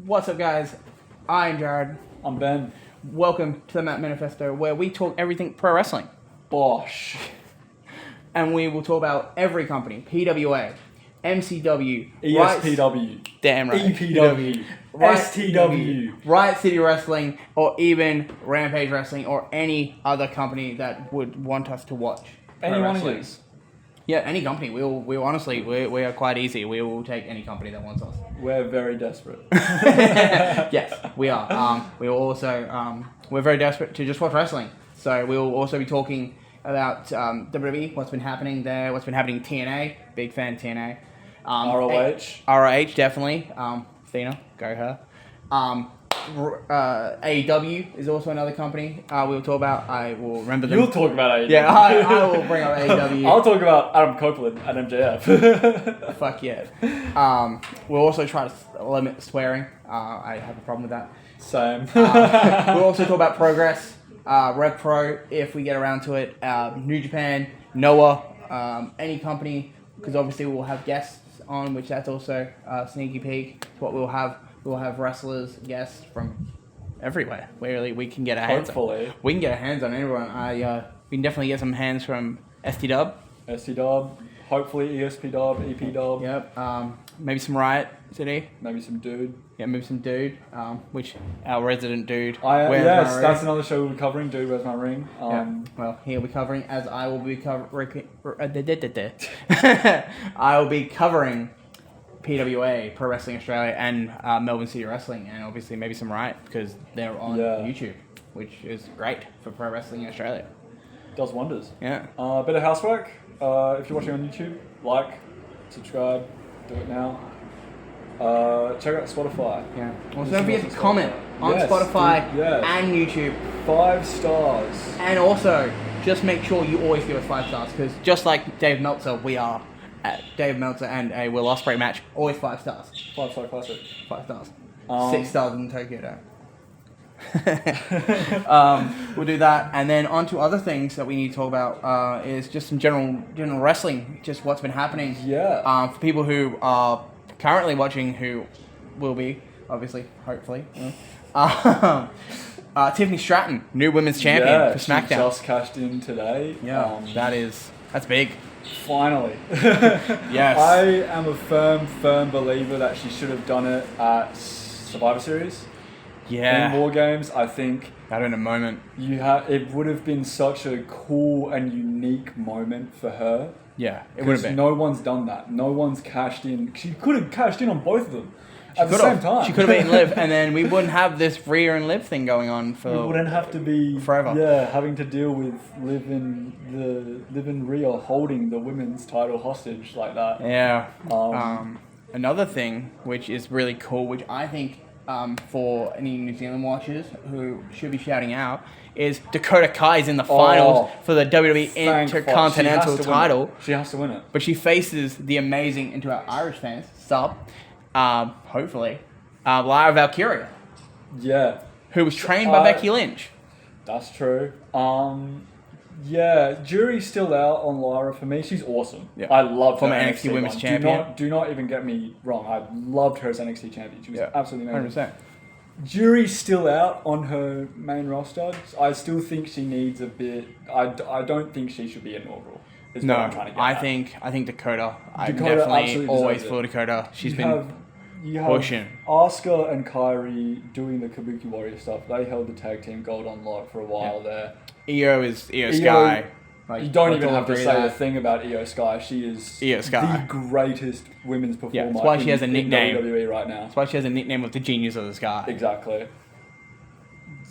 What's up, guys? I'm Jarryd. I'm Ben. Welcome to the Mat Manifesto, where we talk everything pro wrestling. Bosh. And we will talk about every company: PWA, MCW, ESPW, damn right, EPW, STW, Riot City Wrestling, or even Rampage Wrestling, or any other company that would want us to watch. Any one of these. Yeah, any company. We are quite easy. We will take any company that wants us. We're very desperate. Yes, we are. We will also we're very desperate to just watch wrestling. So we will also be talking about WWE, what's been happening there, what's been happening in TNA. Big fan of TNA. ROH. ROH, definitely. Athena, go her. AEW is also another company we'll talk about. I will remember them. You'll talk about AEW. Yeah, I will bring up AEW. I'll talk about Adam Copeland and MJF. Fuck yeah. We'll also try to limit swearing. I have a problem with that. Same. We'll also talk about Progress, Rev Pro, if we get around to it, New Japan, Noah, any company, because obviously we'll have guests on, which that's also a sneaky peek. It's what we'll have. We'll have wrestlers, guests from everywhere. We can get our hands on. We can get our hands on everyone. We can definitely get some hands from STW. STW. Hopefully ESPW, EPW. Yep. Maybe some Riot City. Maybe some Dude. Yeah, maybe some Dude. Which our resident Dude. Yes, that's another show we'll be covering. Dude, Where's My Ring? Well, he'll be covering, as I will be covering. I will be covering PWA, Pro Wrestling Australia, and Melbourne City Wrestling, and obviously maybe some Riot, because they're on YouTube, which is great for Pro Wrestling in Australia. Does wonders. Yeah. Bit of housework. If you're watching on YouTube, like, subscribe, do it now. Check out Spotify. Yeah. Also, don't forget to comment on Spotify and YouTube. 5 stars. And also, just make sure you always give us 5 stars, because just like Dave Meltzer, we are at Dave Meltzer and a Will Ospreay match, always 5 stars. 5-star classic. 5 stars. 6 stars in Tokyo Dome. We'll do that, and then on to other things that we need to talk about is just some general wrestling, just what's been happening. Yeah. For people who are currently watching, who will be, obviously, hopefully. Tiffany Stratton, new women's champion for SmackDown. She just cashed in today. Yeah, that's big. Finally. Yes. I am a firm believer that she should have done it at Survivor Series. Yeah. In War Games, I think that in a moment. It would have been such a cool and unique moment for her. Yeah, it would have been. No one's done that. No one's cashed in. She could have cashed in on both of them at the same time. She could have been Liv, and then we wouldn't have this Rhea and Liv thing going on for. We wouldn't have to be forever. Yeah, having to deal with Liv and Rhea holding the women's title hostage like that. Yeah. Another thing which is really cool, which I think for any New Zealand watchers who should be shouting out, is Dakota Kai's in the finals for the WWE Intercontinental title. She has to win it. But she faces the amazing, and to our Irish fans, hopefully, Lyra Valkyria. Yeah. Who was trained by Becky Lynch. That's true. Jury's still out on Lyra for me. She's awesome. Yeah. I loved her. Former NXT Women's Champion. Do not even get me wrong. I loved her as NXT Champion. She was absolutely amazing. 100%. Jury's still out on her main roster. I still think she needs a bit. I don't think she should be inaugural. No, I think Dakota. I definitely always for Dakota. She's been pushing. Asuka and Kairi doing the Kabuki Warrior stuff. They held the tag team gold on lock for a while there. Io is Io Sky. You don't even have to say a thing about Io Sky. She is the greatest women's performer. Yeah, that's why she has a nickname. In WWE right now. That's why she has a nickname of the Genius of the Sky. Exactly.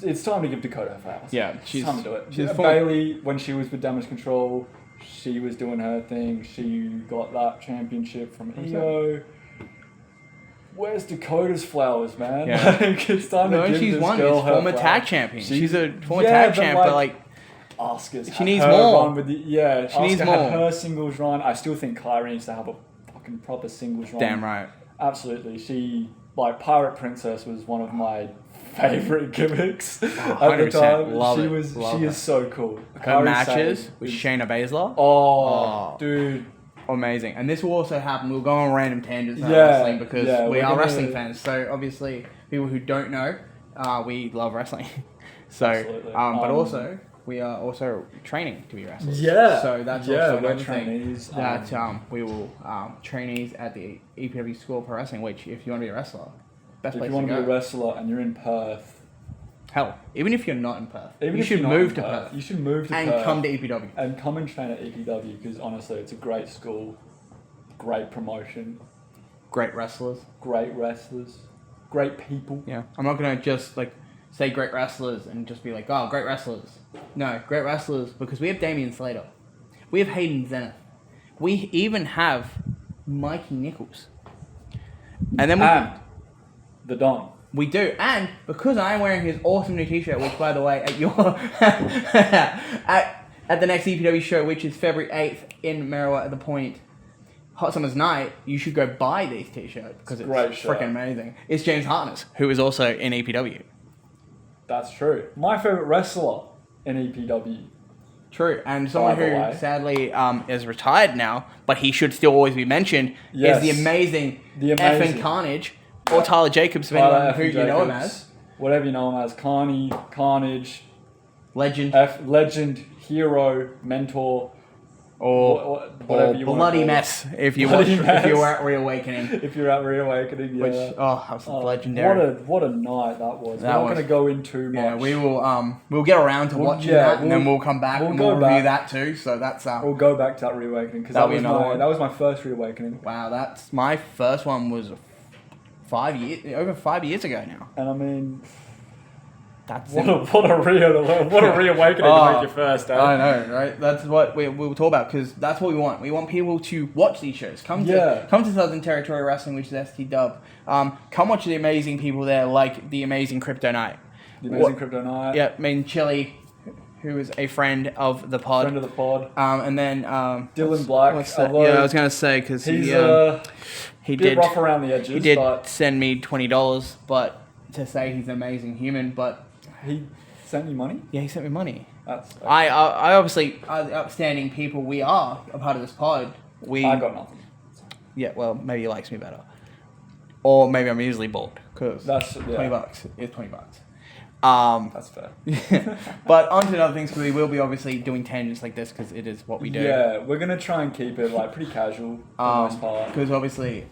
It's time to give Dakota her flowers. Yeah, it's time to do it. Bayley, when she was with Damage Control, she was doing her thing. She got that championship from Io. Where's Dakota's flowers, man? Yeah. It's time to give this girl her former tag champion. She's a former tag champ, but Asuka's she needs more. She needs more. Had her singles run. I still think Kairi needs to have a fucking proper singles run. Damn right. Absolutely. She, Pirate Princess was one of my favorite gimmicks at the time. She is so cool. Her matches with Shayna Baszler. Dude. amazing. And this will also happen. We'll go on random tangents about Yeah, wrestling because yeah, we we're are gonna- wrestling fans. So obviously, people who don't know, we love wrestling. So, Absolutely. but also we are also training to be wrestlers. Yeah. So that's Yeah, also we're another thing trainees, that we will trainees at the EPW School of Pro Wrestling. Which, if you want to be a wrestler, best If place you want to to go. be a wrestler and you're in Perth, Hell, even if you're not in Perth, even you if should you're not move in to Perth you should move to and Perth come to EPW. and come and train at EPW because honestly, it's a great school, great promotion, Great wrestlers. great wrestlers, great people. Yeah, I'm not gonna just say great wrestlers and just be like, oh, great wrestlers. No, great wrestlers because we have Damian Slater, we have Hayden Zenith, we even have Mikey Nichols, and then The Don. we do, and because I'm wearing his awesome new T-shirt, which by the way at your at the next EPW show, which is February 8th in Merriwa at the Point. Hot Summer's Night, you should go buy these T-shirts because it's Great shirt. freaking amazing. It's James Hartness, who is also in EPW. That's true. My favorite wrestler in EPW. True, and someone By the who way. sadly is retired now, but he should still always be mentioned, Yes. is the amazing amazing. effing Carnage, or Tyler Jacobs, depending Tyler on who F. you know him Jacobs, as. whatever you know him as, Carnage, Legend, legend, hero, mentor, or whatever you want. Bloody Mess, if you Bloody watch, Mess. if you were at Reawakening, If you're at Reawakening, yeah. which that was legendary. What a night that was. That We're not was- going to go in too much. Yeah, we will. We'll get around to watching that, and then we'll come back and go we'll review back. that too. So that's We'll go back to that Reawakening because That'll be another one. that was my first Reawakening. wow. That's my first one was over 5 years ago now. And I mean, That's what a Reawakening to make your first, eh? I know, right? That's what we'll talk about because that's what we want. We want people to watch these shows. Come to Southern Territory Wrestling, which is STW. Come watch the amazing people there, like the amazing Crypto Night. The amazing Crypto Night. Yeah, I mean Chili, who is a friend of the pod. Friend of the pod. And then Dylan Black. what's that? although Yeah, I was gonna say because he's he a bit did rough around the edges, he did but send me $20, but to say he's an amazing human, but he sent you money. yeah, he sent me money. That's I obviously are the upstanding people. We are a part of this pod. I got nothing. Yeah, well, maybe he likes me better, or maybe I'm usually bald because That's $20 is $20. That's fair. But on to other things because we will be obviously doing tangents like this because it is what we do. Yeah, we're gonna try and keep it pretty casual for the most part. Because obviously,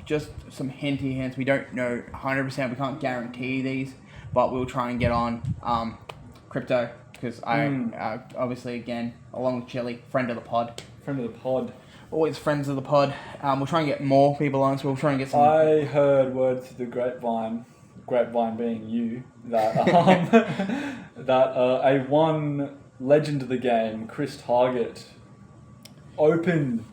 just some hinty hints. We don't know 100%. We can't guarantee these, but we'll try and get on crypto because I obviously again along with Chili, friend of the pod. Friend of the pod. Always friends of the pod. We'll try and get more people on, so we'll try and get some. I heard word through the grapevine being you, that a one legend of the game, Chris Target, opened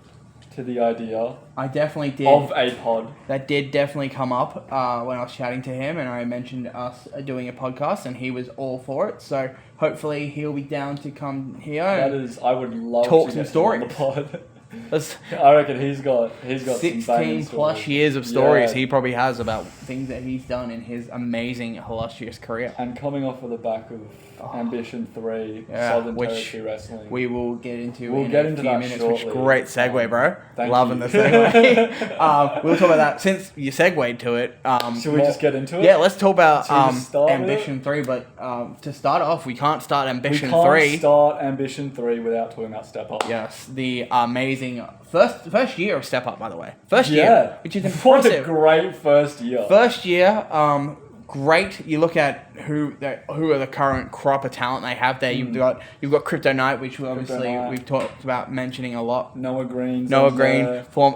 to the idea I definitely did. of a pod. That did definitely come up when I was chatting to him, and I mentioned us doing a podcast, and he was all for it. So hopefully he'll be down to come here. That is, I would love Talk to some get him on the stories. pod. That's I reckon he's got 16 some banging plus stories. years of stories Yeah. he probably has about things that he's done in his amazing, illustrious career. And coming off of the back of Ambition 3, Yeah, Southern which Territory Wrestling. We will get into We'll in get a into few that minutes, which shortly. great segue, bro. Thank Loving you. the segue. We'll talk about that. Since you segued to it, Should we just get into it? Yeah, let's talk about Should we just start with Ambition 3, but to start off, we can't start We Ambition can't 3. start Ambition 3 without talking about Step Up. Yes, the amazing first year of Step Up, by the way. First Yeah. year, which is What a impressive. great first year. First year, great. You look at who are the current crop of talent they have there. You've got Crypto Night, which Night. we've talked about mentioning a lot. Noah Green. Noah Green, form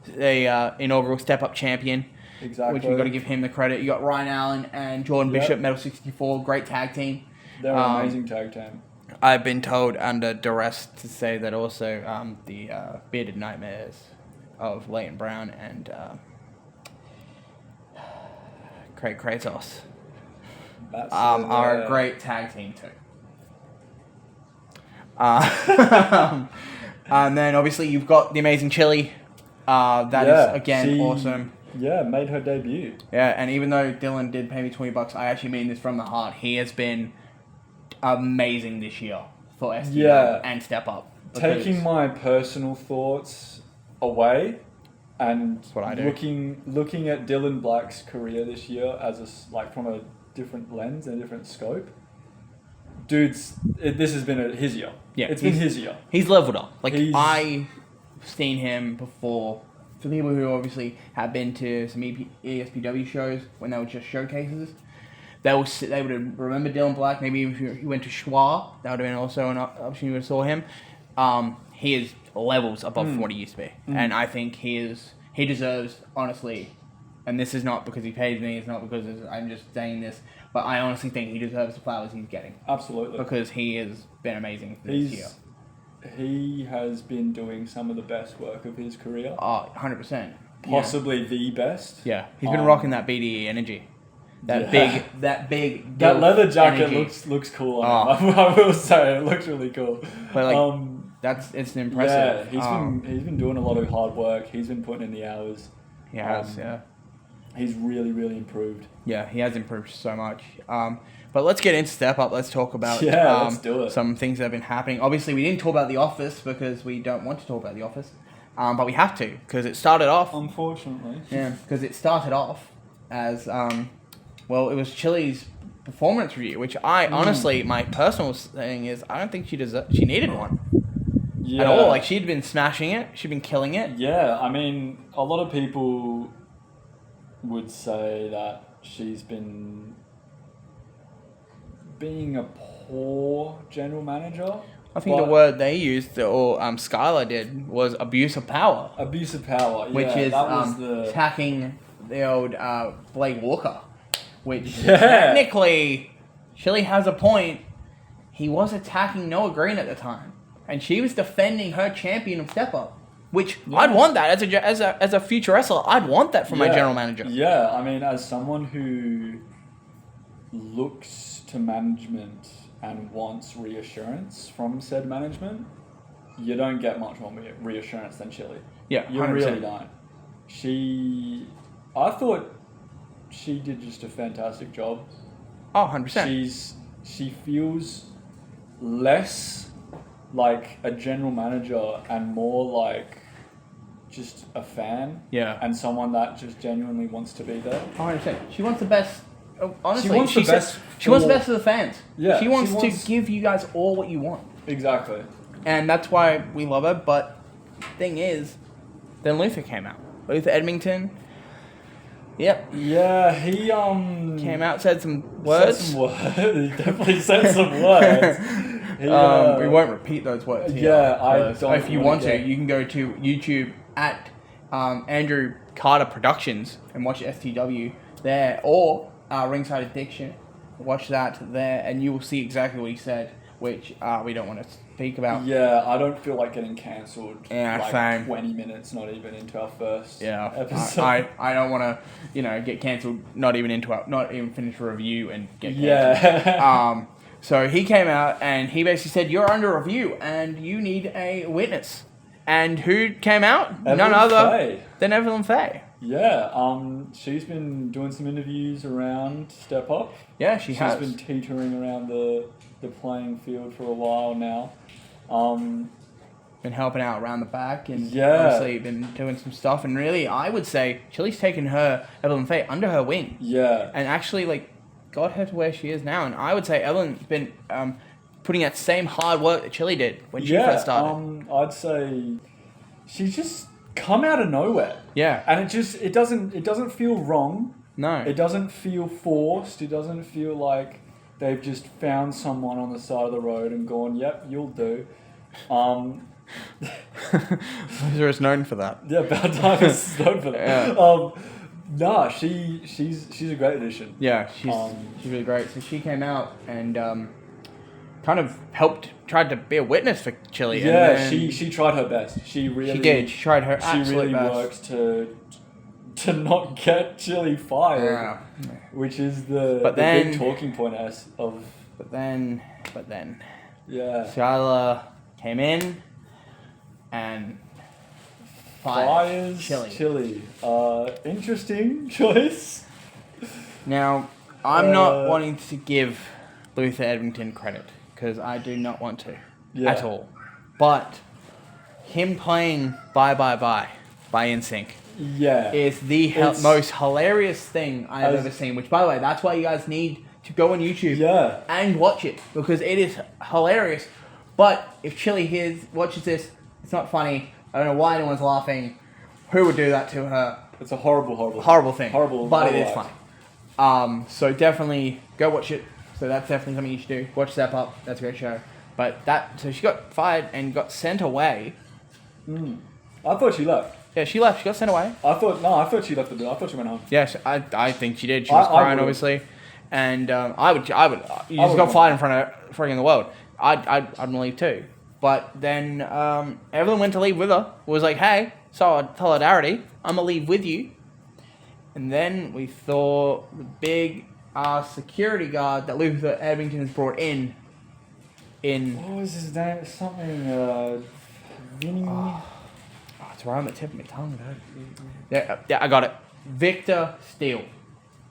the inaugural Step Up champion, Exactly. which we've got to give him the credit. You got Ryan Allen and Jordan Yep. Bishop, Metal 64, great tag team. They're an amazing tag team. I've been told under duress to say that also the Bearded Nightmares of Leighton Brown and Craig Kratos That's are a great tag team too. And then obviously you've got the amazing Chili. That is again she- awesome. Yeah, made her debut. Yeah, and even though Dylan did pay me $20, I actually mean this from the heart. He has been amazing this year for STW Yeah. and Step Up. Taking my personal thoughts away and That's what I do. looking at Dylan Black's career this year as from a different lens and a different scope, this has been his year. Yeah, it's been his year. He's leveled up. I've seen him before. For people who obviously have been to some ESPW shows when they were just showcases, they would have remembered Dylan Black. Maybe if he went to Schwa, that would have been also an opportunity to saw him. He is levels above from what he used to be, and I think he deserves, honestly, and this is not because he pays me. It's not because I'm just saying this, but I honestly think he deserves the flowers he's getting. Absolutely, because he has been amazing this year. He has been doing some of the best work of his career. 100%. Possibly the best. Yeah, he's been rocking that BDE energy. That big. That leather jacket looks cool on him. I will say it looks really cool. But it's impressive. Yeah, he's been doing a lot of hard work. He's been putting in the hours. He has. Yeah. He's really, really improved. Yeah, he has improved so much. But let's get into Step Up. Let's talk about let's do it. Some things that have been happening. Obviously, we didn't talk about The Office because we don't want to talk about The Office. But we have to because it started off... Unfortunately. Yeah, because it started off as... it was Chili's performance review, which honestly, my personal thing is I don't think she needed one. Yeah. At all. She'd been smashing it. She'd been killing it. Yeah, I mean, a lot of people would say that she's been... being a poor general manager. I think the word they used, or Skylar did, was abuse of power. Abuse of power, yeah. Which is that was attacking the old Blake Walker. Which technically, Chili has a point. He was attacking Noah Green at the time. And she was defending her champion of Step Up. Which, I'd want that as a future wrestler. I'd want that from my general manager. Yeah, I mean, as someone who looks to management and wants reassurance from said management, you don't get much more reassurance than Chili. Yeah, you 100%. really don't. I thought she did just a fantastic job. Oh, 100%. She feels less like a general manager and more like just a fan. Yeah. And someone that just genuinely wants to be there. 100%. She wants the best. Honestly, she wants the best for the fans. Yeah, she wants to give you guys all what you want. Exactly. And that's why we love her. But thing is, then Luther came out. Luther Edmington. Yep. Yeah, he came out, said some words. He definitely said some words. We won't repeat those words here. Yeah, if you want to, you can go to YouTube at Andrew Carter Productions and watch STW there, or Ringside Addiction. Watch that there, and you will see exactly what he said, which we don't want to speak about. Yeah, I don't feel like getting cancelled. Same. 20 minutes, not even into our first episode. I don't want to, get cancelled. Not even finish a review and get cancelled. Yeah. So he came out and he basically said, "You're under review and you need a witness." And who came out? None other than Evelyn Faye. Yeah, she's been doing some interviews around Step Up. Yeah, she's been teetering around the playing field for a while now. Been helping out around the back and obviously been doing some stuff. And really, I would say Chili's taken Evelyn Faye under her wing. Yeah. And actually, got her to where she is now. And I would say Evelyn's been putting that same hard work that Chili did when she first started. I'd say she's just come out of nowhere. Yeah. And it doesn't feel wrong. No. It doesn't feel forced. It doesn't feel like they've just found someone on the side of the road and gone, "Yep, you'll do." Loser is known for that. Yeah, Bad Time is known for that. Yeah. She's a great addition. Yeah, she's really great. So she came out and kind of tried to be a witness for Chili. Yeah, and then she tried her best. She did. She tried her absolute best. She really worked to not get Chili fired, which is the big talking point of. But then. Yeah. Skylar came in and fires Chili. Interesting choice. Now, I'm not wanting to give Luther Edmington credit because I do not want to at all. But him playing Bye Bye Bye by NSYNC Yeah. is the most hilarious thing I have ever seen. Which, by the way, that's why you guys need to go on YouTube and watch it, because it is hilarious. But if Chili watches this, it's not funny. I don't know why anyone's laughing. Who would do that to her? It's a horrible thing. Horrible. But it is funny. So definitely go watch it. So that's definitely something you should do. Watch Step Up. That's a great show. But so she got fired and got sent away. I thought she left. Yeah, she left. She got sent away. I thought she left I thought she went home. Yes, I think she did. She was crying, obviously. And I would. You just got fired in front of freaking the world. I'd leave too. But then Evelyn went to leave with her. Was like, hey, solidarity. I'm gonna leave with you. And then we saw the big security guard that Luther Edmington has brought in. What was his name? Something. Vinny. Oh, it's right on the tip of my tongue, dude. Yeah, I got it. Victor Steele.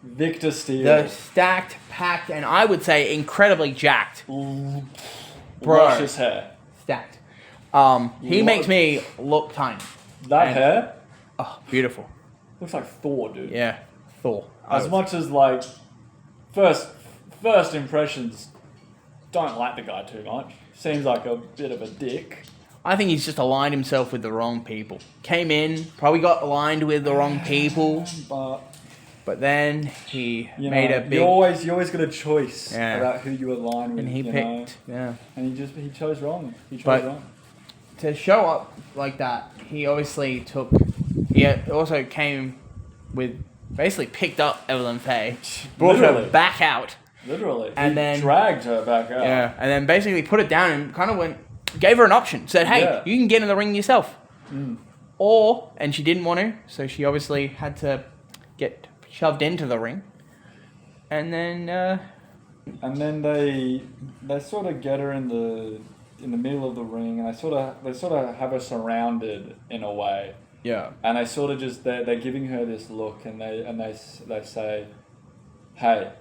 The stacked, packed, and I would say incredibly jacked. Bro. Luscious hair. Stacked. He makes me look tiny. That hair? Oh, beautiful. Looks like Thor, dude. Yeah, Thor. As much as, like, first impressions, don't like the guy too much. Seems like a bit of a dick. I think he's just aligned himself with the wrong people. Came in, probably got aligned with the wrong people. But then he made a big... You always got a choice about who you align with. And he picked, And he chose wrong. To show up like that, he obviously he also came with, basically picked up Evelyn Faye, brought her back out. Literally. And then dragged her back out. Yeah, and then basically put it down and kind of gave her an option. Said, hey, you can get in the ring yourself. And she didn't want to, so she obviously had to get shoved into the ring. And then they sort of get her in the middle of the ring, and they sort of have her surrounded in a way. Yeah. And they sort of just they're giving her this look, and they say, hey,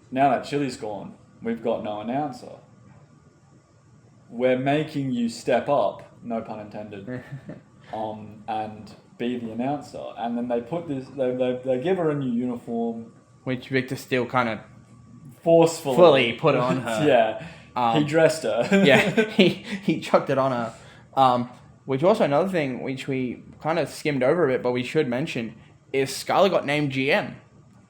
now that Chili's gone, we've got no announcer. We're making you step up, no pun intended, and be the announcer. And then they put this, they give her a new uniform, which Victor Steele kind of forcefully put on her. He dressed her. he chucked it on her. Which also another thing which we kind of skimmed over a bit, but we should mention, is Scarlett got named GM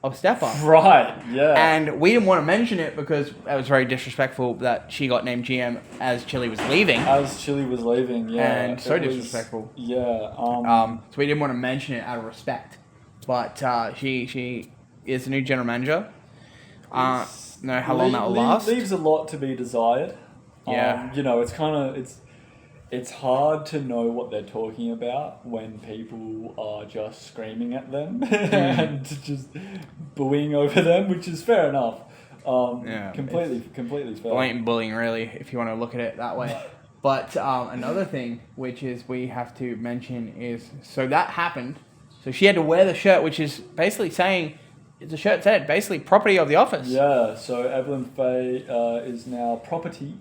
of Step Up. Right, yeah. And we didn't want to mention it because it was very disrespectful that she got named GM as Chili was leaving. And so disrespectful. Yeah. So we didn't want to mention it out of respect. But she is the new general manager. Know how long that will last. Leaves a lot to be desired. Yeah. It's hard to know what they're talking about when people are just screaming at them and just booing over them, which is fair enough. Completely fair. Blatant bullying, really, if you want to look at it that way. But another thing, which is we have to mention, is so that happened. So she had to wear the shirt, which is basically saying, the shirt said, basically property of the office. Yeah, so Evelyn Faye is now property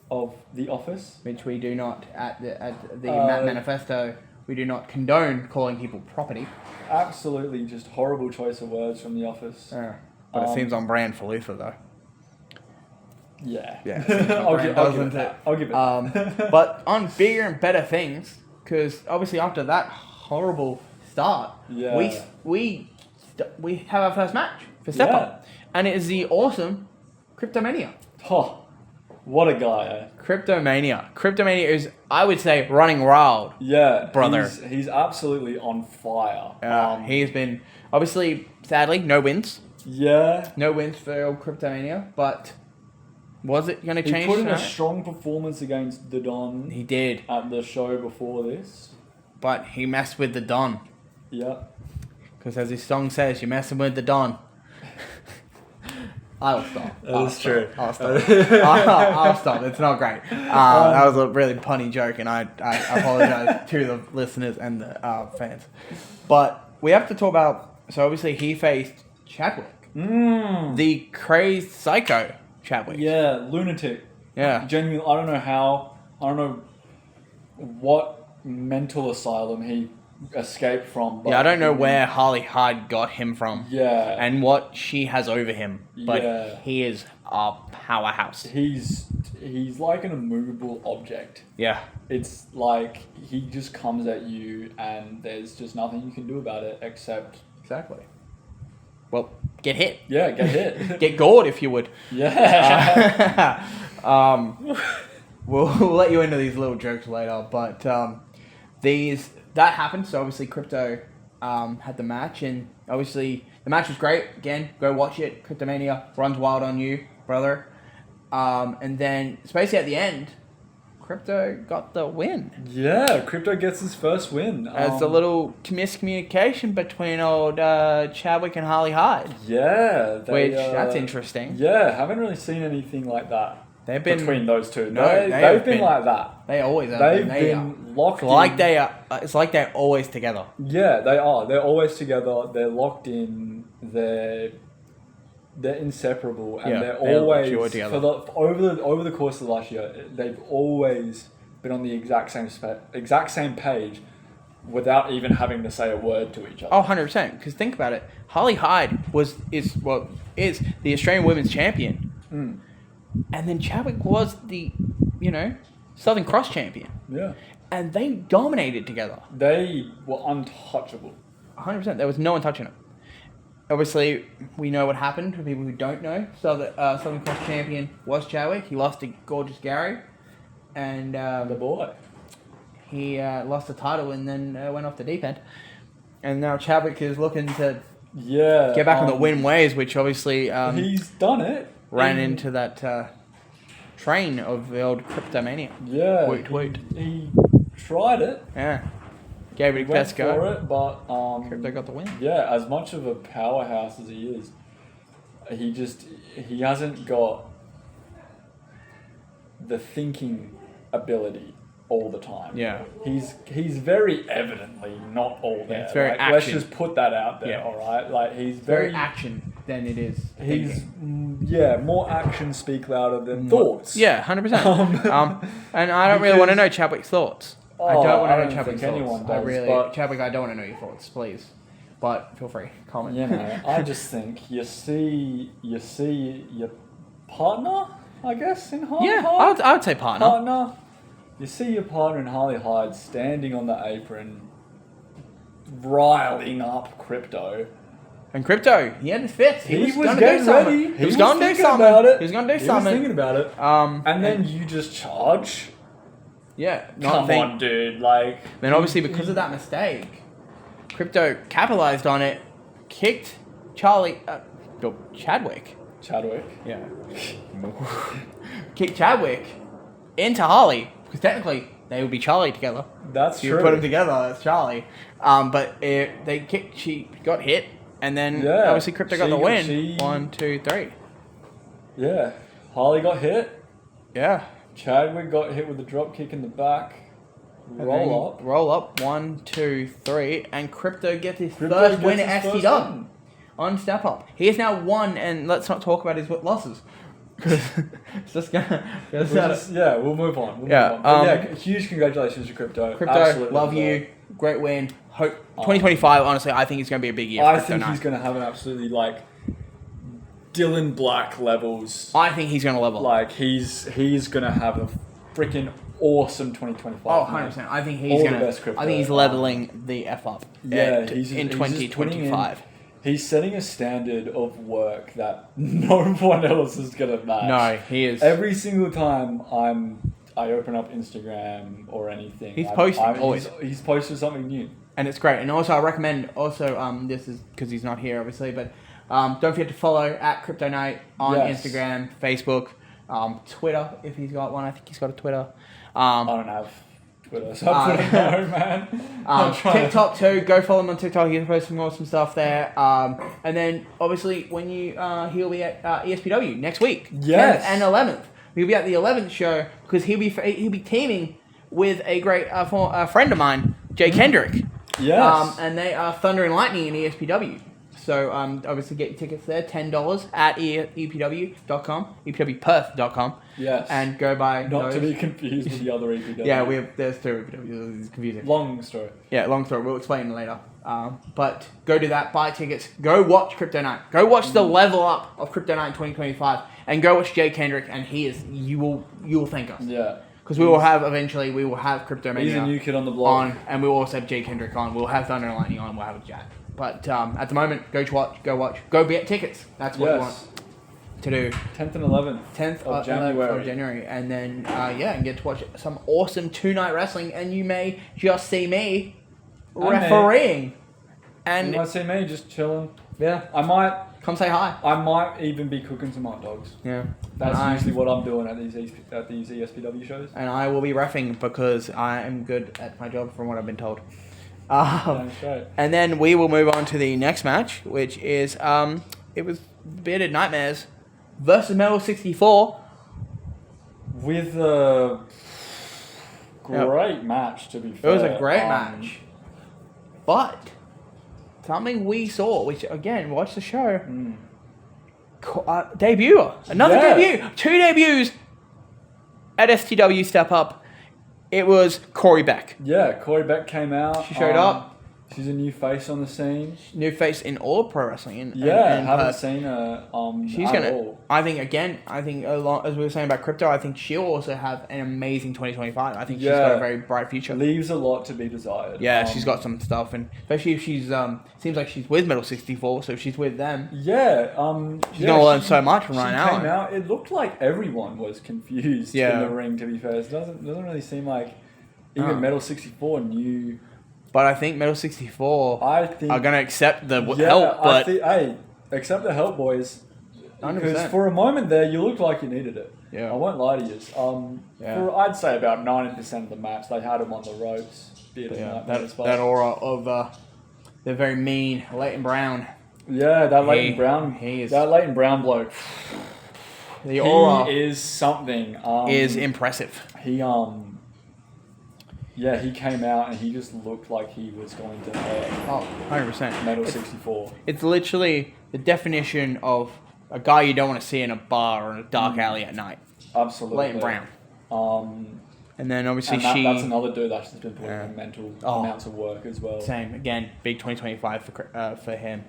of the office, which we do not at the Mat Manifesto. We do not condone calling people property. Absolutely, just horrible choice of words from the office. But it seems on brand for Luther, though. Yeah. I'll give it. But on bigger and better things, because obviously after that horrible start, we have our first match for Step Up, and it is the awesome Cryptomania. Oh. What a guy, eh? Cryptomania is, I would say, running wild. Yeah, brother. He's absolutely on fire. He's been, obviously, sadly, no wins. Yeah. No wins for old Cryptomania, but was it going to change? He put in a strong performance against the Don. He did. At the show before this. But he messed with the Don. Yeah. Because as his song says, you're messing with the Don. I'll stop. That's true. I'll stop. It's not great. That was a really punny joke, and I apologize to the listeners and the fans. But we have to talk about, so obviously he faced Chadwick. The crazed psycho Chadwick. Yeah, lunatic. Yeah. Genuinely, I don't know what mental asylum he escaped from. Yeah, I don't know where Harley Hyde got him from. Yeah. And what she has over him. But Yeah. he is a powerhouse. He's like an immovable object. Yeah. It's like he just comes at you and there's just nothing you can do about it except... Exactly. Well, get hit. Yeah, get hit. Get gored if you would. Yeah. We'll let you into these little jokes later, but that happened. So obviously, Crypto had the match, and obviously the match was great. Again, go watch it. Cryptomania runs wild on you, brother. And then, basically at the end, Crypto got the win. Yeah, Crypto gets his first win. It's a little miscommunication between old Chadwick and Harley Hyde. Yeah. That's interesting. Yeah, haven't really seen anything like that. They've been between those two. No, they've been like that. They always have. They've been locked in. It's like they're always together. Yeah, they are. They're always together. They're locked in. They're inseparable, and they're always together. Over the course of the last year, they've always been on the exact same page, without even having to say a word to each other. Oh, 100%. Because think about it, Harley Hyde is the Australian Women's Champion. Mm. And then Chadwick was the, Southern Cross champion. Yeah. And they dominated together. They were untouchable. 100%. There was no one touching it. Obviously, we know what happened for people who don't know. So the Southern Cross champion was Chadwick. He lost to Gorgeous Gary. And The boy. he lost the title and then went off the deep end. And now Chadwick is looking to get back on the win ways, which obviously... he's done it. Ran into that train of the old Cryptomania. Yeah. Woot. He tried it. Yeah. Gave it a best go. For it, but Crypto got the win. Yeah, as much of a powerhouse as he is, he hasn't got the thinking ability all the time. Yeah. He's very evidently not all there. It's very action. Let's just put that out there, Yeah. all right? Like he's Very action than it is He's thinking. more actions speak louder than thoughts. Yeah, 100%. And I don't really want to know Chadwick's thoughts. I don't want to know Chadwick's thoughts. Anyone does, Chadwick, I don't want to know your thoughts, please. But feel free, comment. I just think you see your partner, I guess, in Harley Hyde. I would say partner. You see your partner in Harley Hyde standing on the apron, riling up Crypto. And Crypto, he had his fist. He was gonna getting do something. ready. He was going to do something. He was going to do something. He was thinking about it. And then you just charge. Yeah. Come on, dude. Then obviously because of that mistake, Crypto capitalized on it, kicked Chadwick. Yeah. Kicked Chadwick into Harley, because technically they would be Charlie together. That's you true. Put them together as Charlie. But they kicked. She got hit, and then obviously Crypto got the win. 1, 2, 3. Yeah. Harley got hit. Yeah. Chadwick got hit with a drop kick in the back. Roll up. 1, 2, 3, and Crypto gets his first win at STW on Step Up. He has now won, and let's not talk about his losses. It's just gonna. We'll move on. Huge congratulations to Crypto. Crypto, absolutely love you. Great win. Hope 2025. Honestly, I think it's going to be a big year. I think he's going to have an absolutely Dylan Black levels. I think he's going to level. He's going to have a freaking awesome 2025. Oh, 100%. I think he's going to. I think he's leveling the F up. Yeah, in 2025. He's setting a standard of work that no one else is going to match. No, he is. Every single time I open up Instagram or anything, he's posting. He's posted something new. And it's great. And also I recommend, this is because he's not here obviously, but don't forget to follow at Crypto Night on Instagram, Facebook, Twitter if he's got one. I think he's got a Twitter. I don't have Twitter, so I don't know, man. TikTok too. Go follow him on TikTok. He's posting awesome stuff there. And then obviously when he'll be at ESPW next week, 10th and 11th. He'll be at the 11th show because he'll be teaming with a great friend of mine, Jay Kendrick. Yes. And they are Thunder and Lightning in ESPW. So obviously get your tickets there, $10 at epw.com, epwperth.com. Yes. And go buy Not those. to be confused with the other EPW. Yeah, there's two EPWs. It's confusing. Long story. Yeah, long story. We'll explain later. But go do that. Buy tickets. Go watch Crypto Night. Go watch the level up of Crypto Night 2025, and go watch Jay Kendrick. And you will thank us. Yeah. Because we will have Crypto Mania He's a new kid on the block. on, and we will also have Jay Kendrick on. We'll have Thunder and Lightning on. We'll have a chat. But at the moment, go watch, go get tickets. That's what we want to do. 10th and 11th. 10th of January. Of January, and then and get to watch some awesome 2-night wrestling, and you may just see me refereeing. And you might see me just chilling. Yeah, I might come say hi. I might even be cooking some hot dogs. Yeah, that's usually what I'm doing at these ESPW shows. And I will be reffing because I am good at my job, from what I've been told. And then we will move on to the next match, which is it was Bearded Nightmares versus Metal 64 with a great match. To be fair, it was a great match, but something we saw, which again, watch the show. Debut, debut, 2 debuts at STW Step Up. It was Corey Beck. Yeah, Corey Beck came out. She showed up. She's a new face on the scene. New face in all pro wrestling. Haven't seen her. She's gonna. I think as we were saying about crypto, I think she'll also have an amazing 2025. I think she's got a very bright future. Leaves a lot to be desired. Yeah, she's got some stuff, and especially if she's seems like she's with Metal 64, so if she's with them. Yeah. She's gonna learn so much from right now. Came out. It looked like everyone was confused in the ring. To be fair, it doesn't really seem like even Metal 64 knew. But I think Metal 64 are going to accept the help. But accept the help, boys. 100%. Because for a moment there, you looked like you needed it. Yeah. I won't lie to you. For I'd say about 90% of the match, they had him on the ropes. That aura of the very mean Leighton Brown. Yeah, that Leighton Brown. That Leighton Brown bloke. The aura is something. Is impressive. He came out and he just looked like he was going to hurt. Oh, 100%. Metal 64. It's literally the definition of a guy you don't want to see in a bar or in a dark alley at night. Absolutely. Leighton Brown. And then obviously that's another dude that's just been putting in mental amounts of work as well. Same. Again, big 2025 for him,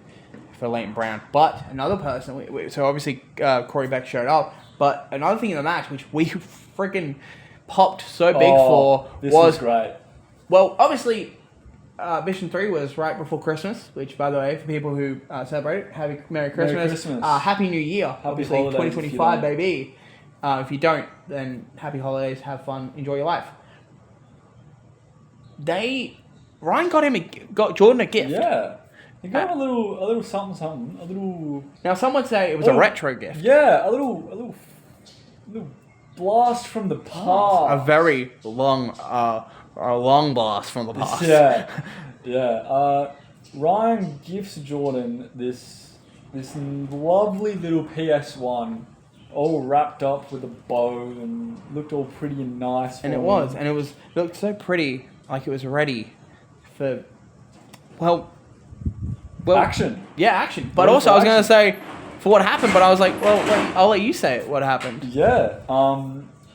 for Leighton Brown. But another person, so obviously Corey Beck showed up, but another thing in the match, which we freaking popped so big was great. Well, obviously, Mission 3 was right before Christmas, which, by the way, for people who celebrate it, Merry Christmas. Happy New Year. Happy obviously, holidays 2025, baby. If you don't, then happy holidays, have fun, enjoy your life. Ryan got Jordan a gift. Yeah. He got a little something, a little... Now, some would say it was a retro gift. Yeah, a little blast from the past. A very long blast from the past. Yeah. Ryan gifts Jordan this lovely little PS1, all wrapped up with a bow and looked all pretty and nice. And it looked so pretty, like it was ready for, well, action. Yeah, action. But also, I was going to say, for what happened, but I was like, well, I'll let you say it, what happened. Yeah.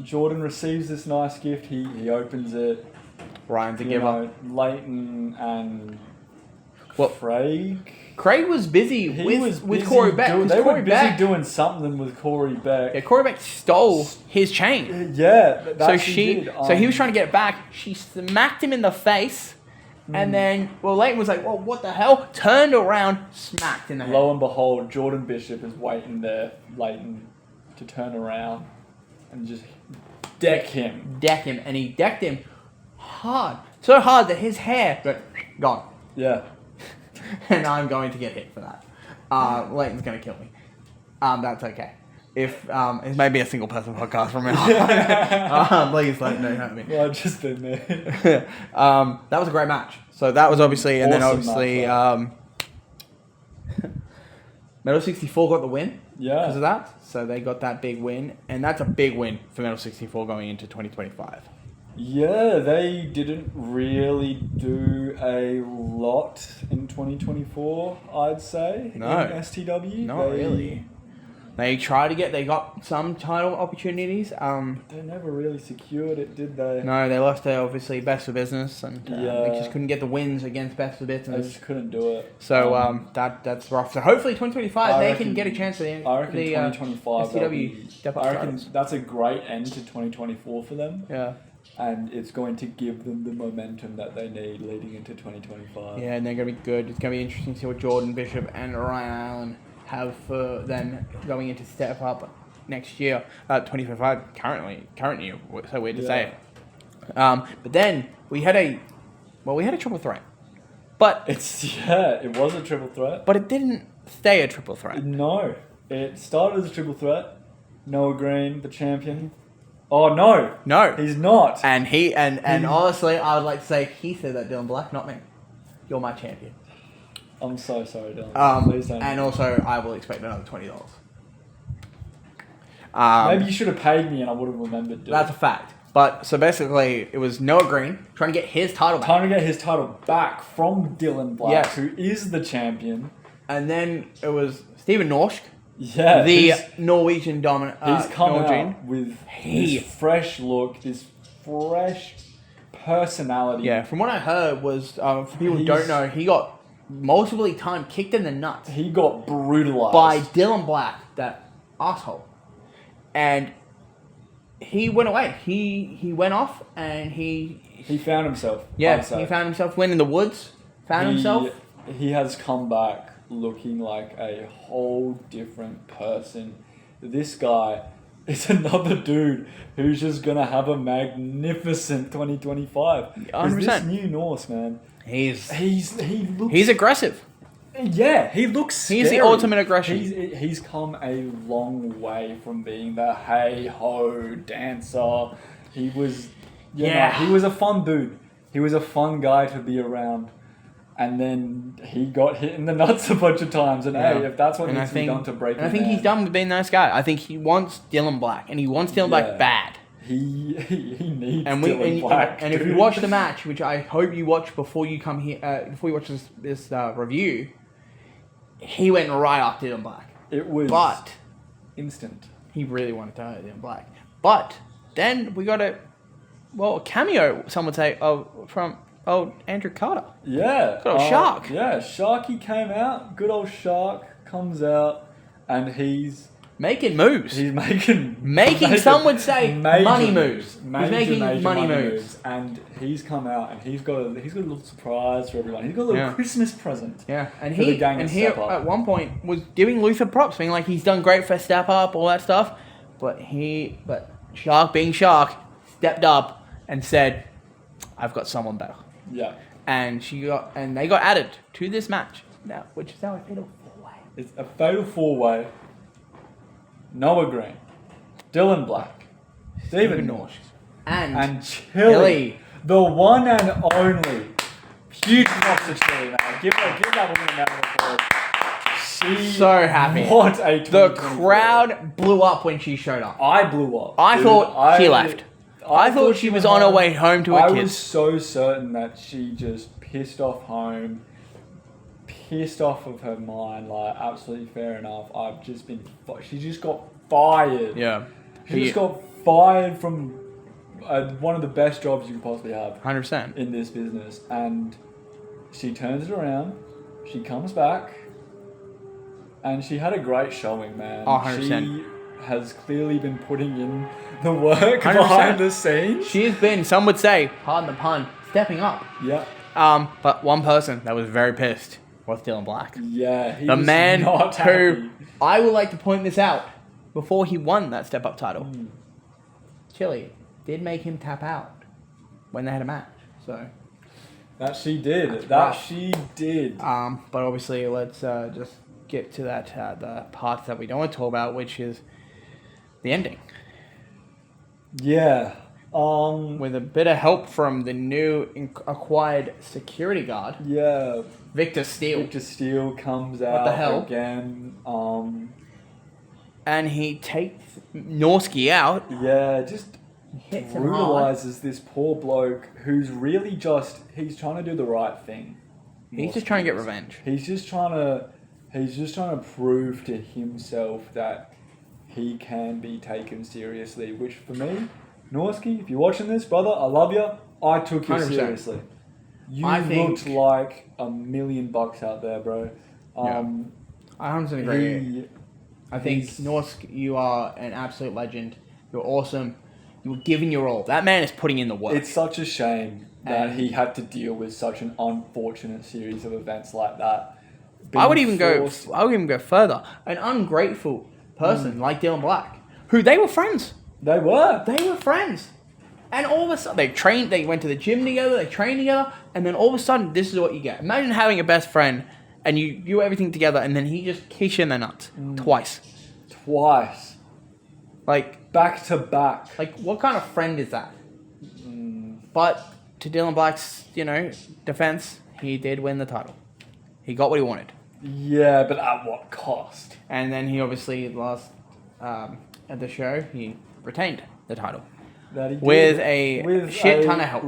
Jordan receives this nice gift. He opens it. Ryan's a giver. Leighton and Craig was busy with Corey Beck. They were busy doing something with Corey Beck. Yeah, Corey Beck stole his chain. Yeah. So he was trying to get it back. She smacked him in the face. And then, Leighton was like, well, what the hell? Turned around, smacked in the head. Lo and behold, Jordan Bishop is waiting there, Leighton, to turn around and just deck him. And he decked him hard. So hard that his hair gone. Yeah. And I'm going to get hit for that. Leighton's going to kill me. That's okay. If it may be a single person podcast from now. Please don't hurt me. Well, I've just been there. That was a great match. So that was obviously, and awesome then obviously, Metal 64 got the win. Yeah. Because of that. So they got that big win, and that's a big win for Metal 64 going into 2025. Yeah, they didn't really do a lot in 2024, I'd say, No. in STW. Not really. They got some title opportunities. They never really secured it, did they? No, they lost to obviously Best for Business, and they Yeah. just couldn't get the wins against Best for They Business. just couldn't do it. So that's rough. So hopefully 2025 they can get a chance at I reckon the 2025 STW step up I reckon titles. that's a great end to 2024 for them. Yeah. And it's going to give them the momentum that they need leading into 2025. Yeah, and they're going to be good. It's going to be interesting to see what Jordan Bishop and Ryan Allen have for them going into step up next year, 2025, current year, so weird to say it. But then we had a triple threat. But it was a triple threat. But it didn't stay a triple threat. No, it started as a triple threat. Noah Green, the champion. Oh no, he's not. And honestly, I would like to say he said that, Dylan Black, not me. You're my champion. I'm so sorry, Dylan. Please don't. And also, I will expect another $20. Maybe you should have paid me and I would have remembered. That's a fact. But so basically, it was Noah Green trying to get his title back. Trying to get his title back from Dylan Black, Yes. who is the champion. And then it was Steven Norsk, Yeah, the Norwegian dominant. He's come Norwegian. out with this fresh look, this fresh personality. Yeah, from what I heard was, for people who don't know, he got multiple times kicked in the nuts. He got brutalized by Dylan Black, that asshole. And he went away. He went off and he found himself. Yeah, he found himself. Went in the woods. He has come back looking like a whole different person. This guy is another dude who's just gonna have a magnificent 2025. 100%. This new Norse, man. He looks. He's aggressive. Yeah, he looks scary. He's the ultimate aggression. He's come a long way from being the hey-ho dancer. He was, he was a fun dude. He was a fun guy to be around. And then he got hit in the nuts a bunch of times. And hey, if that's what needs to be done to break him, I think he's done with being a nice guy. I think he wants Dylan Black. And he wants Dylan Black bad. He needs Dylan Black. And if you watch the match, which I hope you watch before you come here, before you watch this review, he went right after Dylan Black. It was instant. He really wanted to hurt Dylan Black. But then we got a cameo, some would say, from Andrew Carter. Yeah. Good old Shark. Yeah, Sharky came out. Good old Shark comes out and he's making moves. He's making some would say money moves. He's making money moves. And he's come out and he's got a little surprise for everyone. He's got a little Christmas present. Yeah, and he at one point was giving Luther props, being like he's done great for Step Up, all that stuff. But Shark being Shark stepped up and said, "I've got someone better." Yeah. And they got added to this match now, which is now a fatal 4-way. It's a fatal 4-way. Noah Green, Dylan Black, Steven Norsk, and Chili, the one and only. Huge props to Chili, man. Give that woman a round of applause. She's so happy. What a The crowd blew up when she showed up. I blew up. I thought she left. I thought she was on her way home to her kids. I was so certain that she just pissed off home, pissed off of her mind, like, absolutely fair enough. She just got fired. Yeah. She just got fired from one of the best jobs you can possibly have. 100%. In this business. And she turns it around, she comes back, and she had a great showing, man. 100%. She has clearly been putting in the work 100%. Behind the scenes. She's been, some would say, pardon the pun, stepping up. Yeah. But one person that was very pissed was Dylan Black. Yeah, he the was man not who happy. I would like to point this out before he won that step up title. Chili did make him tap out when they had a match. So that she did. She did. But obviously, let's just get to that the part that we don't want to talk about, which is the ending. Yeah. With a bit of help from the new acquired security guard. Yeah. Victor Steele. Victor Steele comes out the hell? Again. And he takes Norsky out. Yeah, just hits him hard. brutalizes this poor bloke who's really he's trying to do the right thing. He's just trying to get revenge. He's just trying to prove to himself that he can be taken seriously, which for me, Norski, if you're watching this, brother, I love you. I took you 100%. seriously. You looked like $1 million out there, bro. I 100% agree. I think, Norsk, you are an absolute legend. You're awesome. You're giving your all. That man is putting in the work. It's such a shame that he had to deal with such an unfortunate series of events like that. I would even go further. An ungrateful person like Dylan Black, who they were friends. They were friends. And all of a sudden, they went to the gym together, they trained together, and then all of a sudden, this is what you get. Imagine having a best friend, and you do everything together, and then he just kicks you in the nuts. Twice. Like, back to back. Like, what kind of friend is that? But to Dylan Black's, defense, he did win the title. He got what he wanted. Yeah, but at what cost? And then he obviously lost at the show. He retained the title. That he did. With a shit ton of help. A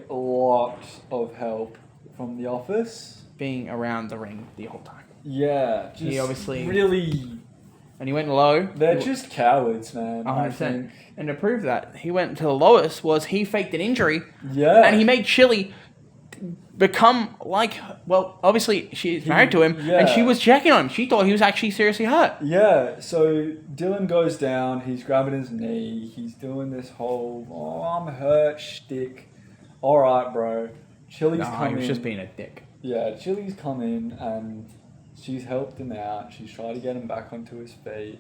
lot of help from the office. Being around the ring the whole time. Yeah. Just he obviously... really... And he went low. They're just cowards, man. 100%. And to prove that, he went to the lowest was he faked an injury. Yeah. And he made Chili become like... Well, obviously, she's married to him. Yeah. And she was checking on him. She thought he was actually seriously hurt. Yeah. So Dylan goes down. He's grabbing his knee. He's doing this whole, I'm hurt shtick. All right, bro. Chili's come in. He was just being a dick. Yeah, Chili's come in and she's helped him out. She's tried to get him back onto his feet.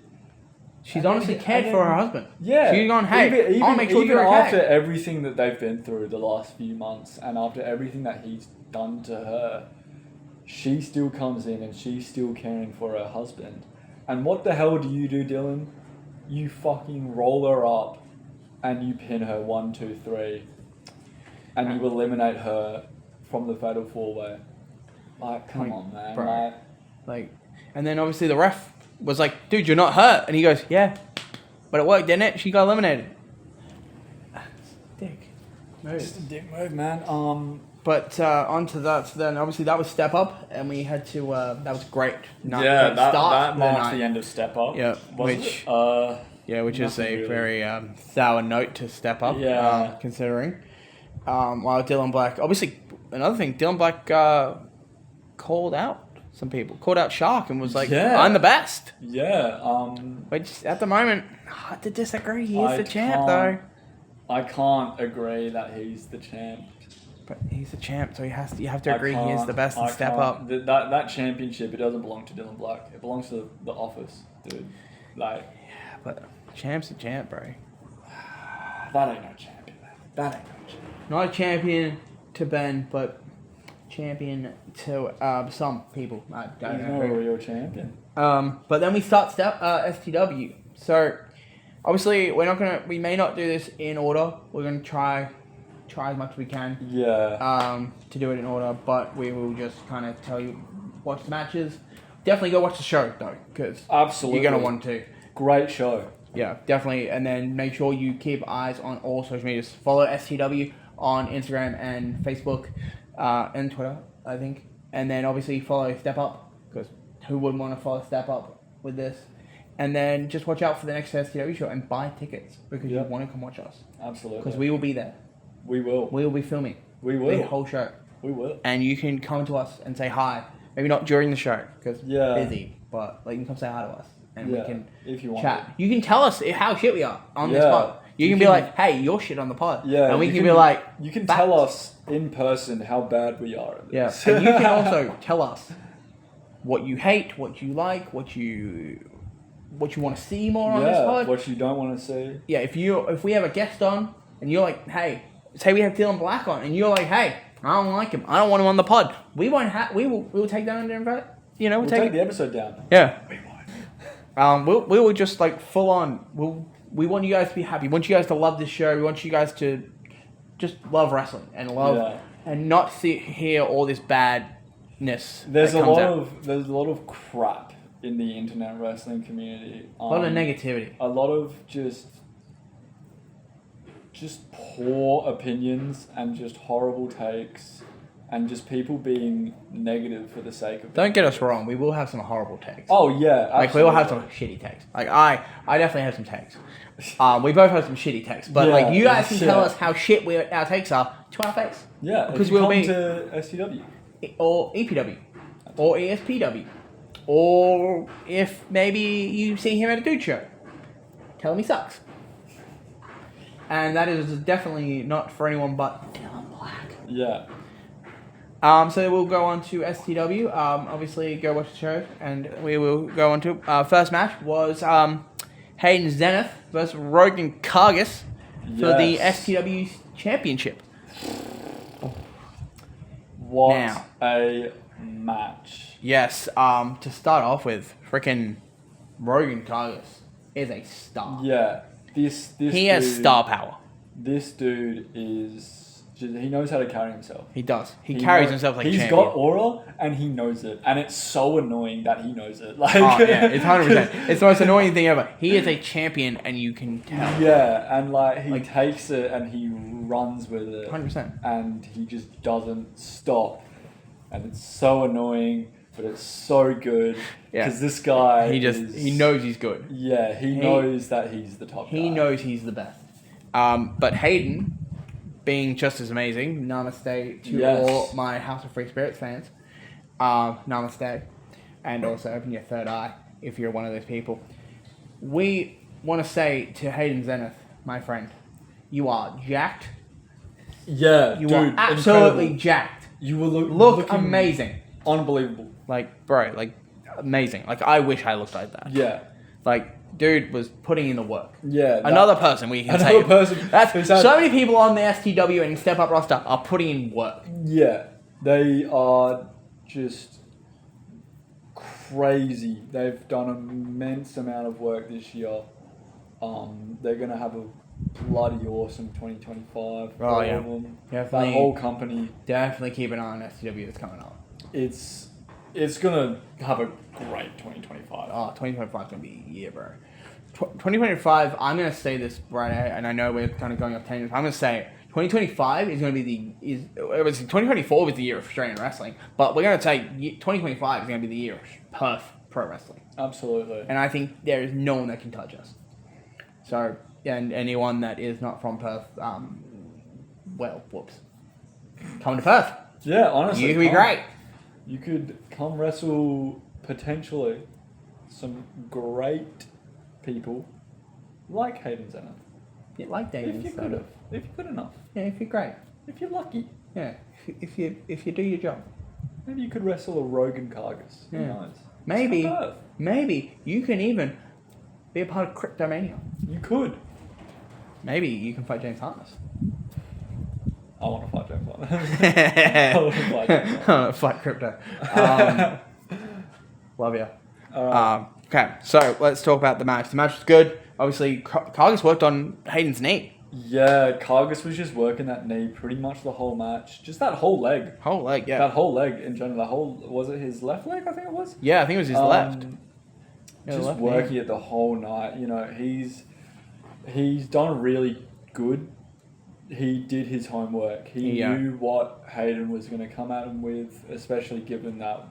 She's honestly cared for her husband. Yeah. She's gone, hey, I'll make sure even you're okay. after everything that they've been through the last few months and after everything that he's done to her, she still comes in and she's still caring for her husband. And what the hell do you do, Dylan? You fucking roll her up and you pin her 1, 2, 3 and you eliminate her from the fatal 4-way. Like, come on, man. Bro. And then obviously the ref was like, dude, you're not hurt. And he goes, yeah. But it worked, didn't it? She got eliminated. Dick move. Just a dick move, man. But onto that, so then obviously that was Step Up, and we had to, that was great. That marks the end of Step Up. Yeah, which is a very sour note to Step Up, considering. While Dylan Black, obviously, another thing, Dylan Black called out some people, called out Shark and was like, I'm the best. Yeah. Which, at the moment, hard to disagree. He is the champ, though. I can't agree that he's the champ. But he's the champ, so you have to agree he is the best and Step Up. That championship, it doesn't belong to Dylan Black. It belongs to the office, dude. Yeah, but champ's a champ, bro. That ain't no champion, man. That ain't no champion. Not a champion to Ben, but champion to some people. I don't know. He's not a real champion. But then we start STW. So obviously we may not do this in order. We're gonna try as much as we can. Yeah. To do it in order, but we will just kind of tell you watch the matches. Definitely go watch the show though, because absolutely you're gonna want to. Great show. Yeah, definitely. And then make sure you keep eyes on all social medias. Follow STW on Instagram and Facebook and Twitter, I think. And then obviously follow Step Up, because who wouldn't want to follow Step Up with this? And then just watch out for the next STW show and buy tickets, because you want to come watch us. Absolutely. Because we will be there. We will. We will be filming. We will. The whole show. We will. And you can come to us and say hi. Maybe not during the show, because busy, but you can come say hi to us. And we can if you want chat. You can tell us how shit we are on this pod. You can be like, hey, you're shit on the pod. Yeah. And we can be like... You can tell us in person how bad we are at this. Yeah. And you can also tell us what you hate, what you like, what you want to see more on this pod. What you don't want to see. Yeah, if we have a guest on, and you're like, hey, say we have Dylan Black on, and you're like, hey, I don't like him. I don't want him on the pod. We will take that under invite. We'll take the episode down. Yeah. We won't. We will just full on. We want you guys to be happy. We want you guys to love this show. We want you guys to just love wrestling and and not hear all this badness. There's a lot of crap in the internet wrestling community. A lot of negativity. A lot of just just poor opinions and just horrible takes and just people being negative for the sake of it. Don't get us wrong. We will have some horrible takes. Oh, yeah. Like, we will have some shitty takes. Like, I definitely have some takes. We both have some shitty takes. But, like, you guys can tell us how shit our takes are to our face. Yeah. Because we'll be... to STW. Or EPW. Or ESPW. Or if maybe you see him at a dude show. Tell him he sucks. And that is definitely not for anyone but Dylan Black. Yeah. So we'll go on to STW. Obviously, go watch the show, and we will go on to first match was Hayden Zenith versus Rogan Kargas for the STW Championship. What a match! Yes. To start off with, freaking Rogan Kargas is a star. Yeah. This he has star power. This dude is he knows how to carry himself. He does. He carries himself like a champion. He's got aura and he knows it, and it's so annoying that he knows it. Like, oh yeah, it's 100%. It's the most annoying thing ever. He is a champion, and you can tell. Yeah, and he takes it and he runs with it. 100%. And he just doesn't stop, and it's so annoying. But it's so good because this guy he knows he's good. Yeah, he knows that he's the top guy. He knows he's the best. But Hayden, being just as amazing, namaste to all my House of Free Spirits fans. Namaste. And also open your third eye if you're one of those people. We want to say to Hayden Zenith, my friend, you are jacked. Yeah, you are absolutely incredible. Jacked. You will look amazing. Unbelievable. Like, bro, like, amazing. Like, I wish I looked like that. Yeah. Like, dude was putting in the work. Yeah. Another person we can say. Another person. So many people on the STW and Step Up roster are putting in work. Yeah. They are just crazy. They've done an immense amount of work this year. They're going to have a bloody awesome 2025. Oh, yeah. Definitely. That whole company. Definitely keep an eye on STW that's coming up. It's going to have a great 2025. Oh, 2025 is going to be a year, bro. 2025, I'm going to say this right now, and I know we're kind of going off tangents. I'm going to say 2025 is going to be 2024 was the year of Australian wrestling, but we're going to say 2025 is going to be the year of Perth Pro Wrestling. Absolutely. And I think there is no one that can touch us. So, and anyone that is not from Perth, whoops. Come to Perth. Yeah, honestly. You could be great. You could come wrestle potentially some great people like Hayden Zenith. Yeah, like David. If you could have. If you're good enough. Yeah, if you're great. If you're lucky. Yeah, if you do your job. Maybe you could wrestle a Rogan Kargas. Who knows? Maybe you can even be a part of Cryptomania. You could. Maybe you can fight James Harness. I want to fight James Harness. I want to fight Crypto. Love you. Okay, so let's talk about the match. The match was good. Obviously, Kargas worked on Hayden's knee. Yeah, Kargas was just working that knee pretty much the whole match. Just that whole leg. Whole leg, yeah. That whole leg in general. Was it his left leg, I think it was? Yeah, I think it was his left. Just left working it the whole night. You know, he's done really good. He did his homework. He knew what Hayden was going to come at him with, especially given that,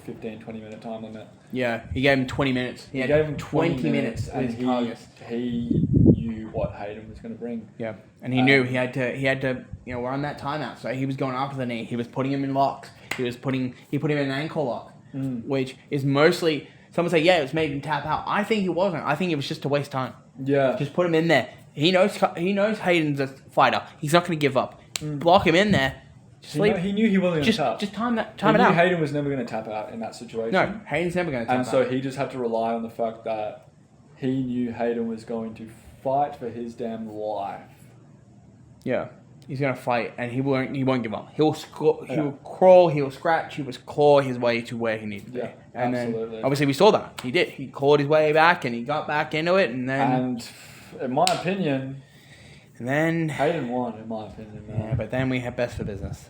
15, 20 minute time limit. Yeah, he gave him 20 minutes. He gave him 20 minutes and he knew what Hayden was going to bring. Yeah, and he knew he had to, we're on that timeout, so he was going after the knee. He was putting him in locks. He put him in an ankle lock, which is mostly, someone say, it was made him tap out. I think it wasn't. I think it was just to waste time. Yeah. Just put him in there. He knows Hayden's a fighter. He's not going to give up. Block him in there. He knew he wasn't going to tap. Just time it out. out. Hayden was never going to tap out in that situation. No, Hayden's never going to tap out. And so he just had to rely on the fact that he knew Hayden was going to fight for his damn life. Yeah, he's going to fight, and he won't give up. He will crawl, he will scratch, he will claw his way to where he needs to be. Yeah, and absolutely. Then, obviously, we saw that. He did. He clawed his way back, and he got back into it, and then... And in my opinion... And then... Hayden won, in my opinion, man. Yeah, but then we had Best for Business.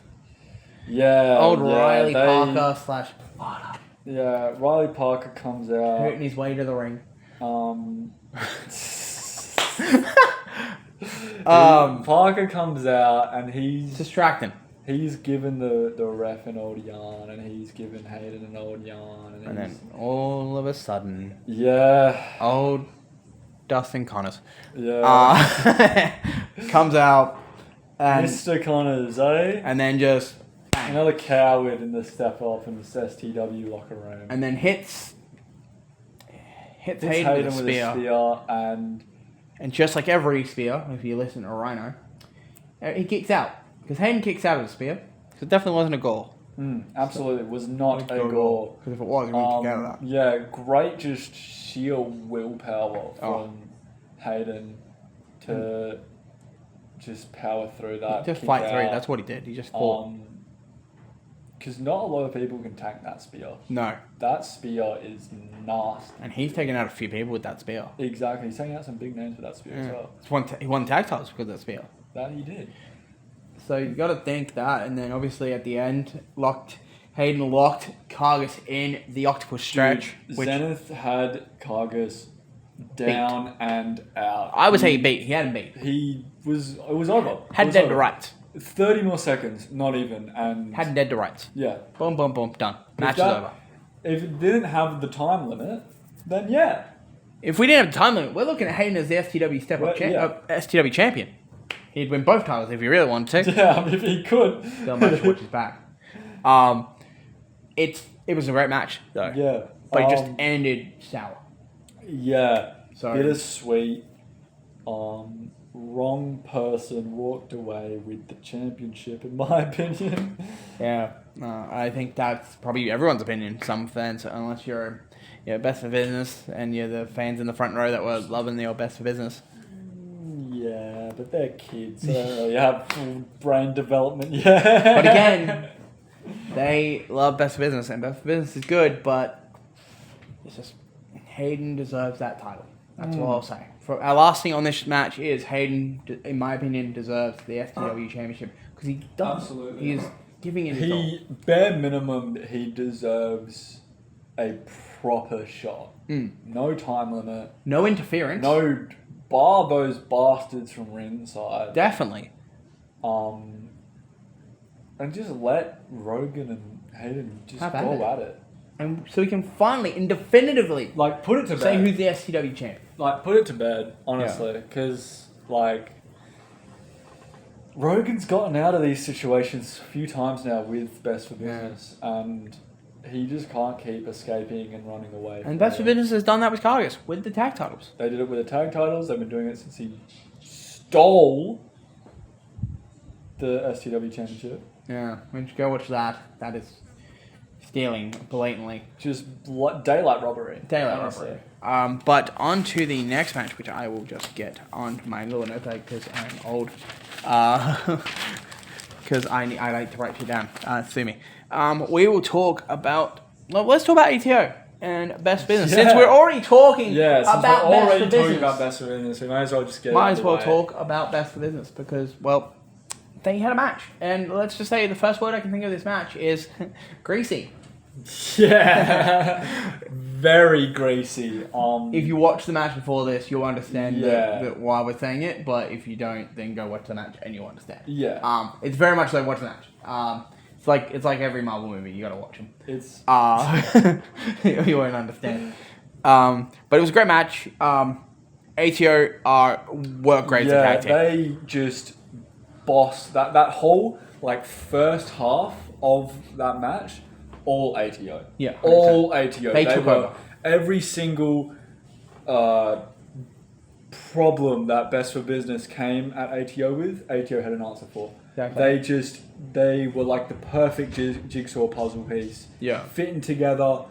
Yeah. Riley Parker / Plata. Yeah, Riley Parker comes out. Hurting his way to the ring. Parker comes out and he's distracting. He's given the ref an old yarn, and he's given Hayden an old yarn, And then all of a sudden, old Dustin Connors comes out, and Mr. Connors, eh? And then just bang. Another coward in the step off in the STW locker room, and then hits Hayden with a spear, and just like every spear, if you listen to Rhino, he kicks out. Because Hayden kicks out of the spear. So it definitely wasn't a goal. Absolutely. It was not a goal. Because if it was, he wouldn't kick out of that. Yeah, great just sheer willpower from Hayden to just power through that. Just fight through it. That's what he did. He just fought. Because not a lot of people can tank that spear. No. That spear is nasty. And he's taken out a few people with that spear. Exactly. He's taken out some big names with that spear as well. He won tag titles because of that spear. That he did. So you got to think that, and then obviously at the end, Hayden locked Kargas in the octopus stretch. Dude, Zenith had Kargas down and out. I would say he beat. He had him beat. It was over. Had dead to rights. 30 more seconds, not even, and had dead to rights. Yeah. Boom, boom, boom, done. Match is over. If it didn't have the time limit, then yeah. If we didn't have the time limit, we're looking at Hayden as the STW STW champion. He'd win both titles if he really wanted to. Yeah, if he could. Don't much watch his back. It was a great match though. Yeah. But it just ended sour. Yeah. So bittersweet. Wrong person walked away with the championship, in my opinion. Yeah. I think that's probably everyone's opinion. Some fans, unless you're best for business and you're the fans in the front row that were loving the old best for business. Yeah, but they're kids. So they don't really have full brain development yet. But again, they love Best for Business, and Best for Business is good, but it's just Hayden deserves that title. That's all I'll say. Our last thing on this match is Hayden, in my opinion, deserves the STW Championship because he does. Absolutely. He is giving it his all. Bare minimum, he deserves a proper shot. No time limit. No interference. No. Bar those bastards from ringside. Definitely. And just let Rogan and Hayden just go at it. And so we can finally and definitively put it to say bed. who's the STW champ. Put it to bed, honestly. Because, Rogan's gotten out of these situations a few times now with Best for Business. And he just can't keep escaping and running away. And Best for Business has done that with Kargas, with the tag titles. They did it with the tag titles. They've been doing it since he stole the STW Championship. Yeah, when you go watch that, that is stealing blatantly. Just daylight robbery. Robbery. But on to the next match, which I will just get on my little notepad because I'm old. Because I like to write shit down. Sue me. We will talk about... Well, let's talk about ATO and Best Business. Since we're already talking about Best for Business, we might as well just get talk about Best for Business because, well, they had a match. And let's just say the first word I can think of this match is greasy. Yeah. Very greasy. If you watch the match before this, you'll understand why we're saying it. But if you don't, then go watch the match and you'll understand. Yeah. It's very much like watch the match. It's like every Marvel movie. You got to watch them. It's you won't understand. But it was a great match. ATO work great as a tag team. They just bossed that whole first half of that match. All ATO. Yeah. 100%. All ATO. They took over. Every single problem that Best for Business came at ATO with, ATO had an answer for. Exactly. They were like the perfect jigsaw puzzle piece. Yeah. Fitting together,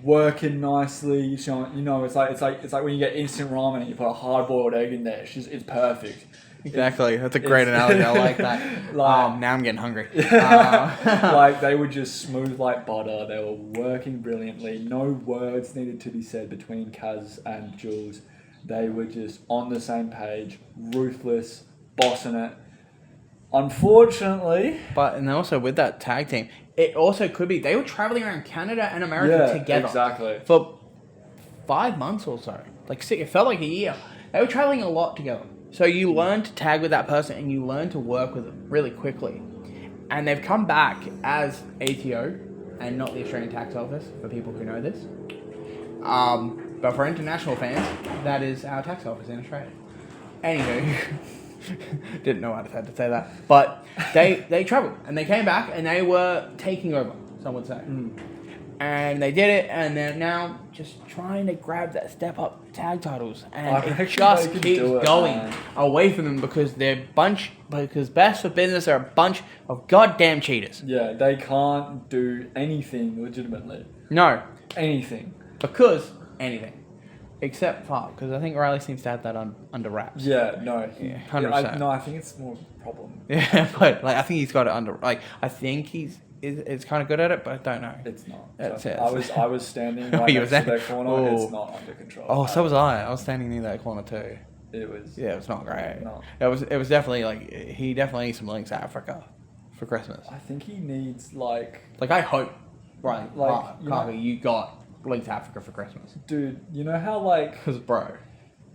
working nicely. It's like when you get instant ramen and you put a hard-boiled egg in there. It's perfect. Exactly. That's a great analogy. I like that. Now I'm getting hungry. They were just smooth like butter. They were working brilliantly. No words needed to be said between Kaz and Jules. They were just on the same page, ruthless, bossing it. Unfortunately... And also with that tag team, it also could be... They were traveling around Canada and America together. Exactly. For 5 months or so. It felt like a year. they were traveling a lot together. So you learn to tag with that person and you learn to work with them really quickly. And they've come back as ATO and not the Australian Tax Office, for people who know this. But for international fans, that is our tax office in Australia. Anywho, didn't know I had to say that. But they travelled and they came back and they were taking over, some would say. And they did it, and they're now just trying to grab that step-up tag titles, and it just keeps going away from them because because Best for Business are a bunch of goddamn cheaters. Yeah, they can't do anything legitimately. No. Anything. Because anything. Except Fark, because I think Riley seems to have that under wraps. Yeah, no. 100%. I think it's more of a problem. Yeah, but I think he's got it under... I think it's kind of good at it, but I don't know. It's not. That's it. I was standing right next to that corner. Oh. It's not under control. Oh, so was I. I was standing near that corner too. It was. Yeah, it was not great. No. It was definitely he definitely needs some links to Africa for Christmas. I think he needs I hope, right? Carver, you got links to Africa for Christmas, dude. You know how because bro.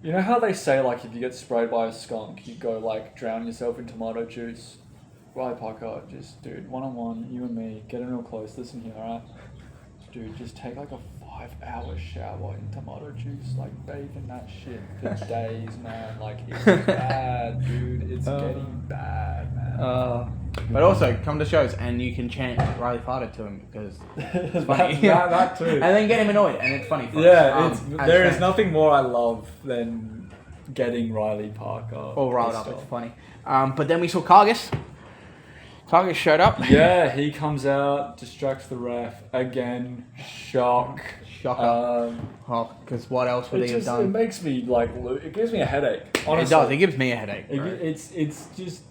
You know how they say if you get sprayed by a skunk, you go drown yourself in tomato juice. Right, Parker, just, dude, one-on-one, you and me, get in real close, listen here, alright? Dude, just take a 5-hour shower in tomato juice, bathe in that shit for days, man. It's bad, dude, it's getting bad, man. But also, come to shows and you can chant Riley farted to him because it's funny. that too. And then get him annoyed and it's funny. Yeah, there is nothing more I love than getting Riley Parker. All riled up, it's funny. But then we saw Kargas. Kargas showed up. Yeah, he comes out, distracts the ref again. Shocker. Because what else would he have done? It makes me it gives me a headache. Honestly, it does. It gives me a headache. It's just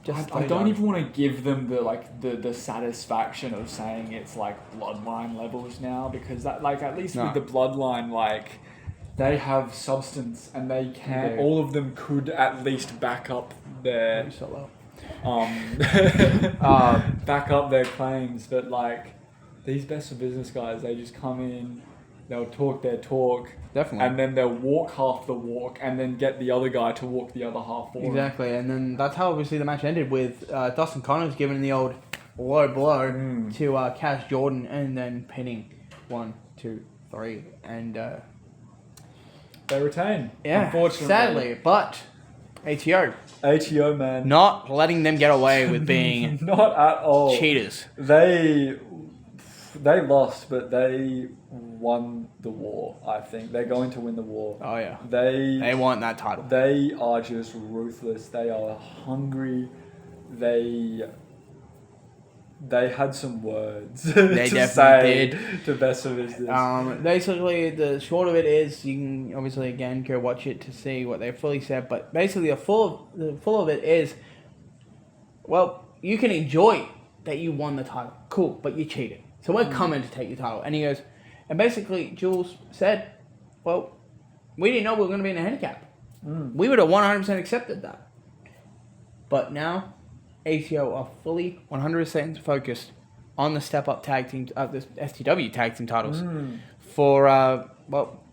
I don't even want to give them the satisfaction of saying it's bloodline levels now, because that at least with the bloodline they have substance and they can. All of them could at least back up their. Back up their claims, but these Best for Business guys, they just come in, they'll talk their talk, definitely, and then they'll walk half the walk, and then get the other guy to walk the other half for exactly, and then that's how obviously the match ended with Dustin Connors giving the old low blow to Cash Jordan, and then pinning 1, 2, 3, and they retain. Yeah, unfortunately, sadly, but. ATO, man. Not letting them get away with being not at all cheaters. They lost, but they won the war. I think they're going to win the war. Oh yeah, they want that title. They are just ruthless. They are hungry. They had some words they to definitely say did. to Best for Business. Basically, the short of it is, you can obviously again go watch it to see what they fully said. But basically, the full of it is, well, you can enjoy that you won the title, cool, but you cheated. So we're coming to take your title. And he goes, and basically, Jules said, well, we didn't know we were going to be in a handicap. We would have 100% accepted that. But now, ATO are fully 100% focused on the step-up tag team, the STW tag team titles for,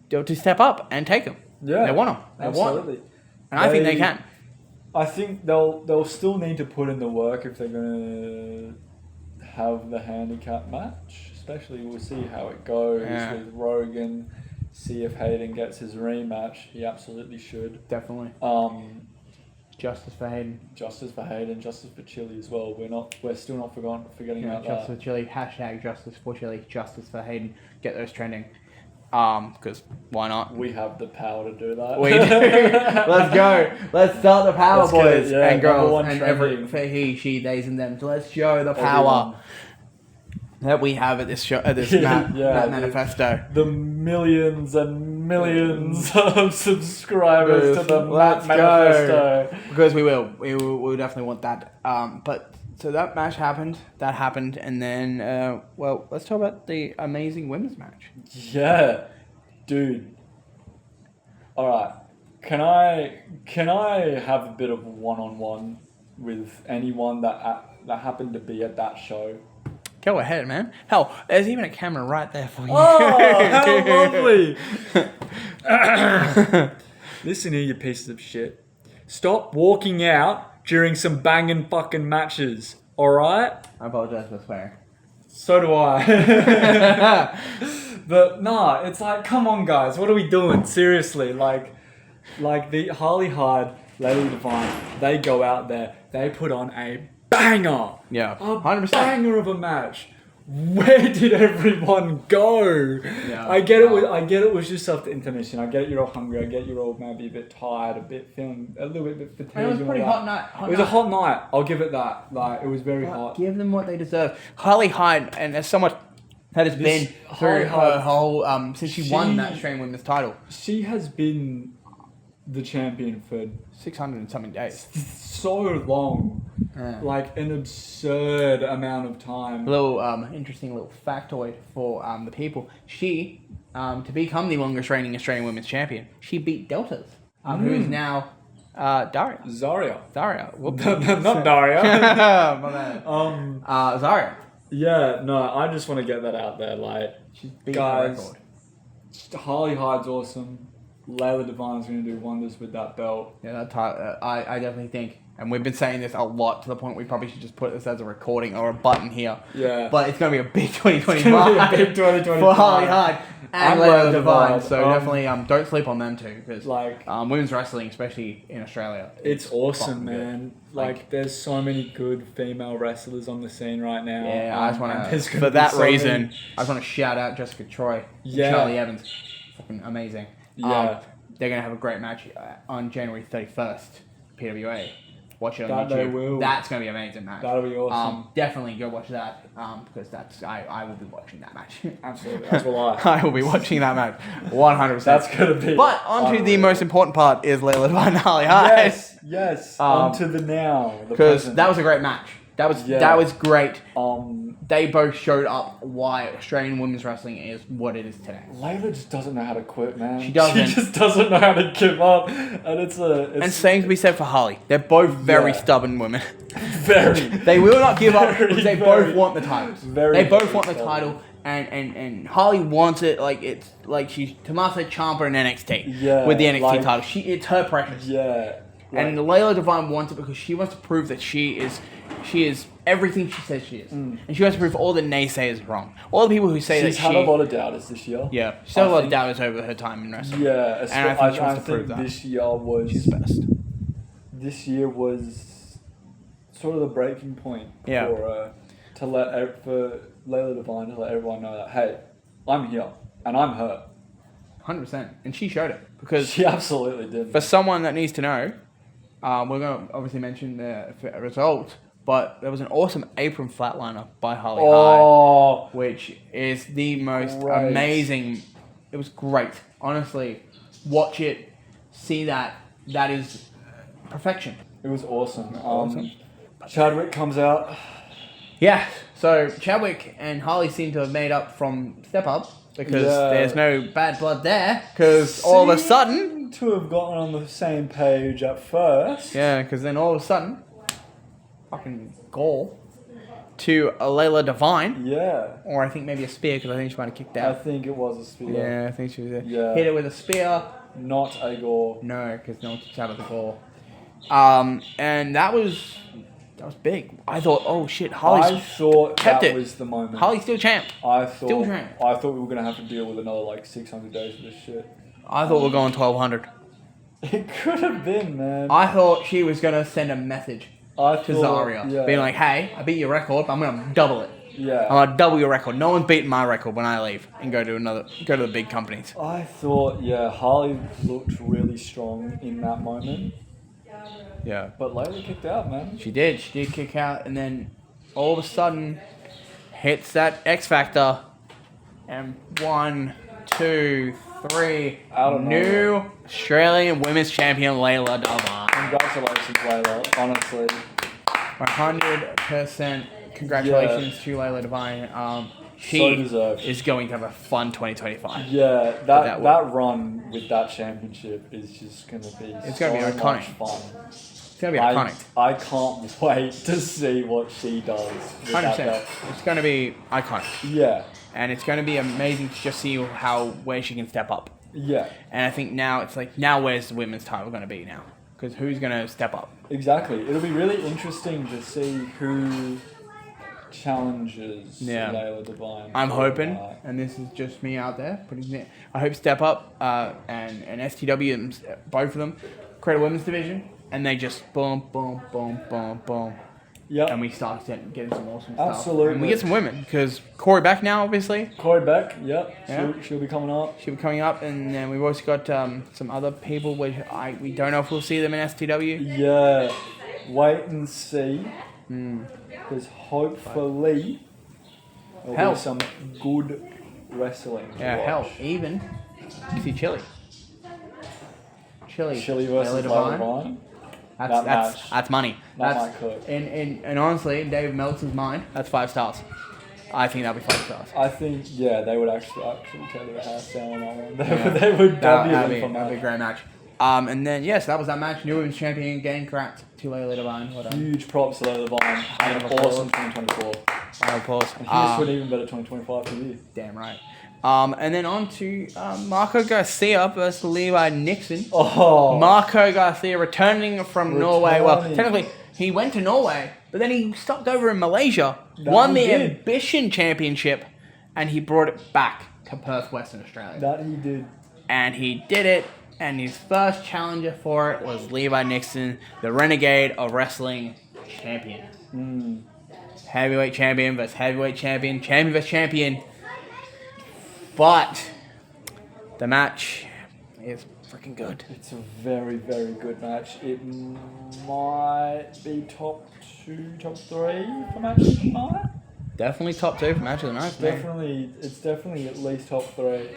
to step up and take them. Yeah. They want them. They absolutely. Want them. And I think they can. I think they'll still need to put in the work if they're going to have the handicap match. Especially, we'll see how it goes with Rogan. See if Hayden gets his rematch. He absolutely should. Definitely. Justice for Hayden. Justice for Chile as well. We're still not forgetting about Justice that. for Chile. Hashtag Justice for Chile. Justice for Hayden. Get those trending. Because why not? We have the power to do that. We do. Let's go. Let's start the power, boys and girls, and for he, she, theys, and them. So let's show the power that we have at this show, at this Mat Manifesto. The millions and millions of subscribers to the Mat Manifesto. Because we will definitely want that. But so that match happened. That happened, and then let's talk about the amazing women's match. Yeah, dude. All right. Can I have a bit of one-on-one with anyone that happened to be at that show? Go ahead, man. Hell, there's even a camera right there for you. Oh, how lovely. Listen here, you pieces of shit. Stop walking out during some banging fucking matches, alright? I apologize for swearing. So do I. But nah, it's like, come on guys, what are we doing? Seriously, like the Harley Hyde, Lady Divine, they go out there, they put on a banger. Yeah, a 100%. banger of a match. Where did everyone go? Yeah. I get it was just after intermission. I get it, you're all hungry. I get you're all maybe a bit tired, feeling a little bit fatigued. And it was a pretty hot night. It was a hot night. I'll give it that. Like, it was very hot. Give them what they deserve. Harley Hyde, and there's so much that has been through her whole since she won that Australian Women's title. She has been the champion for 600 and something days. so long, like an absurd amount of time. A little interesting little factoid for the people. She, to become the longest reigning Australian Women's Champion, she beat Deltas, who is now Daria. Zaria. Whoops. Not Daria. My bad. Zaria. Yeah, no, I just want to get that out there. Like, She's beat guys, the record. Harley Hyde's awesome. Layla Divine's going to do wonders with that belt. Yeah, that I definitely think, and we've been saying this a lot to the point we probably should just put this as a recording or a button here. Yeah. But it's going to be a big 2025 It's gonna be a big 2025 for Harley Hyde and Layla Divine. So Divine. definitely don't sleep on them too, because Like, women's wrestling, especially in Australia, it's awesome, fucking good. man. Like, there's so many good female wrestlers on the scene right now. Yeah, I just want and to, there's for gonna be that so reason, many- I just want to shout out Jessica Troy and Yeah. Charlie Evans. Fucking amazing. Yeah. They're going to have a great match on January 31st, PWA. Watch it on That YouTube. they will. That's going to be an amazing match. That'll be awesome. Definitely go watch that because I will be watching that match. Absolutely, as will I. I will be watching that match 100%. That's going to be... But on to the most important part is Layla Divine and Harley Hyde. Yes. On to the now. Because that was a great match. That was great. They both showed up why Australian women's wrestling is what it is today. Layla just doesn't know how to quit, man. She doesn't. She just doesn't know how to give up, and it's and same to be said for Harley. They're both very stubborn women. very. They will not give up because they very, both want the titles. They both want the title, and Harley wants it like it's like she's Tommaso Ciampa in NXT with the NXT title. It's her precious. Yeah. And Layla Divine wants it because she wants to prove that she is everything she says she is. And she wants to prove all the naysayers wrong. All the people who say she's had a lot of doubters this year. Yeah. She's had a lot of doubters over her time in wrestling. Yeah. And I think she wants to prove that. This year was... She's the best. This year was sort of the breaking point for Layla Divine to let everyone know that, hey, I'm here and I'm her. 100%. And she showed it. Because she absolutely did. For someone that needs to know, we're going to obviously mention the result, but there was an awesome apron flatliner by Harley Hyde, which is the most amazing. It was great. Honestly, watch it, see that. That is perfection. It was awesome. Chadwick comes out. Yeah, so Chadwick and Harley seem to have made up from Step Up because there's no bad blood there because all of a sudden... to have gotten on the same page at first. Yeah, because then all of a sudden, fucking goal to a Layla Divine. Yeah. Or I think maybe a spear because I think she might have kicked out. I think it was a spear. Yeah, I think she was there. Yeah. Hit it with a spear. Not a gore. No, because no one kicked out of the goal. And that was big. I thought, oh shit, Harley was the moment. Harley's still champ. I thought we were going to have to deal with another 600 days of this shit. I thought we were going 1200. It could have been, man. I thought she was going to send a message to Zaria, being like, hey, I beat your record, but I'm going to double it. Yeah. I'm going to double your record. No one's beating my record when I leave and go to the big companies. I thought, Harley looked really strong in that moment. Yeah. But Layla kicked out, man. She did kick out, and then all of a sudden hits that X Factor, and 1, 2, 3, new Australian Women's Champion Layla Divine. Congratulations, Layla, honestly. 100% congratulations to Layla Divine. She is going to have a fun 2025. Yeah, that run with that championship is just going to be it's going to be iconic. Much fun. It's going to be iconic. I can't wait to see what she does with that 100%. belt. It's going to be iconic. Yeah. And it's going to be amazing to just see where she can step up. Yeah. And I think now it's like, now where's the women's title going to be now? Because who's going to step up? Exactly. It'll be really interesting to see who challenges Layla Divine. I'm hoping, and this is just me out there, I hope Step Up and STW, and both of them, create a women's division, and they just boom, boom, boom, boom, boom. Yep. And we start getting some awesome stuff. Absolutely. And we get some women, because Corey Beck now, obviously. Corey Beck, yep. Yeah. She'll be coming up. She'll be coming up, and then we've also got some other people, which we don't know if we'll see them in STW. Yeah. Wait and see. Because hopefully there'll be some good wrestling. Even see Chili versus Layla Divine. That's money. That might cook. And honestly, in David Meltzer's mind, that's 5 stars. I think that'll be 5 stars. I think they would actually tear their house down on that one. They would that'd be a great match. And then yes, that was that match. New Women's Champion again, correct to Layla Divine. Well done. Huge props to Layla Divine. Had an awesome 2024. Applause. And here's to an even better 2025 for you. Damn right. And then on to Marco Garcia versus Levi Nixon. Oh. Marco Garcia returning from Norway. Well, technically, he went to Norway, but then he stopped over in Malaysia, won the Ambition Championship, and he brought it back to Perth, Western Australia. That he did. And he did it, and his first challenger for it was Levi Nixon, the Renegade of Wrestling champion. Heavyweight champion versus heavyweight champion, champion versus champion. But the match is freaking good. It's a very, very good match. It might be top 2, top 3 for match of the night. Definitely top 2 for match of the night. It's definitely at least top 3.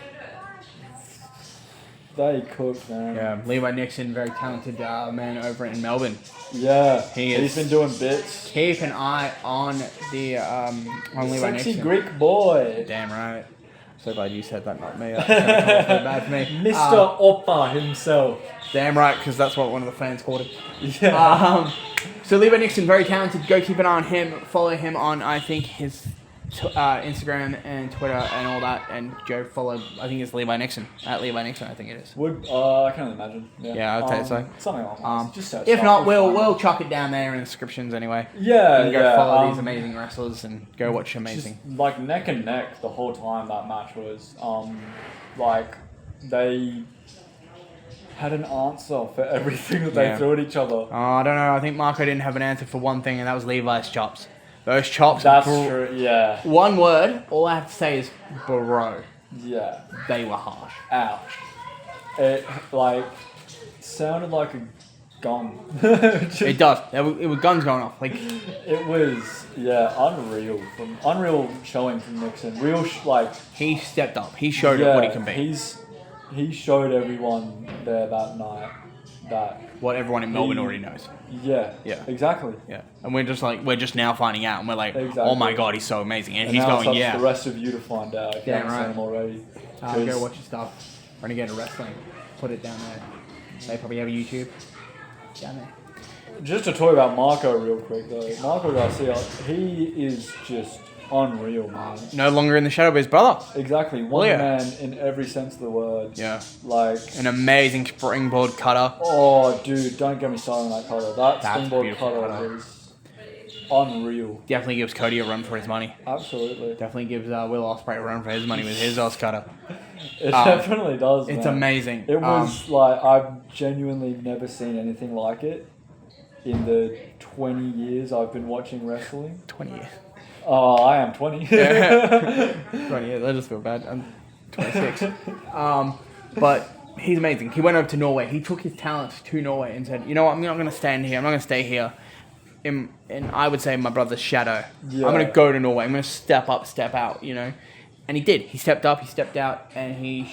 They cook, man. Yeah, Levi Nixon, very talented man over in Melbourne. Yeah, he's been doing bits. Keep an eye on the on Levi Nixon. Sexy Greek boy. Damn right. So glad you said that, not me. That's so bad for me. Mr. Oppa himself. Damn right, because that's what one of the fans called him. Yeah. So Levi Nixon, very talented. Go keep an eye on him. Follow him on, I think, his Instagram and Twitter and all that. And go follow, I think it's Levi Nixon. At Levi Nixon, I think it is. I can imagine. Yeah, I'd say so. Something like that. Just search if not, we'll chuck it down there in the descriptions anyway. Yeah, you can go follow these amazing wrestlers and go watch amazing. Just, like neck and neck the whole time that match was. Like they had an answer for everything that they threw at each other. I don't know. I think Marco didn't have an answer for one thing, and that was Levi's chops. Those chops. That's true. Yeah. One word. All I have to say is bro. Yeah. They were harsh. Ouch. It sounded like a gun. It does. It was guns going off. Like it was unreal showing from Nixon. He stepped up. He showed what he can be. He showed everyone there that night that what everyone in Melbourne already knows. Yeah. Exactly. Yeah. And we're just now finding out, and we're like, oh my god, he's so amazing, and he's now going, it's up to the rest of you to find out if you haven't seen him already. Go watch your stuff. Renegade Wrestling. Put it down there. They probably have a YouTube. Down there. Just to talk about Marco real quick though. Marco Garcia, he is just unreal, man. No longer in the shadow of his brother. Exactly. One man in every sense of the word. Yeah. Like an amazing springboard cutter. Oh, dude, don't get me started on that cutter. That springboard cutter is unreal. Definitely gives Cody a run for his money. Absolutely. Definitely gives Will Ospreay a run for his money with his Oz cutter. It definitely does, man. It's amazing. It was I've genuinely never seen anything like it in the 20 years I've been watching wrestling. 20 years. Oh, I am 20. 20 years. I just feel bad. I'm 26. But he's amazing. He went over to Norway. He took his talents to Norway and said, you know what, I'm not going to stand here. I'm not going to stay here. In I would say my brother's shadow. Yeah. I'm going to go to Norway. I'm going to step up, step out, you know. And he did. He stepped up, he stepped out, and he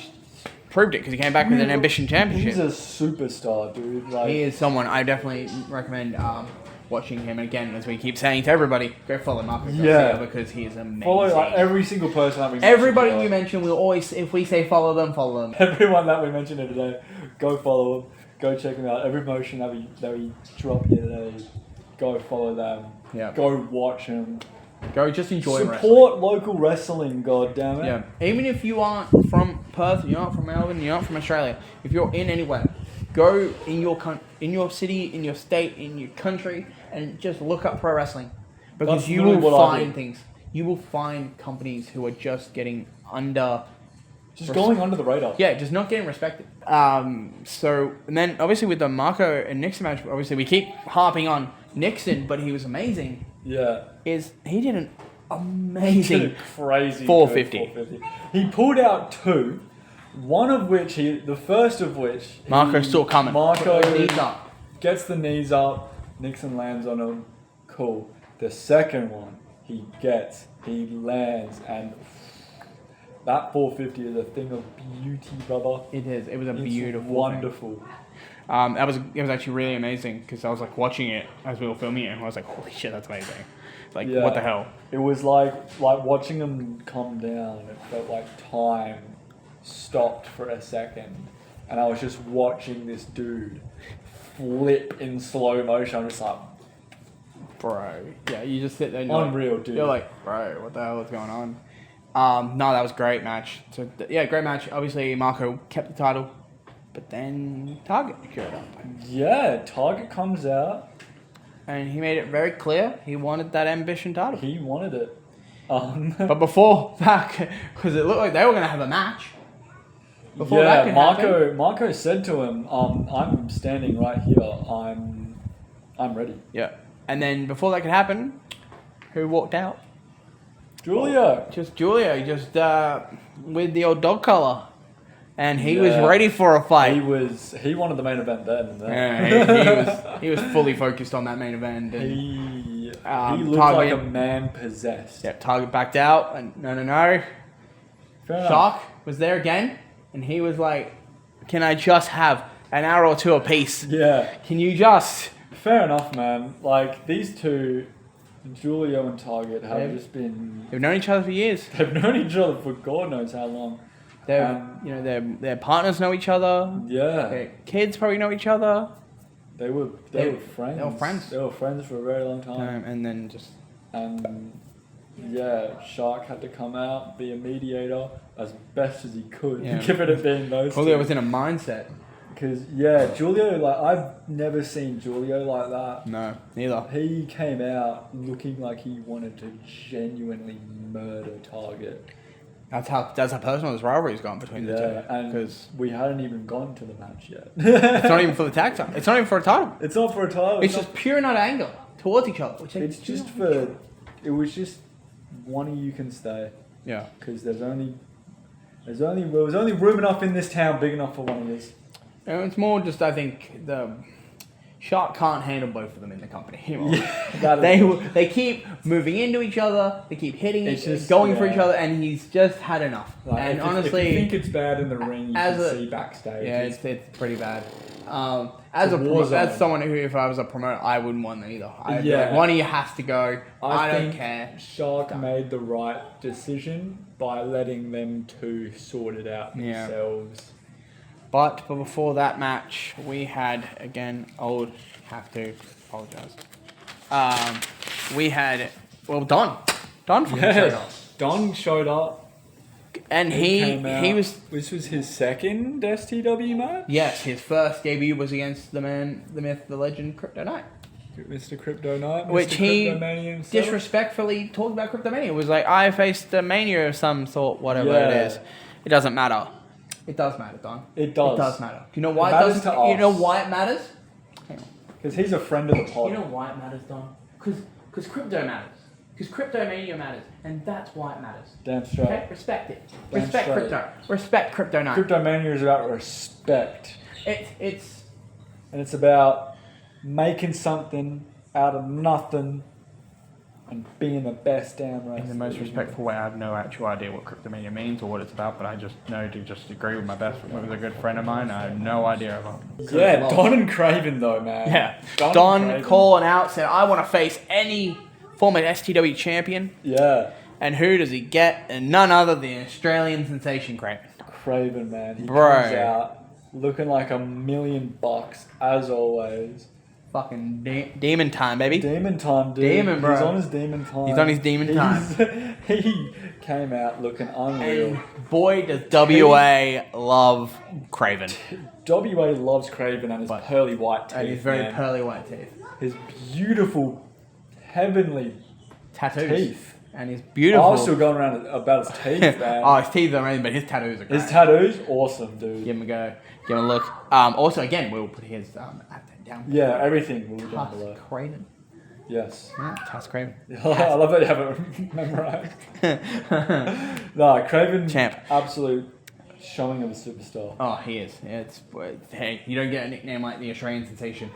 proved it because he came back with an Ambition Championship. He's a superstar, dude. He is someone I definitely recommend watching him. And again, as we keep saying to everybody, go follow Marco Garcia because he is amazing. Follow every single person that we mention. Everybody we mention, we'll always, if we say follow them, follow them. Everyone that we mention here today, go follow them Go check them out. Every promotion that we drop here today, go follow them. Yeah. Go watch them. Go just enjoy Support wrestling. local wrestling, god damn it. Yeah. Even if you aren't from Perth, you're not from Melbourne, you're not from Australia. If you're in anywhere, go in your city, in your state, in your country, and just look up pro wrestling, because That's you literally will what I find do. things. You will find companies who are just getting under. Just going under the radar. Yeah, just not getting respected. So, and then obviously with the Marco and Nixon match, obviously we keep harping on Nixon, but he was amazing. Yeah. He did an amazing crazy 450. He pulled out two, one of which the first of which Marco's still coming. Marco Knees up. gets the knees up, Nixon lands on him, cool. The second one he lands, and that 450 is a thing of beauty, brother. It is. It was a It's beautiful, wonderful. It was actually really amazing, because I was like watching it as we were filming it, and I was like, holy shit, that's amazing. Like, Yeah. what the hell? It was like watching him come down. It felt like time stopped for a second, and I was just watching this dude flip in slow motion. I'm just like, Bro. Yeah, you just sit there and you're unreal, like, dude. You're like, bro, what the hell is going on? No, that was a great match. So, yeah, great match. Obviously, Marco kept the title, but then Target showed up. Yeah, Target comes out. And he made it very clear he wanted that Ambition title. He wanted it. But before that, because it looked like they were going to have a match. Before that could happen. Marco said to him, "I'm standing right here. I'm ready." Yeah. And then before that could happen, who walked out? Julio. Just Julio, with the old dog collar. And he was Yeah. ready for a fight. He wanted the main event then. And Yeah, he was fully focused on that main event. And, he looked Target, like a man possessed. yeah, Target backed out, and no. Fair enough. Shark was there again, and he was like, "Can I just have an hour or two apiece? Yeah. Can you just?" Fair enough, man. Like, these two, Julio and Target, have They've- just been... They've known each other for years. They've known each other for God knows how long. Their partners know each other. Yeah. Their kids probably know each other. They were friends. They were friends. They were friends for a very long time. And then just And yeah, Shark had to come out, be a mediator as best as he could, Yeah. given it being those Julio two. was in a mindset. Because yeah, Julio, like I've never seen Julio like that. No, neither. He came out looking like he wanted to genuinely murder Target. That's how personal this rivalry's gone between the Yeah, two. and Because we hadn't even gone to the match yet. it's not even for the tag title. It's not even for a title. It's not for a title. It's just pure nut anger towards each other. Which It's just for. It was just one of you can stay yeah. because there was only room enough in this town big enough for one of us. And it's more just, I think, the Shark can't handle both of them in the company anymore. That is- They keep moving into each other. They keep hitting, It's just- going for yeah. each other, and he's just had enough. Like, and if honestly, you think it's bad in the ring, you as can a- see backstage. yeah, it's pretty bad. As It's a war as zone. someone who, if I was a promoter, I wouldn't want that either. I'd be Yeah. like, one of you has to go. I don't think care. Shark Done. made the right decision by letting them two sort it out Yeah. themselves. But before that match, we had, again, have to apologise. We had, Don. Don fucking showed up. Don showed up. And came he out. was, This was his second STW match. yes, his first debut was against the man, the myth, the legend, Crypto Knight. Mr. Crypto Knight, Which Mr. he Cryptomania himself. disrespectfully talked about Cryptomania. It was like, I faced a mania of some sort, whatever Yeah. it is. It doesn't matter. It does matter, Don. It does. It does matter. Do you know why It it, matters doesn't? to You know us. why it matters? Hang on. Because he's a friend of the pod. You know why it matters, Don? Because crypto matters. Because Cryptomania matters. And that's why it matters. Damn straight. Okay? Respect it. Damn Respect straight. crypto. Respect Crypto Knight. Cryptomania is about respect. It's And it's about making something out of nothing and being the best damn wrestler. in the most respectful way. I have no actual idea what Cryptomania means or what it's about, but I just know to just agree with my best. It was a good friend of mine. I have no idea about. Yeah, Don and Craven though, man. Yeah. and Don Craven. calling out said, I want to face any former STW champion. Yeah. And who does he get? And none other than Australian sensation Craven. Craven, man. He Bro. comes out looking like $1,000,000 as always. Fucking demon time, baby. Demon time, dude. Demon, bro. He's on his demon time. He's on his demon time. He came out looking unreal. And boy, does WA love Craven. WA loves Craven and his pearly white teeth. And his very pearly white teeth. His beautiful, heavenly tattoos. Teeth. And his beautiful... I was still going around about his teeth, man. Oh, his teeth are amazing, but his tattoos are great. His tattoos, awesome, dude. Give him a go. Give him a look. Also, again, we'll put his down. Yeah, everything will be down below. Craven. Yes. Yeah, Tusk Craven. I love that you have it memorized. No, Craven, champ. Absolute showing of a superstar. Oh, he is. Hey, you don't get a nickname like the Australian sensation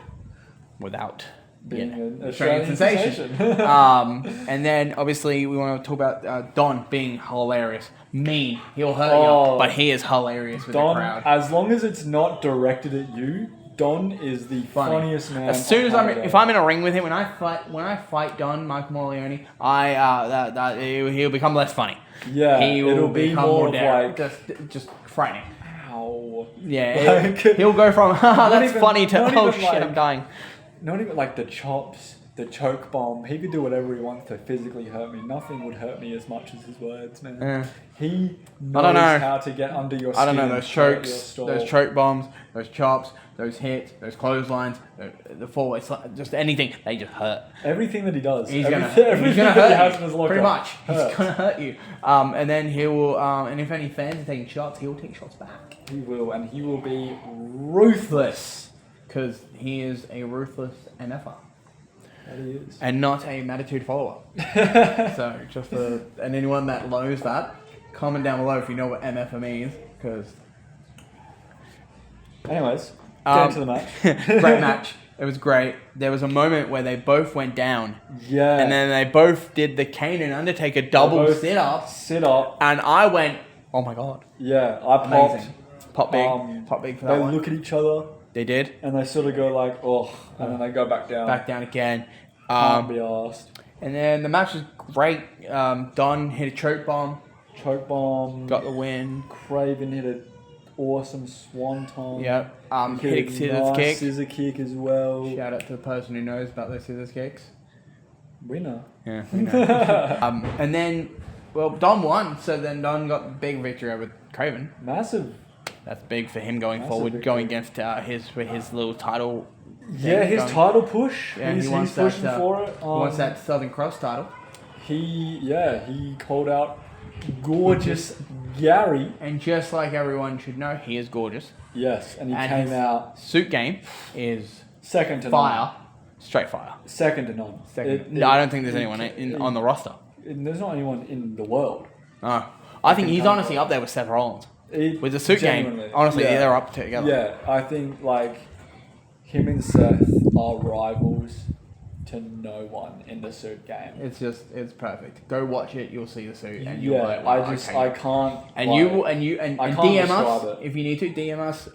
without being an Australian sensation. And then obviously we want to talk about Don being hilarious. Mean, he'll hurt you, but he is hilarious with Don, the crowd. As long as it's not directed at you, Don is the funniest man. As soon as if I'm in a ring with him, when I fight Don, Michael Morleone, he'll become less funny. Yeah, he will it'll be become more like just frightening. Ow. Yeah, he'll go from that's funny to oh shit, I'm dying. Not even like the chops, the choke bomb. He could do whatever he wants to physically hurt me. Nothing would hurt me as much as his words, man. He knows how to get under your skin. I don't know, those chokes, those choke bombs, those chops, those hits, those clotheslines, the forward, just anything, they just hurt. Everything that he does. He's gonna hurt you. Pretty much. Hurts. He's gonna hurt you. And then he will, and if any fans are taking shots, he will take shots back. He will, and he will be ruthless. Because he is a ruthless MFer. That he is. And not a Matitude follower. So, just and anyone that knows that, comment down below if you know what MFer means. Because. Anyways, get into the match. Great match. It was great. There was a moment where they both went down. Yeah. And then they both did the Kane and Undertaker double sit-up. Sit-up. And I went, oh my god. Yeah, I popped. Amazing. Pop big. Pop big for that one. They look at each other. They did. And they sort of go like, oh, and then they go back down. Back down again. Can't be asked. And then the match was great. Don hit a choke bomb. Choke bomb. Got the win. Craven hit an awesome swanton. Yep. Hit a scissors kick. Scissor kick as well. Shout out to the person who knows about those scissors kicks. Winner. Yeah, we know. And then, well, Don won. So then Don got the big victory over Craven. Massive. That's big for him going forward, victory. Going against his little title. Yeah, his title push. Yeah, he's pushing for it. He wants that Southern Cross title. He called out gorgeous Gary. And just like everyone should know, he is gorgeous. Yes, and he came out. Suit game is second to fire, none. Straight fire. Second to none. I don't think there's anyone on the roster. There's not anyone in the world. No, I think he's honestly up there with Seth Rollins. With the suit game, honestly, they're up together. Yeah, I think like him and Seth are rivals to no one in the suit game. It's perfect. Go watch it. You'll see the suit, and you'll like, I can't. And DM us if you need to. DM us,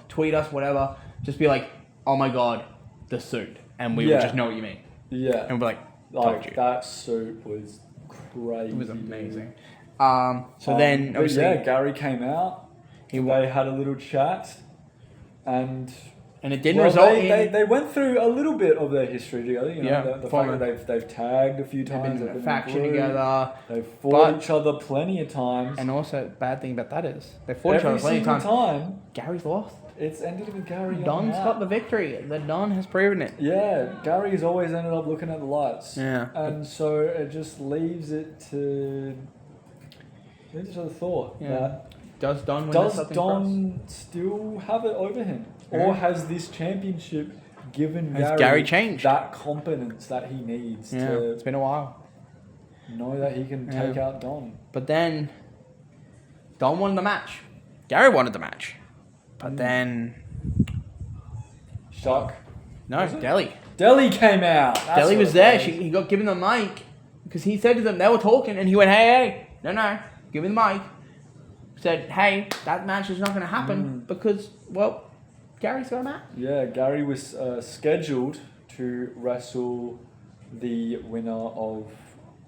tweet us, whatever. Just be like, oh my god, the suit, and we will just know what you mean. Yeah, and we'll be like that suit was crazy. It was amazing. So then, obviously, Gary came out. They had a little chat, and it didn't result in... They went through a little bit of their history together. You know, the fact that they've tagged a few times. They've been in a faction together. They've fought each other plenty of times. And also, bad thing about that is they fought each other plenty of times. Gary's lost. It's ended with Gary. Don's got the victory. The Don has proven it. Yeah, Gary's always ended up looking at the lights. Yeah, and so it just leaves it to the thought that does Don still have it over him, or has this championship given Gary changed that confidence that he needs to? It's been a while. Know that he can take out Don. But then Don won the match. Gary wanted the match. But then... Shock. No, Deli. Deli came out. Deli was there. He got given the mic. Because he said to them, they were talking, and he went, hey, no, give me the mic. Said, hey, that match is not going to happen because, well, Gary's got a match. Yeah, Gary was scheduled to wrestle the winner of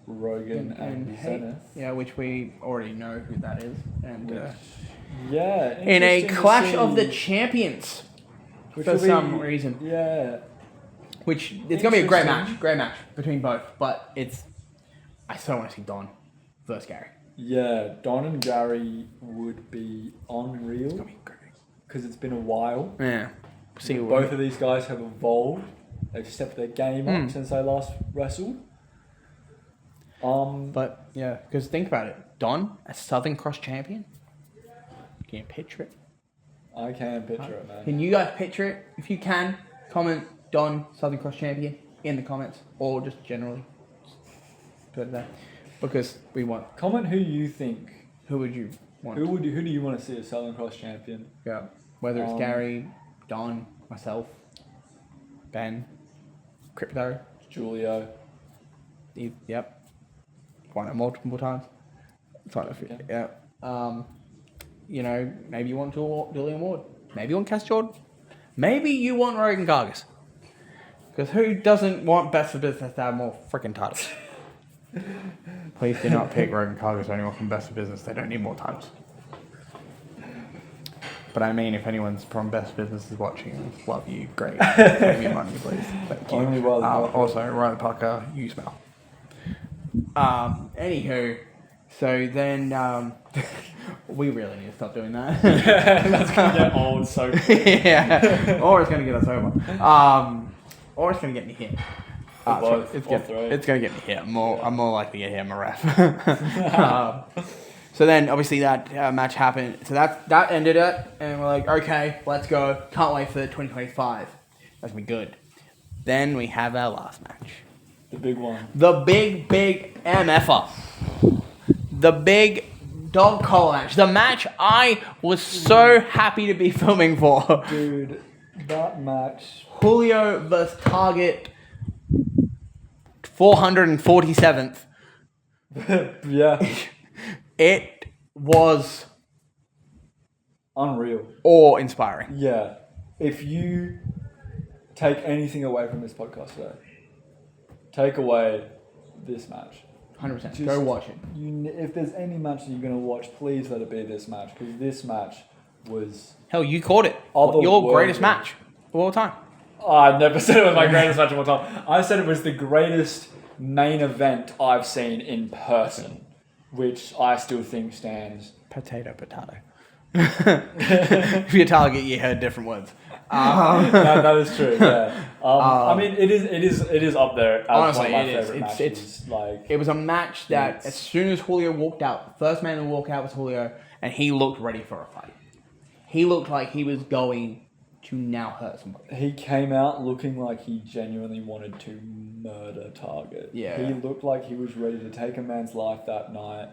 Rogan and Zenith. Yeah, which we already know who that is. And in a clash of the champions for some reason. Yeah. Which it's gonna be a great match between both. But I still want to see Don versus Gary. Yeah, Don and Gary would be unreal. It's gonna be great because it's been a while. Yeah. See both of these guys have evolved. They've stepped their game up since they last wrestled. But yeah, because think about it, Don, a Southern Cross champion. Can you picture it? I can picture it, man. Can you guys picture it? If you can, comment Don, Southern Cross champion in the comments, or just generally put it there, because we want. Comment who you think. Who would you want? Who do you want to see as Southern Cross champion? Yeah, whether it's Gary, Don, myself, Ben, Crypto, Julio. Yep. Won it multiple times. Yeah. Maybe you want Julian Ward. Maybe you want Cass Jordan. Maybe you want Rogan Gargas. Because who doesn't want Best of Business to have more freaking titles? Please do not pick Rogan Gargas or anyone from Best of Business. They don't need more titles. But I mean, if anyone's from Best Business is watching, love you, great. Pay me money, please. Thank you. Only also, Riley Parker, you smell. Anywho, so then we really need to stop doing that. Yeah, that's gonna get old so quick. Yeah, or it's gonna get us over. Or it's gonna get me hit. It's gonna get me hit. I'm more likely to hit him a ref. So then, obviously, that match happened. So that ended it, and we're like, okay, let's go. Can't wait for 2025. That's gonna be good. Then we have our last match. The big one. The big MFer. The big dog collar match. The match I was so happy to be filming for. Dude, that match. Julio versus Target 447th. Yeah. It was unreal. Awe-inspiring. Yeah. If you take anything away from this podcast today, take away this match. 100%. Go watch it. If there's any match that you're going to watch, please let it be this match. Because this match was... Hell, you called it. Your greatest match of all time. Oh, I never said it was my greatest match of all time. I said it was the greatest main event I've seen in person. Which I still think stands... Potato. If you Target, you heard different words. That is true. Yeah. I mean, it is up there. As honestly, one of my it is. favorite matches. It was a match that as soon as Julio walked out, the first man to walk out was Julio, and he looked ready for a fight. He looked like he was going to now hurt somebody. He came out looking like he genuinely wanted to murder Target. Yeah. He looked like he was ready to take a man's life that night.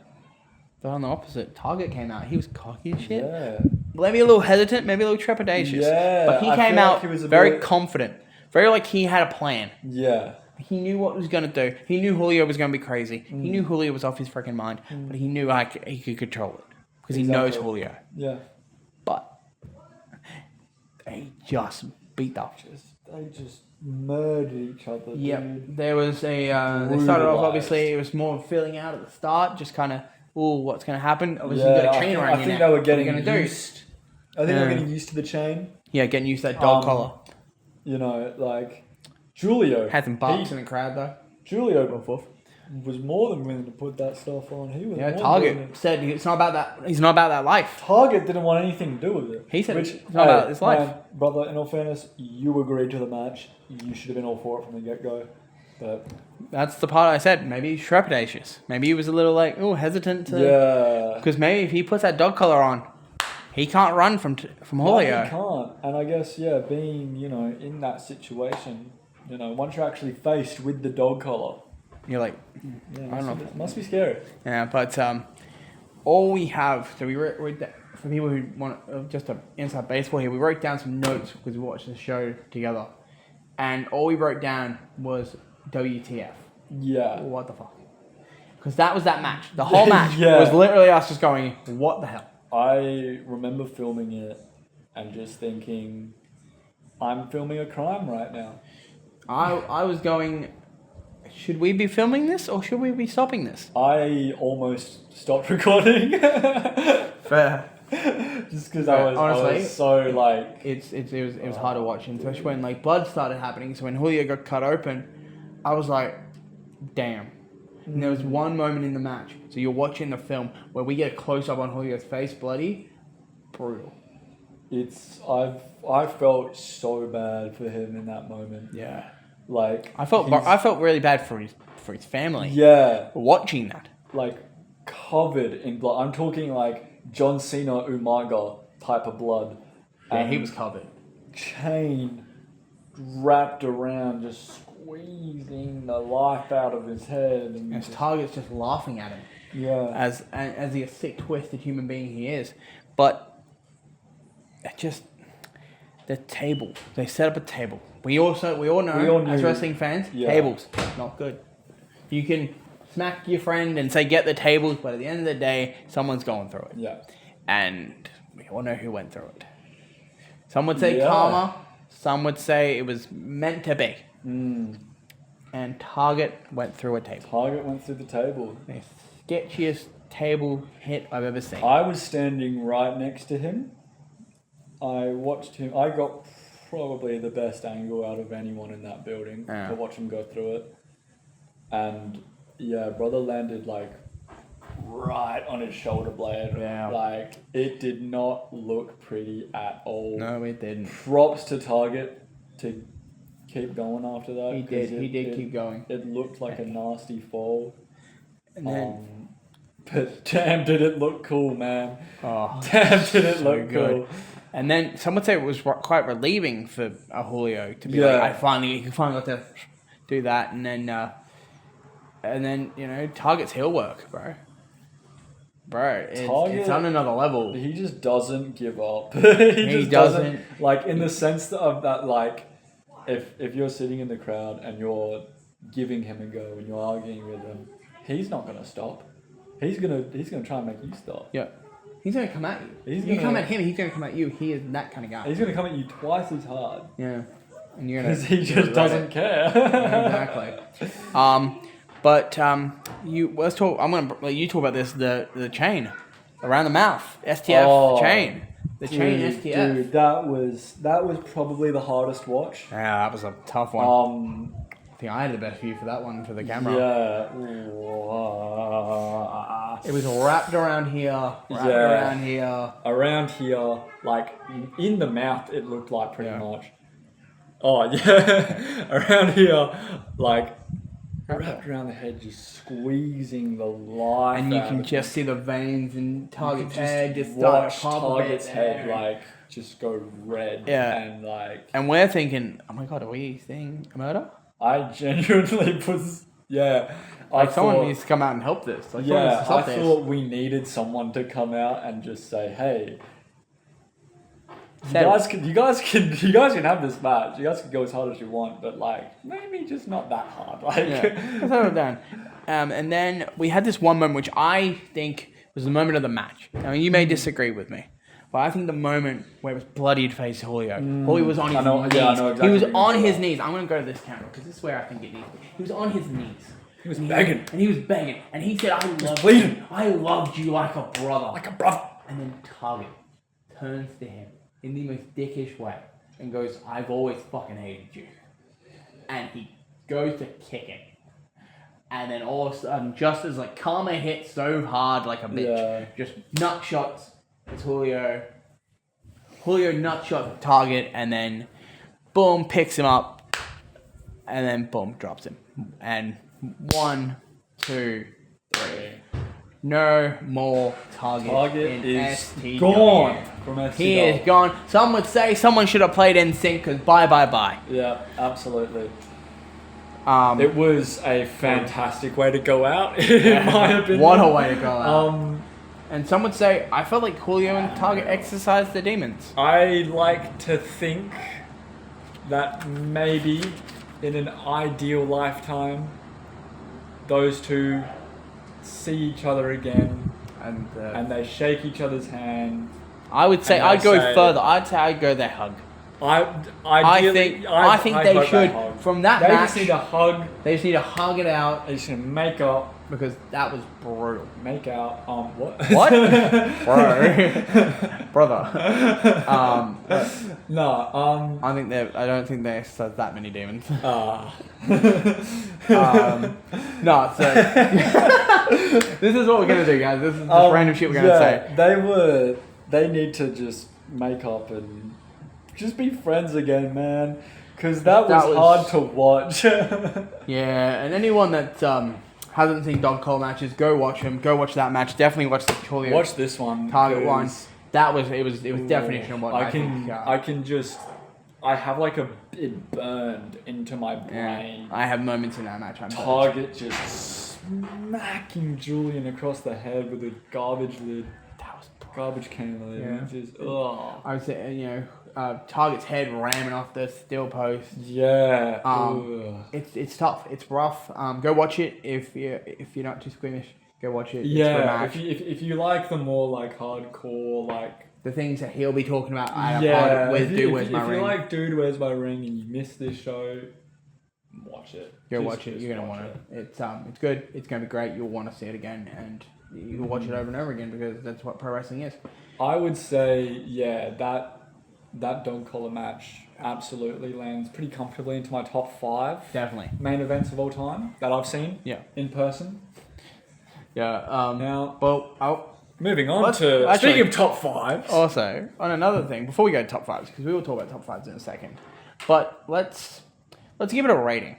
But on the opposite, Target came out. He was cocky as shit. Yeah. Maybe a little hesitant, maybe a little trepidatious. Yeah. But he came out very confident. Very like he had a plan. Yeah. He knew what he was going to do. He knew Julio was going to be crazy. He knew Julio was off his freaking mind. But he knew he could control it. Because he knows Julio. Yeah. But they just beat up. They just murdered each other. Yep. Dude. There was they started off, obviously, it was more feeling out at the start. Just kind of, what's going to happen? Obviously, you got a chain around I think they were getting used. I think they were getting used to the chain. Yeah, getting used to that dog collar. You know, like, Julio. Had some barks in the crowd, though. Julio was more than willing to put that stuff on. He was Target said it's not about that. He's not about that life. Target didn't want anything to do with it. He said it's not about his life. Brother, in all fairness, you agreed to the match. You should have been all for it from the get-go. But that's the part I said. Maybe he's trepidatious. Maybe he was a little like, hesitant to. Yeah. Because maybe if he puts that dog collar on, he can't run from Julio. No, he can't. And I guess, being, in that situation, once you're actually faced with the dog collar, you're like, I don't know. It must be scary. Yeah, but all we have, so we wrote for people who want just an inside baseball here, we wrote down some notes because we watched the show together. And all we wrote down was WTF. Yeah. What the fuck? Because that was that match. The whole match was literally us just going, what the hell? I remember filming it and just thinking, I'm filming a crime right now. I was going, should we be filming this or should we be stopping this? I almost stopped recording. Fair. Just because I was so like... It was hard to watch, and especially when like blood started happening. So when Julio got cut open, I was like, damn. And there was one moment in the match. So you're watching the film where we get a close up on Julio's face, bloody, brutal. I felt so bad for him in that moment. Yeah. Like I felt really bad for his family. Yeah. Watching that. Like covered in blood. I'm talking like John Cena Umaga type of blood. Yeah, he was covered. Chain wrapped around, just squeezing the life out of his head. And his target's just laughing at him. Yeah. As he a sick, twisted human being he is. But just the table. They set up a table. We all know as wrestling fans, tables not good. You can smack your friend and say get the tables, but at the end of the day, someone's going through it. Yeah. And we all know who went through it. Some would say karma. Some would say it was meant to be. And Target went through a table. Target went through the table. The sketchiest table hit I've ever seen. I was standing right next to him. I watched him. I got probably the best angle out of anyone in that building to watch him go through it. And yeah, brother landed like right on his shoulder blade. Yeah. Like it did not look pretty at all. No, it didn't. Props to Target to keep going after that. He did keep going. It looked like a nasty fall. And then, but damn, did it look cool, man. Oh, damn, did it look good. Cool. And then some would say it was quite relieving for Julio to be like, he finally got to do that, and then you know, Target's heel work, bro, it's on another level. He just doesn't give up. he doesn't like in the sense of that, like if you're sitting in the crowd and you're giving him a go and you're arguing with him, he's not gonna stop. He's gonna try and make you stop. Yeah. He's going to come at you. You come at him, he's going to come at you. He is that kind of guy. He's going to come at you twice as hard. Yeah. And you're going to... Because he just doesn't care. Yeah, exactly. Let's talk... I'm going to let you talk about this, the chain. Around the mouth. STF chain. The chain STF. Dude, that was probably the hardest watch. Yeah, that was a tough one. I think I had the best view for that one for the camera. Yeah. It was wrapped around here. Around here, like in the mouth, it looked like pretty much. Oh yeah, around here, like wrapped around the head, just squeezing the life. And you can just see the veins in Target's head. Just watch Target's head like just go red. Yeah. And like. And we're thinking, oh my god, are we seeing a murder? I genuinely was, someone needs to come out and help this. I thought we needed someone to come out and just say, hey, you guys can have this match. You guys can go as hard as you want, but like maybe just not that hard. Let's settle it down. And then we had this one moment which I think was the moment of the match. Now you may disagree with me. But I think the moment where it was bloodied face Julio. Julio was on his knees. Yeah, I know exactly. He was on his knees. I'm going to go to this camera because this is where I think it needs to be. He was on his knees. He was begging. And he was begging. And he said, I loved you like a brother. Like a brother. And then Target turns to him in the most dickish way and goes, I've always fucking hated you. And he goes to kick him. And then all of a sudden, just as like karma hit so hard like a bitch, just nut shots. It's Julio nut shot Target, and then boom, picks him up, and then boom, drops him. And 1, 2, 3. No more Target in is STW. Gone from STW. He is gone. Some would say someone should have played NSYNC because bye. Yeah, absolutely. It was a fantastic way to go out, in my opinion. What a way to go out. And some would say, I felt like Julio and Target exercised their demons. I like to think that maybe in an ideal lifetime, those two see each other again and they shake each other's hand. I would say, I'd go further. I'd say I'd go their hug. I think they should from that They match. just need a hug. They just need to hug it out They just need to make up. because that was brutal. Make out. What? What? Brother. No. I don't think they exercise that many demons. No. No, so this is what we're gonna do, guys. This is just random shit we're gonna say. They need to just make up and just be friends again, man. Because that was hard to watch. Yeah, and anyone that hasn't seen dog collar matches, go watch them. Go watch that match. Definitely watch the Chorley. Watch this one. Target one. It was definition of what I have like it burned into my brain. I have moments in that match. Target just smacking Julian across the head with a garbage lid. That was garbage can lid. Yeah. Just, ugh. I would say, Target's head ramming off the steel post. Yeah. It's tough. It's rough. Go watch it if you're not too squeamish. Go watch it. Yeah. If you like the more like hardcore like the things that he'll be talking about. If you like Dude Where's My Ring and you missed this show, watch it. Watch it. You're gonna want it. It's good. It's gonna be great. You'll want to see it again, and you'll watch it over and over again because that's what pro wrestling is. I would say, that dog collar match absolutely lands pretty comfortably into my top 5. Definitely. Main events of all time that I've seen. Yeah. In person. Yeah. Now, moving on to speaking of top 5s. Also, on another thing, before we go to top 5s, because we will talk about top 5s in a second, but let's give it a rating.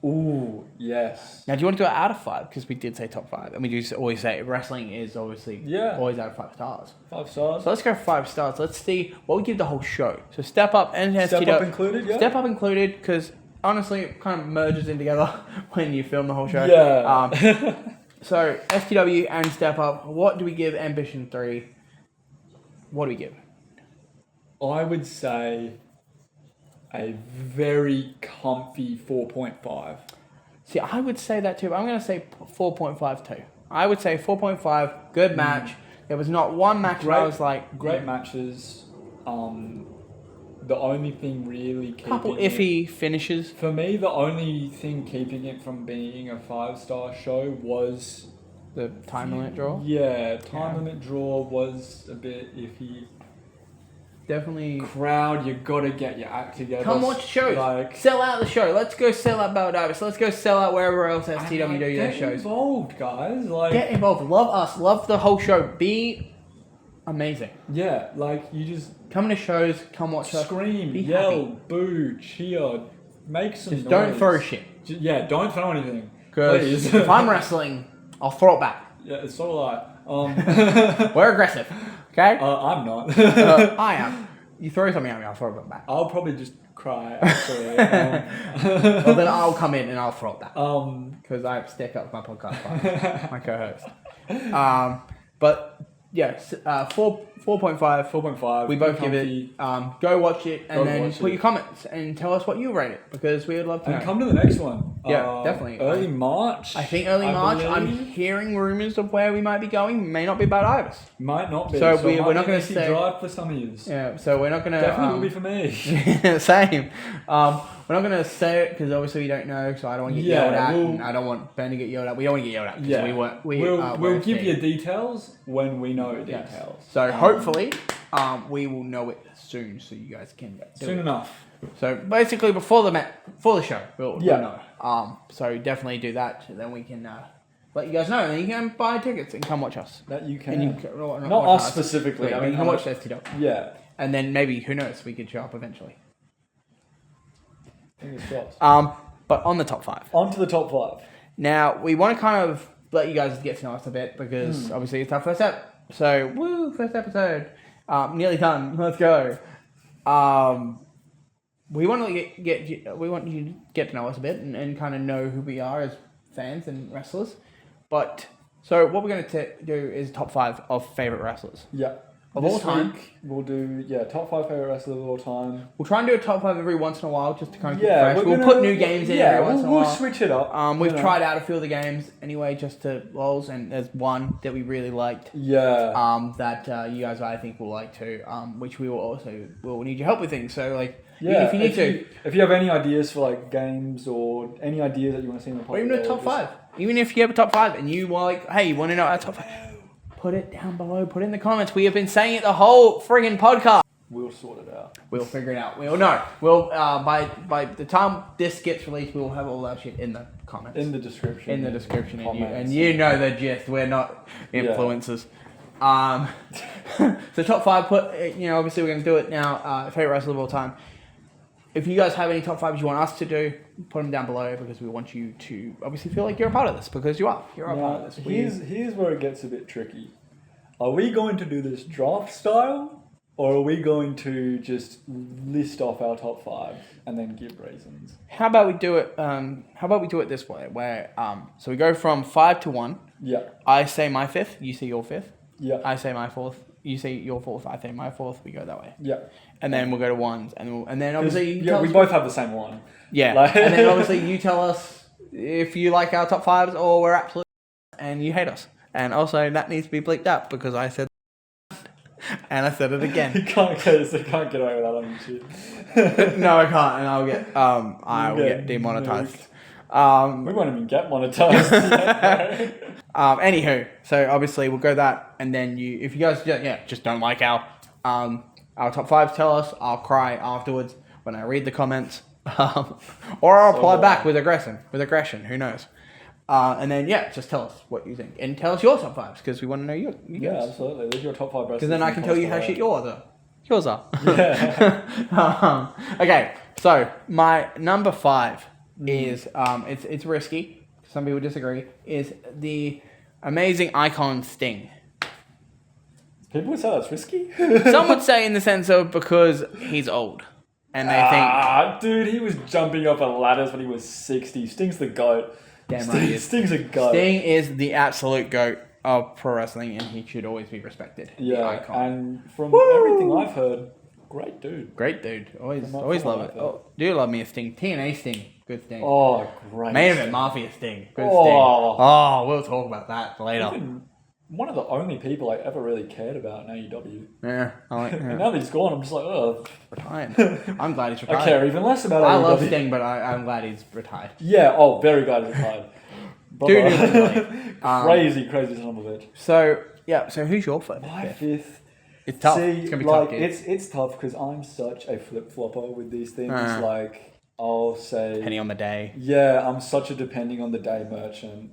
Ooh, yes. Now, do you want to do it out of 5? Because we did say top 5, and we do always say wrestling is obviously always out of 5 stars. 5 stars. So let's go 5 stars. Let's see what we give the whole show. So Step Up and STW. Step Up included, yeah. Step Up included, because honestly, it kind of merges in together when you film the whole show. Yeah. So STW and Step Up. What do we give Ambition 3? What do we give? I would say a very comfy 4.5. See, I would say that too. But I'm going to say 4.5 too. I would say 4.5. Good match. There was not one match where I was like... Great matches. The only thing really keeping couple iffy finishes. For me, the only thing keeping it from being a 5-star show was... the time limit draw? Yeah, time limit draw was a bit iffy. Definitely. Crowd, you gotta get your act together. Come watch shows. Sell out the show. Let's go sell out Baldavis. Let's go sell out wherever else STW do their shows. Get involved, guys. Get involved. Love us. Love the whole show. Be amazing. Yeah, you just... Come to shows. Come watch us. Scream, be yell, happy. Boo, cheer. Make some just noise. don't throw shit. Don't throw anything. Because if I'm wrestling, I'll throw it back. Yeah, it's sort of like... We're aggressive. Okay? I'm not. I am. You throw something at me, I'll throw it back. I'll probably just cry, actually. Well, then I'll come in and I'll throw it back. Because I stick up my podcast partner, my co-host. But, yes, 4.5. 4.5. We both give it. Go watch it and then put your comments and tell us what you rate it because we would love to know. And come to the next one. Yeah, definitely. Early March. I think early March. I'm hearing rumours of where we might be going. May not be about Ibis. Might not be. So we're not going to say. Drive for some of you. Yeah. So we're not going to. Definitely will be for me. Same. We're not going to say it because obviously we don't know. So I don't want to get yelled at. And I don't want Ben to get yelled at. We don't want to get yelled at. Yeah. We'll give you details when we know details. Yes. So hopefully, we will know it soon, so you guys can soon enough. So basically, before the show, we'll know. So definitely do that. So then we can let you guys know, and then you can buy tickets and come watch us. That you can. And you can not us specifically. I mean, you can watch STW. Yeah. And then maybe who knows, we could show up eventually. Fingers crossed. But on the top 5. On to the top 5. Now we want to kind of let you guys get to know us a bit because obviously it's our first ep. So first episode. Nearly done. Let's go. We want to we want you to get to know us a bit and kind of know who we are as fans and wrestlers. But so what we're going to do is top 5 of favorite wrestlers. Yeah. of all time. Week we'll do top 5 favorite wrestlers of all time. We'll try and do a top 5 every once in a while just to kind of keep Yeah, fresh. We'll put new games in every once in a while. We'll switch it up. We've tried out a few of the games anyway, just to lols, and there's one that we really liked. Yeah. That you guys I think will like too. Which we will need your help with things. So like, yeah, if you need to, if you have any ideas for like games or any ideas that you want to see in the podcast, or even a top 5. Even if you have a top 5 and you were like, hey, you want to know our top 5? Put it down below. Put it in the comments. We have been saying it the whole friggin' podcast. We'll sort it out. We'll figure it out. We'll know. We'll by the time this gets released, we'll have all that shit in the comments. In the description. And you know the gist. We're not influencers. So top 5. Obviously we're gonna do it now. Favorite wrestler of all time. If you guys have any top 5s you want us to do, put them down below because we want you to obviously feel like you're a part of this because you are. You're a part of this. Here's where it gets a bit tricky. Are we going to do this draft style, or are we going to just list off our top 5 and then give reasons? How about we do it this way, where so we go from 5 to 1. Yeah. I say my 5th, you say your 5th. Yeah. I say my 4th, you say your 4th, I say my 4th. We go that way. Yeah. And then we'll go to 1s, and then obviously we both have the same one. Yeah. And then obviously you tell us if you like our top 5s or we're absolute and you hate us. And also that needs to be bleeped out because I said and I said it again. You can't get away with that on YouTube. No, I can't, and I will get demonetized. We won't even get monetized. Anywho, so obviously we'll go that, and then if you guys just don't like our top 5s, tell us. I'll cry afterwards when I read the comments, or I'll reply back with aggression. Who knows? And then just tell us what you think, and tell us your top 5s because we want to know you guys. Yeah, absolutely. There's your top 5 wrestlers. Because then I can tell you how shit yours are. Yours are. Yeah. Okay, so my number 5 is it's risky. Some people disagree. Is the amazing icon Sting. People would say that's risky. Some would say in the sense of because he's old, and they think, dude, he was jumping up ladders when he was 60. Sting's the GOAT. Damn right he is. Sting's a GOAT. Sting is the absolute GOAT of pro wrestling, and he should always be respected. Yeah, the icon. and from everything I've heard, great dude. Great dude. Always love it. Oh, do love me a Sting. TNA Sting. Good Sting. Oh, great. Main Event Mafia Sting. Good Sting. Oh, we'll talk about that later. Even one of the only people I ever really cared about in AEW. Yeah, I like that. And now that he's gone, I'm just like, retired. I'm glad he's retired. I care even less about AEW. I love Sting, but I'm glad he's retired. Yeah, very glad he's retired. Dude, crazy son of a bitch. So who's your fifth? My 5th. It's tough. See, it's gonna be tough, it's tough because I'm such a flip-flopper with these things. I'll say... Penny on the day. Yeah, I'm such a depending on the day merchant.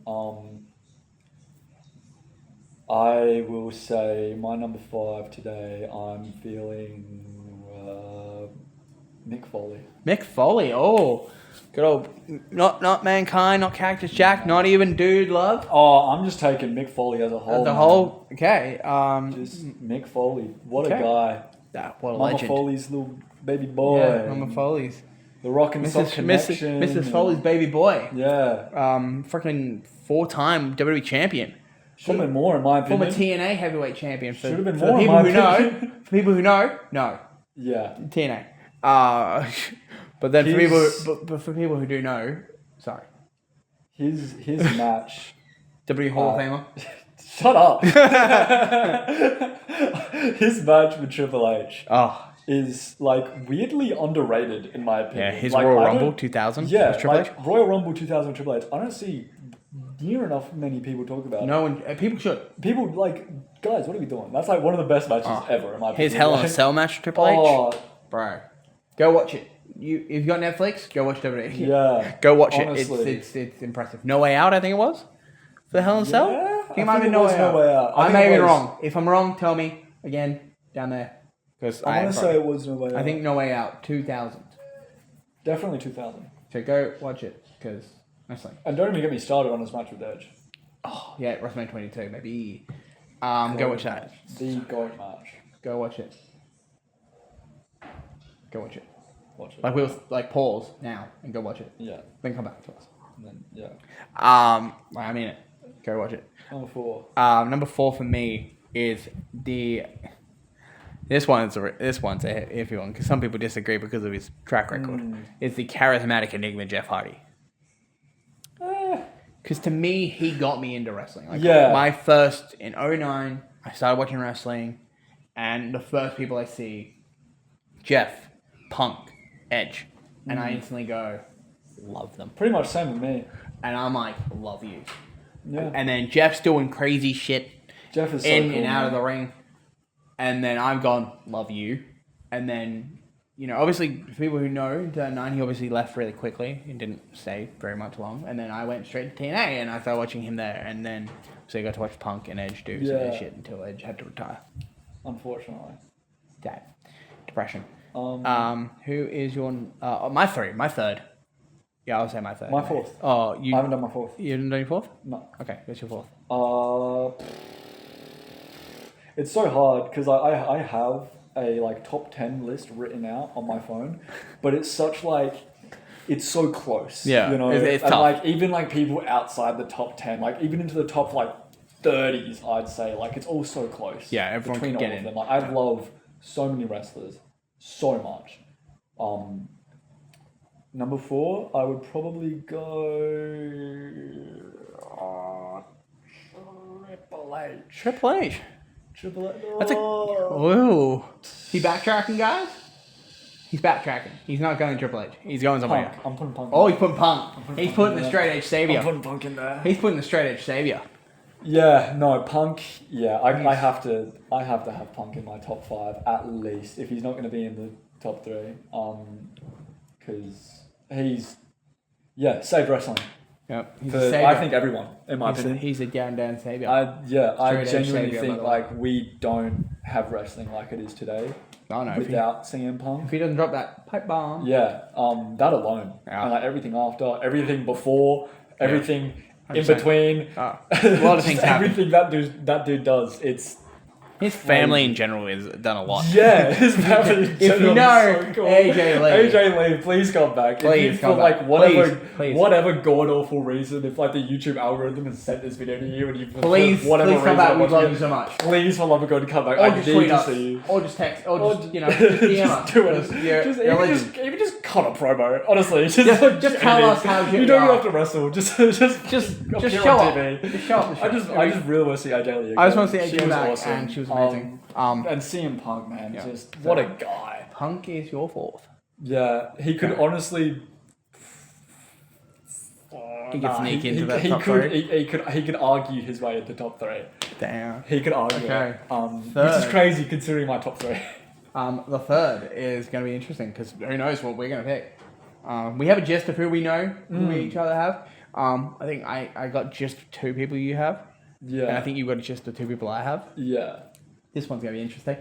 I will say my number 5 today, I'm feeling Mick Foley. Mick Foley, oh. Good old, not Mankind, not Cactus Jack, not even Dude Love. Oh, I'm just taking Mick Foley as a whole. Okay. Just Mick Foley. What a guy. What a Mama legend. Foley's little baby boy. Yeah, Mama Foley's. The Rock and Sock connection. Mrs. Foley's baby boy. Yeah. Freaking 4-time WWE champion. Should have been more, in my opinion. Former TNA heavyweight champion. Should have been more, in my opinion. For people who know, no. Yeah. TNA. But then for people who do know, sorry. His match. WWE Hall of Famer. Shut up. His match with Triple H is like weirdly underrated in my opinion. Yeah, his Royal Rumble 2000. Yeah, Triple H. Royal Rumble 2000 with Triple H. I don't see near enough many people talk about it. No one. People should. People guys, what are we doing? That's like one of the best matches ever in my opinion. His Hell in a Cell match with Triple H. Bro, go watch it. If you got Netflix, go watch WWE. Yeah. Go watch honestly. it. It's impressive. No Way Out, I think it was. For Hell in a Cell? Yeah, I think it might have been No Way Out. I may be wrong. If I'm wrong, tell me again down there. Because I want to say it was No Way Out. I think No Way Out 2000. Definitely 2000. So go watch it because wrestling. And don't even get me started on his match with Edge. Oh yeah, WrestleMania 22 maybe. Go watch that. The GOAT match. Go watch it. Go watch it. Watch it. Like we'll pause now and go watch it. Yeah. Then come back to us. And then yeah. I mean it. Go watch it. Number 4. Number 4 for me is This one's a iffy one because some people disagree because of his track record. It's the charismatic enigma Jeff Hardy. Because to me, he got me into wrestling. Like, my first, in 2009, I started watching wrestling, and the first people I see, Jeff, Punk, Edge, and I instantly go, love them. Pretty much same with me. And I'm like, love you. Yeah. And then Jeff's doing crazy shit Jeff is so in cool, and out man. of the ring. And then I've gone, love you. And then, you know, obviously, for people who know, in 2009, he obviously left really quickly and didn't stay very much long. And then I went straight to TNA and I started watching him there. And then, so you got to watch Punk and Edge do some of this shit until Edge had to retire. Unfortunately. Dad. Depression. Who is your... my third. Yeah, I'll say my third. My fourth. Oh, I haven't done my fourth. You haven't done your fourth? No. Okay, what's your fourth? It's so hard because I have a like top 10 list written out on my phone, but it's such like it's so close. Yeah, you know, it's and tough. like even like people outside the top 10, like even into the top like 30s, I'd say like it's all so close. Yeah, everyone between can get all of in. them. Like I love so many wrestlers, so much. Number 4, I would probably go Triple H. Triple H. That's ooh. He backtracking, guys? He's backtracking. He's not going Triple H. He's going somewhere. Punk. I'm putting Punk. Oh, he's putting Punk. He's putting the straight edge savior. I'm putting Punk in there. He's putting the straight edge savior. Yeah, no, Punk. Yeah, I have to have Punk in my top 5 at least if he's not going to be in the top 3. Because he's saved wrestling. Yep. He's For, a savior. I think everyone, in my opinion. He's a down savior. I Straight edge genuinely savior, think by the way. like we don't have wrestling like it is today I know. without CM Punk. If he doesn't drop that pipe bomb. Yeah, that alone, Yeah. and like everything after, everything before, everything in 100%. between, A lot of things happen. everything that dude does, it's His family in general has done a lot. yeah. His family. If you know so cool. AJ Lee. AJ Lee, please come back. Please if come for back. like whatever, Please. whatever god awful reason, if like the YouTube algorithm has sent this video to you and you Please for whatever come reason back. are We watching love it, you so much. please for love of God come back. Or I just need tweet to us. see you. Or just text. Or Or just, DM us. just do it. Because you're a legend. Even just cut a promo. Honestly, Just tell anything. us how you you don't even are. have to wrestle. Just Just appear show on up. TV. Just show up. I just really want to see AJ Lee again. I just want to see She AJ was back, awesome. and she was amazing. And CM Punk, man, Yeah. just what a guy. Punk is your fourth. Yeah, he could honestly. He could sneak into that he top could, three. he could argue his way into top 3. Damn. He could argue Okay. it. Which is Third. crazy considering my top 3. The third is going to be interesting because who knows what we're going to pick. We have a gist of who we know, who we each other have. I think I got just 2 people you have. Yeah. And I think you got just the 2 people I have. Yeah. This one's going to be interesting.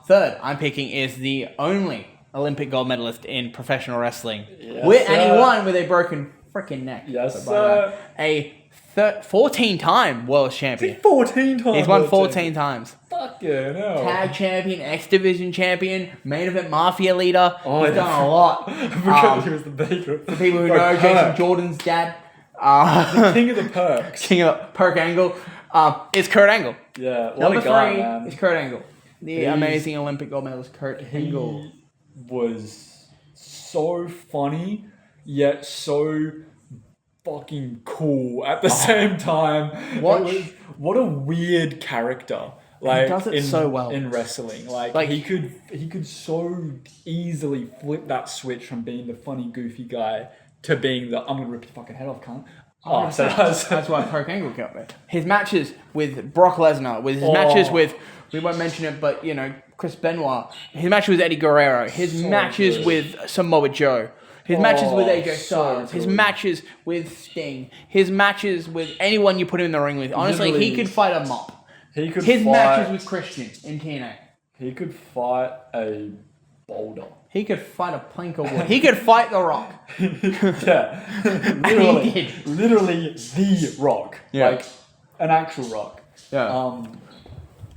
Third, I'm picking is the only Olympic gold medalist in professional wrestling. Yes, And he sir. won with a broken freaking neck. Yes, But by the way, a 14-time world champion. 14 times. He's won 14 times. Fuck yeah, no. Tag champion, X Division champion, main event mafia leader. Oh, He's yeah. done a lot. Because he was the baker. For people who Bro, know, Perk. Jason Jordan's dad. King of the perks. King of Perk Angle. Is Kurt Angle. Yeah, what Number a guy, 3 man. is Kurt Angle. The He's- amazing Olympic gold medalist Kurt Angle. He was so funny, yet so fucking cool at the same time. What a weird character. Like does it in, so well. in wrestling. Like he could so easily flip that switch from being the funny, goofy guy to being the I'm gonna rip your fucking head off, cunt. Oh, so That's why Perk Angle got me. His matches with Brock Lesnar, with his matches with, we won't mention it, but you know, Chris Benoit, his matches with Eddie Guerrero, his So matches good. with Samoa Joe, his matches with AJ so Styles, his good. matches with Sting, his matches with anyone you put him in the ring with. Honestly, Literally, he could fight a mop. He could His fight, matches with Christian in TNA. He could fight a boulder. He could fight a plank of wood. He could fight The Rock. Yeah. he did. Literally the Rock. Yeah. Like an actual rock. Yeah.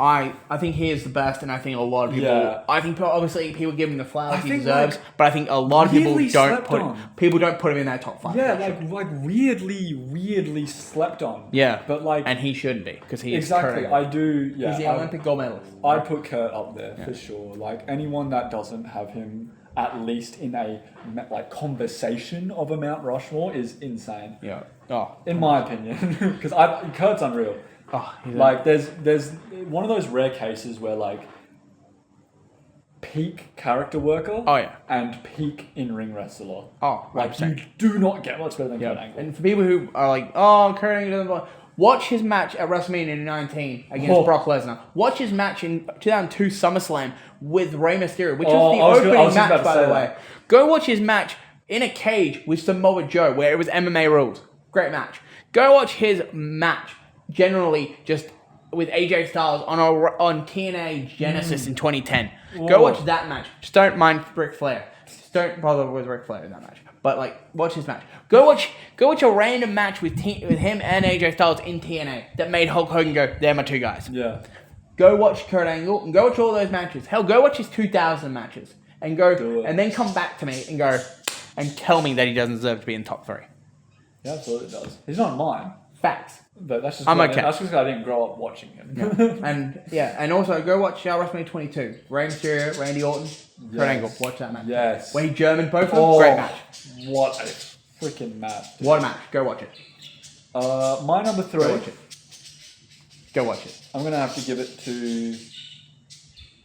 I think he is the best, and I think a lot of people. Yeah. I think obviously people give him the flowers he think, deserves, like, but I think a lot of people weirdly don't slept put on. him in that top 5. Yeah, like weirdly slept on. Yeah, but like, and he shouldn't be because he exactly. is I do. Yeah, he's the Olympic gold medalist. I put Kurt up there for sure. Like anyone that doesn't have him at least in a like conversation of a Mount Rushmore is insane. Yeah. Oh, in my opinion, because Kurt's unreal. Oh, like there's one of those rare cases where like peak character worker. Oh yeah. And peak in-ring wrestler. Oh, like 100%. you do not get much better than Kurt Angle. And for people who are like, oh, Kurt Angle doesn't belong, watch his match at WrestleMania 19 against Brock Lesnar. Watch his match in 2002 SummerSlam with Rey Mysterio, which was the opening match, by the way. Go watch his match in a cage with Samoa Joe, where it was MMA rules. Great match. Go watch his match, generally, just with AJ Styles on TNA Genesis in 2010. Whoa. Go watch that match. Just don't mind Ric Flair. Just don't bother with Ric Flair in that match. But like, watch his match. Go watch a random match with him and AJ Styles in TNA that made Hulk Hogan go, "They're my two guys." Yeah. Go watch Kurt Angle and go watch all those matches. Hell, go watch his 2000 matches and go and then come back to me and go and tell me that he doesn't deserve to be in top 3. Yeah, absolutely does. He's not mine. Facts. But that's just I'm okay. That's just because I didn't grow up watching him. And also go watch WrestleMania 22. Rey Mysterio, Randy Orton, Kurt Angle. Watch that match. Yes. Where he Germaned both of them. Great match. What a freaking match. Dude. What a match. Go watch it. My number 3. Go watch it. Go watch it. I'm going to have to give it to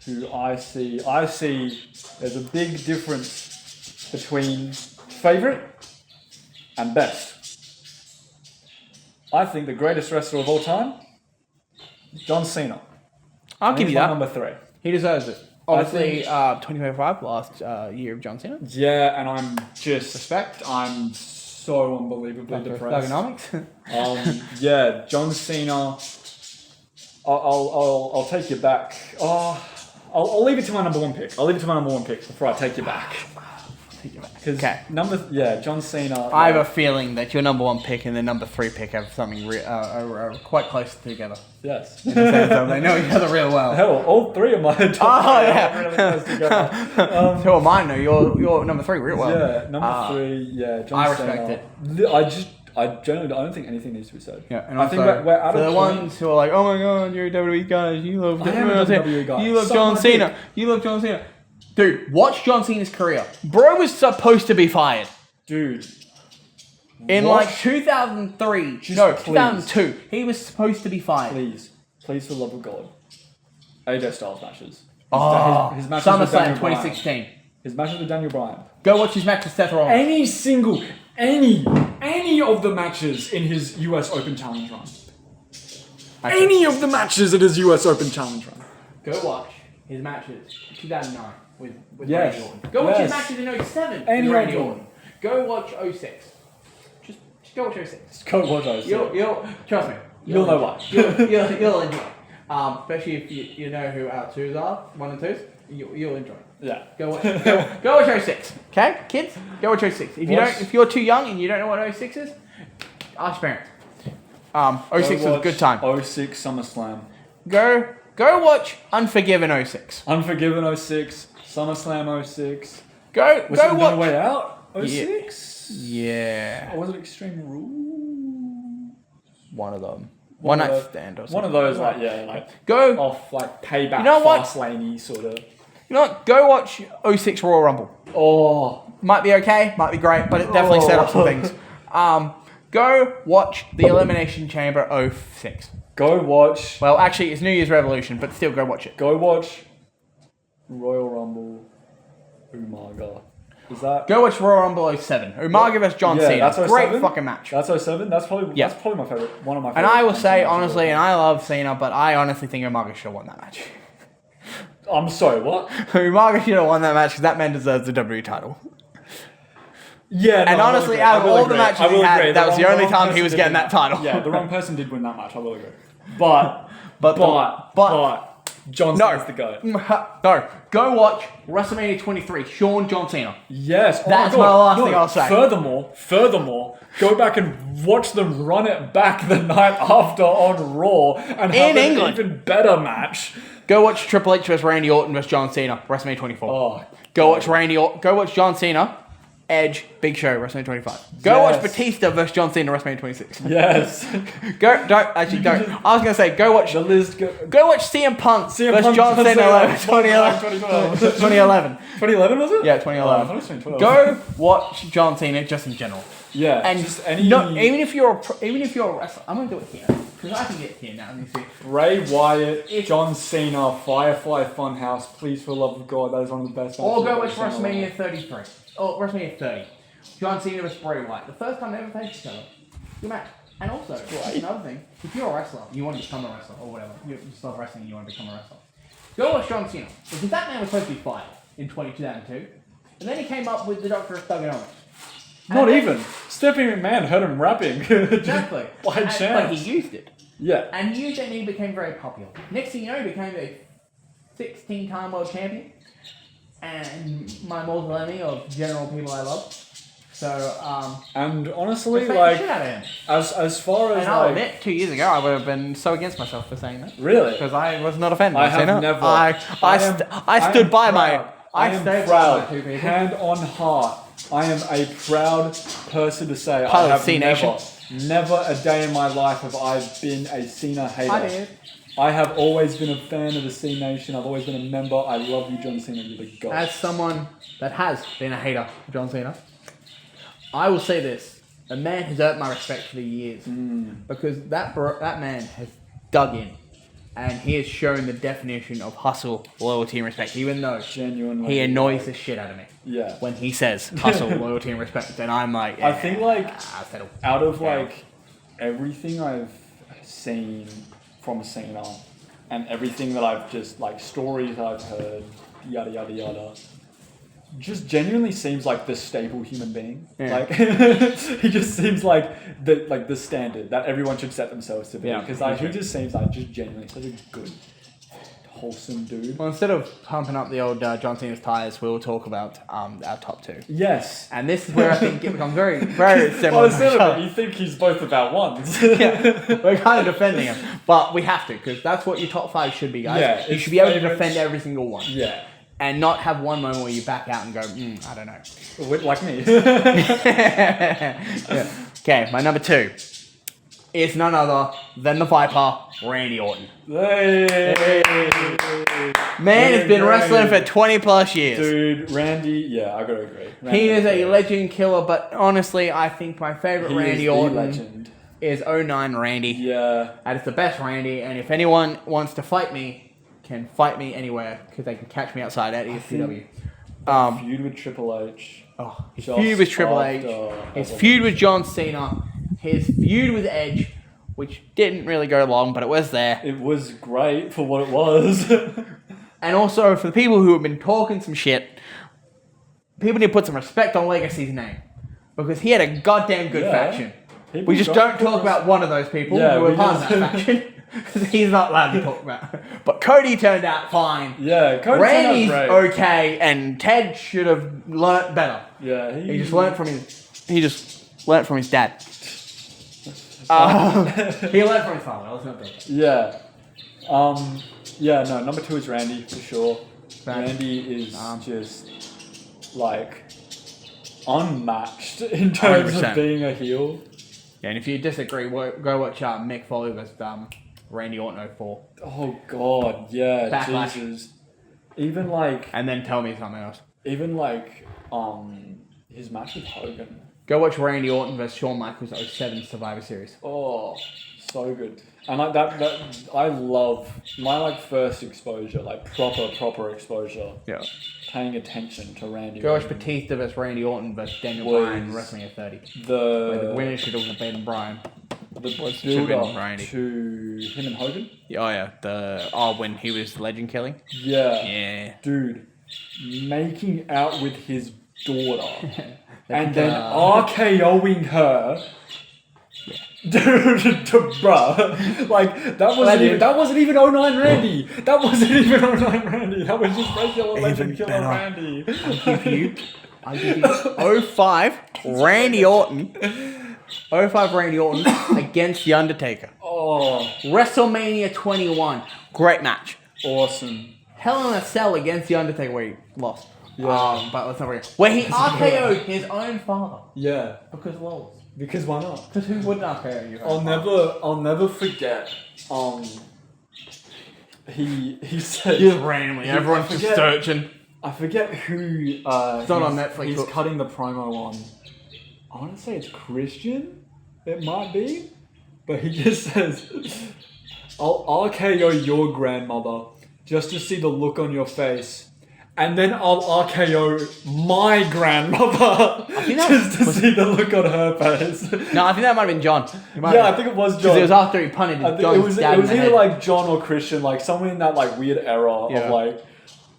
who I see. I see there's a big difference between favourite and best. I think the greatest wrestler of all time, John Cena. I'll give you that. Number 3. He deserves it. Obviously, 2025, last year of John Cena. Yeah, and I'm just... Respect. I'm so unbelievably depressed. Thugonomics. Yeah, John Cena. I'll take you back. I'll leave it to my number 1 pick. I'll leave it to my number 1 pick before I take you back. Okay. John Cena. I have a feeling that your number 1 pick and the number 3 pick have something are quite close together. Yes. In the sense of they know each other real well. Hell, all 3 of my top yeah. really close together. Two of mine know your number 3 real well. Yeah, number 3. Yeah, John Cena. I respect it. I don't think anything needs to be said. Yeah, and I think we're out of the ones who are like, oh my god, you're a WWE guy, you love WWE guy. You love John Cena. You love John Cena. Dude, watch John Cena's career. Bro was supposed to be fired. Dude. In like 2003. Just no, please. 2002. He was supposed to be fired. Please for the love of God. AJ Styles matches. His matches with SummerSlam Daniel Bryan. 2016. His matches with Daniel Bryan. Go watch his match with Seth Rollins. Any of the matches in his US Open Challenge run. Any of the matches at his US Open Challenge run. Go watch his matches 2009 with Yes. Randy Orton. Go watch his matches in 07 Any with Randy of them. Orton. Go watch 06. Just go watch 06. Just go watch those. You'll trust me. You'll know why. You'll enjoy. Especially if you know who our 2s are, 1 and 2s. You'll enjoy. Yeah. Go watch 06. Okay, kids, go watch 06. If you're too young and you don't know what 06 is, ask your parents. 06 was a good time. 06 SummerSlam. Go watch Unforgiven 06. Unforgiven 06. SummerSlam 06. Go Was it watch. No Way Out 06? Yeah. Or was it Extreme Rules? One of them. One Night Stand or something. One of those, go off like payback, you know what? fast laney sort of. You know what? Go watch 06 Royal Rumble. Oh, might be okay, might be great, but it definitely set up some things. Go watch the Elimination Chamber 06. Go watch. Well, actually, it's New Year's Revolution, but still, go watch it. Go watch Royal Rumble Umaga. Is that? Go watch Royal Rumble 07. Umaga vs John Cena. That's 07? Great fucking match. That's 07. That's probably my favorite. One of my. And I will say honestly, and I love Cena, but I honestly think Umaga should have won that match. I'm sorry, what? Umaga should have won that match because that man deserves the WWE title. Yeah, no, and honestly, out of all the matches he had, that was the only time he was getting that title. Yeah, the wrong person did win that match. I will agree. But John Cena's the guy. No. Go watch WrestleMania 23. John Cena. Yes. That's my my last God. thing I'll say. Furthermore, go back and watch them run it back the night after on Raw and have an even better match. Go watch Triple H vs Randy Orton vs John Cena, WrestleMania 24. Oh, go watch John Cena, Edge, Big Show, WrestleMania 25. Go watch Batista vs John Cena, WrestleMania 26. Yes. Don't. I was gonna say go watch the list. Go watch CM Punk vs John Cena 2011. 2011 was it? Yeah, 2011. Go watch John Cena just in general. Yeah. And just any. Even if you're a wrestler, I'm gonna do it here because I can get here now. You see. Bray Wyatt, John Cena, Firefly Funhouse. Please, for the love of God, that is one of the best. Or go watch WrestleMania 33. Oh, WrestleMania 30. John Cena vs Bray Wyatt. The first time they ever faced each other. Good match. And also, another thing, if you're a wrestler, you want to become a wrestler or whatever, you just love wrestling, you want to become a wrestler. Go watch John Cena because that man was supposed to be fired in 2002, and then he came up with the Doctor of Thugonomics. Not even. Stephanie McMahon heard him rapping. Exactly. By chance. But he used it. Yeah. And he used it and he became very popular. Next thing you know, he became a 16-time world champion and my mortal enemy of general people I love. So, and honestly, like, as far as and I'll admit, 2 years ago, I would have been so against myself for saying that. Really? Because I was not a fan of I have never. I stood by my. I am proud. Hand on heart. I am a proud person to say I have never a day in my life have I been a Cena hater. I did. I have always been a fan of the C Nation. I've always been a member. I love you, John Cena. You're the god. As someone that has been a hater of John Cena, I will say this. The man has earned my respect for the years. Because that man has dug in. And he has shown the definition of hustle, loyalty, and respect. Even though genuinely he annoys the shit out of me. Yeah. When he says hustle, loyalty, and respect. And I'm like... I think out of everything I've seen from Cena and everything that I've just stories I've heard, yada yada yada, just genuinely seems like the stable human being. Yeah. He just seems like the standard that everyone should set themselves to be. Because he just seems like just genuinely such a good, wholesome dude. Well, instead of pumping up the old John Cena's tires, we'll talk about our top two. Yes. And this is where I think it becomes very, very similar. Well, you think he's both about ones. Yeah, we're kind of defending him. But we have to, because that's what your top five should be, guys. Yeah, you should be able to defend every single one. Yeah. And not have one moment where you back out and go, I don't know. Like me. Yeah. Okay, my number two is none other than the Viper, Randy Orton. Hey. Man has been wrestling for 20 plus years. Dude, Randy, I gotta agree. He is a legend killer, but honestly, I think my favorite Randy Orton is 09 Randy. Yeah. And it's the best Randy, and if anyone wants to fight me, can fight me anywhere, because they can catch me outside at STW. Feud with Triple H. His feud with Triple H. His feud with John Cena. His feud with Edge, which didn't really go long, but it was there. It was great for what it was. And also, for the people who have been talking some shit, people need to put some respect on Legacy's name. Because he had a goddamn good faction. We just don't talk about one of those people who were part of that faction. He's not allowed to talk about. But Cody turned out fine. Yeah, Cody Randy's turned out great. Okay, and Ted should have learnt better. Yeah, he just learnt from his dad. He learned from his father. Let's not do that. Yeah. No, number two is Randy for sure. Randy is just unmatched in terms 100%. of being a heel. Yeah, and if you disagree, go watch Mick Foley versus Randy Orton 04. Oh God, yeah, Backlash. Jesus. Even and then tell me something else. Even his match with Hogan. Go watch Randy Orton versus Shawn Michaels 07 Survivor Series. Oh, so good. And that I love my first exposure, proper exposure. Yeah. Paying attention to Randy. Go watch Batista versus Randy Orton versus Daniel Bryan WrestleMania 30. Where the winner should have been Bryan. The build up to him and Hogan. Yeah, when he was legend killing. Yeah. Dude, making out with his daughter and then RKOing her Bruh, like that wasn't even 09 Randy. That wasn't even 09 Randy. That was just regular legend killer better. Randy. I give you 05 Randy Orton. 05 Randy Orton against The Undertaker. Oh, WrestleMania 21. Great match. awesome. Hell in a Cell against The Undertaker where he lost. Yeah. But let's not forget. Where he RKO'd his own father. Yeah. Because lols. Because why not? Because who wouldn't RKO you? I'll never forget. He said Just randomly. Everyone's just forget- searching. I forget who. It's not on Netflix. He's cutting the promo on. I want to say it's Christian. It might be, but he just says, "I'll RKO your grandmother just to see the look on your face, and then I'll RKO my grandmother just to see the look on her face." No, I think that might have been John. Yeah, I think it was John. Because it was after he punted John's dad. It was in the either head. like John or Christian, like someone in that like weird era of like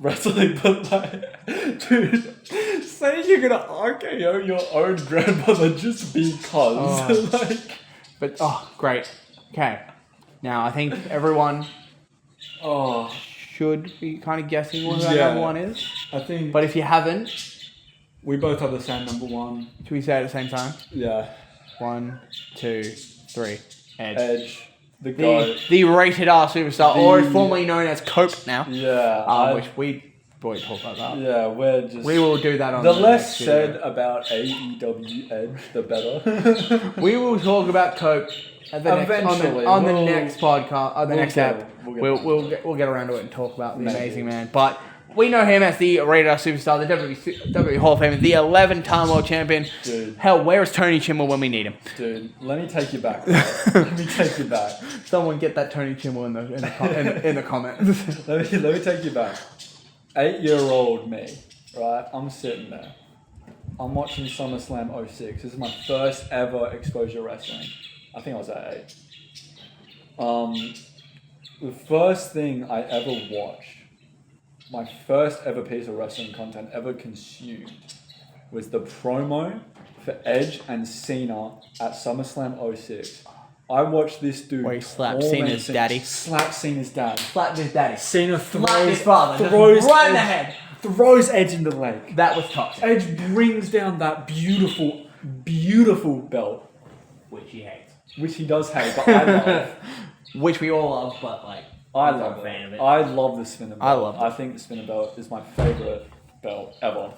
wrestling, but like, dude, say you're gonna RKO your own grandmother just because, like. But great. Okay, now I think everyone should be kind of guessing what that number one is. I think. But if you haven't, We both have the same number one. should we say it at the same time? Yeah. 1, 2, 3. Edge. The GOAT. The rated R superstar, or formerly known as Cope now. Yeah. Which we won't talk about that. Yeah, we're just. We will do that on the the less next said video. about AEW Edge, the better. We will talk about Cope at the Eventually, on the next podcast, on the next get- app. we'll get We'll get around to it and talk about the Maybe. amazing man. But we know him as the rated R superstar, the WWE Hall of Famer, the 11-time world champion. Dude. Hell, where is Tony Chimmel when we need him? Dude, let me take you back. Let me take you back. Someone get that Tony Chimmel in the comments. Let me take you back. 8-year-old me, right? I'm sitting there. I'm watching SummerSlam 06. This is my first ever exposure wrestling. I think I was at 8. The first thing I ever watched, my first ever piece of wrestling content ever consumed, was the promo for Edge and Cena at SummerSlam 06. I watched this dude. Where he slapped Cena's daddy. Slap Cena's dad. Slapped his daddy. Cena Slapped his father. throws Right in the Edge- head. Throws Edge in the leg. That was toxic. Edge brings down that beautiful, beautiful belt, Which he hates. which he does hate, but I love. Which we all love, but like, I I'm not love a fan of it. I love the spinner belt. I love it. I think the spinner belt is my favorite belt ever.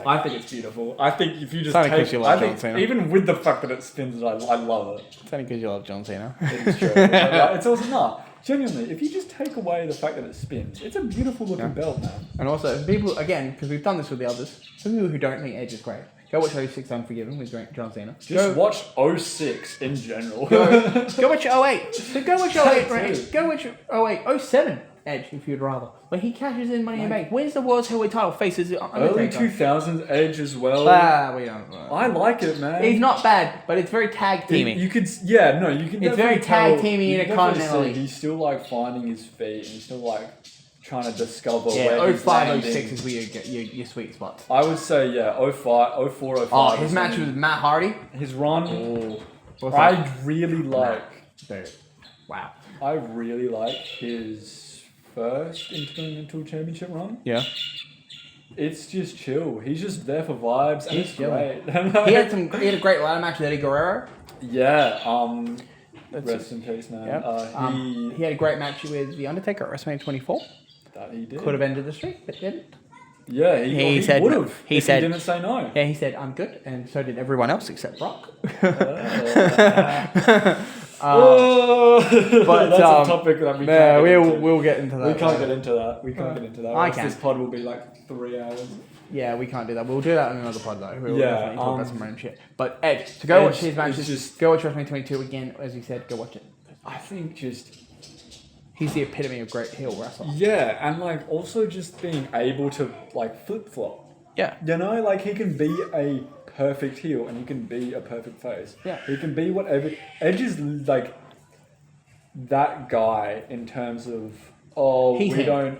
I think it's beautiful. I think if you just It's only 'cause take, you like I think John Cena. even with the fact that it spins, I love it. It's only because you love John Cena. It is true. It's also not. Genuinely, if you just take away the fact that it spins, it's a beautiful looking belt, man. And also, people, again, because we've done this with the others, some people who don't think Edge is great, go watch 06 Unforgiven with John Cena. Just watch 06 in general. Go watch 08. So go watch 08, right? Go watch 08, 07 Edge, if you'd rather. Where he cashes in Money in the Bank. Wins the World's Heavyweight title, faces Early Undertaker. 2000s Edge as well. We don't. I like it, man. He's not bad, but it's very tag teaming. You can, you can. It's very definitely tag tell- teaming you can definitely intercontinentally. see He's still like finding his feet, and he's still like trying to discover Yeah, where he's 05, landing. 06 is where you get your sweet spots. I would say 05, 04, 05. Oh, his is match when with Matt Hardy. his run. What's that? I really like. Dude, wow. I really like his first Intercontinental Championship run. Yeah. It's just chill. He's just there for vibes, and He's it's chilling. great. He had a great ladder match with Eddie Guerrero. Yeah. Rest in peace, man. Yep. He had a great match with The Undertaker at WrestleMania 24. That he did. Could have ended the streak, but didn't. Yeah, he said would have. he said he didn't say no. Yeah, he said I'm good, and so did everyone else except Brock. But that's a topic that we can't get into. we'll get into that. We can't get into that. We can't get into that. I Else can. This pod will be like 3 hours. Yeah, we can't do that. We'll do that in another pod though. We'll Yeah, definitely talk about some random shit. But Edge, so go Edge watch his is matches. just- Go watch WrestleMania 22 again, as you said. Go watch it. I think just He's the epitome of great heel wrestler. yeah, and like also just being able to like flip flop. Yeah. You know, like he can be a perfect heel and he can be a perfect face. Yeah. He can be whatever. Edge is like that guy in terms of He's we him. don't.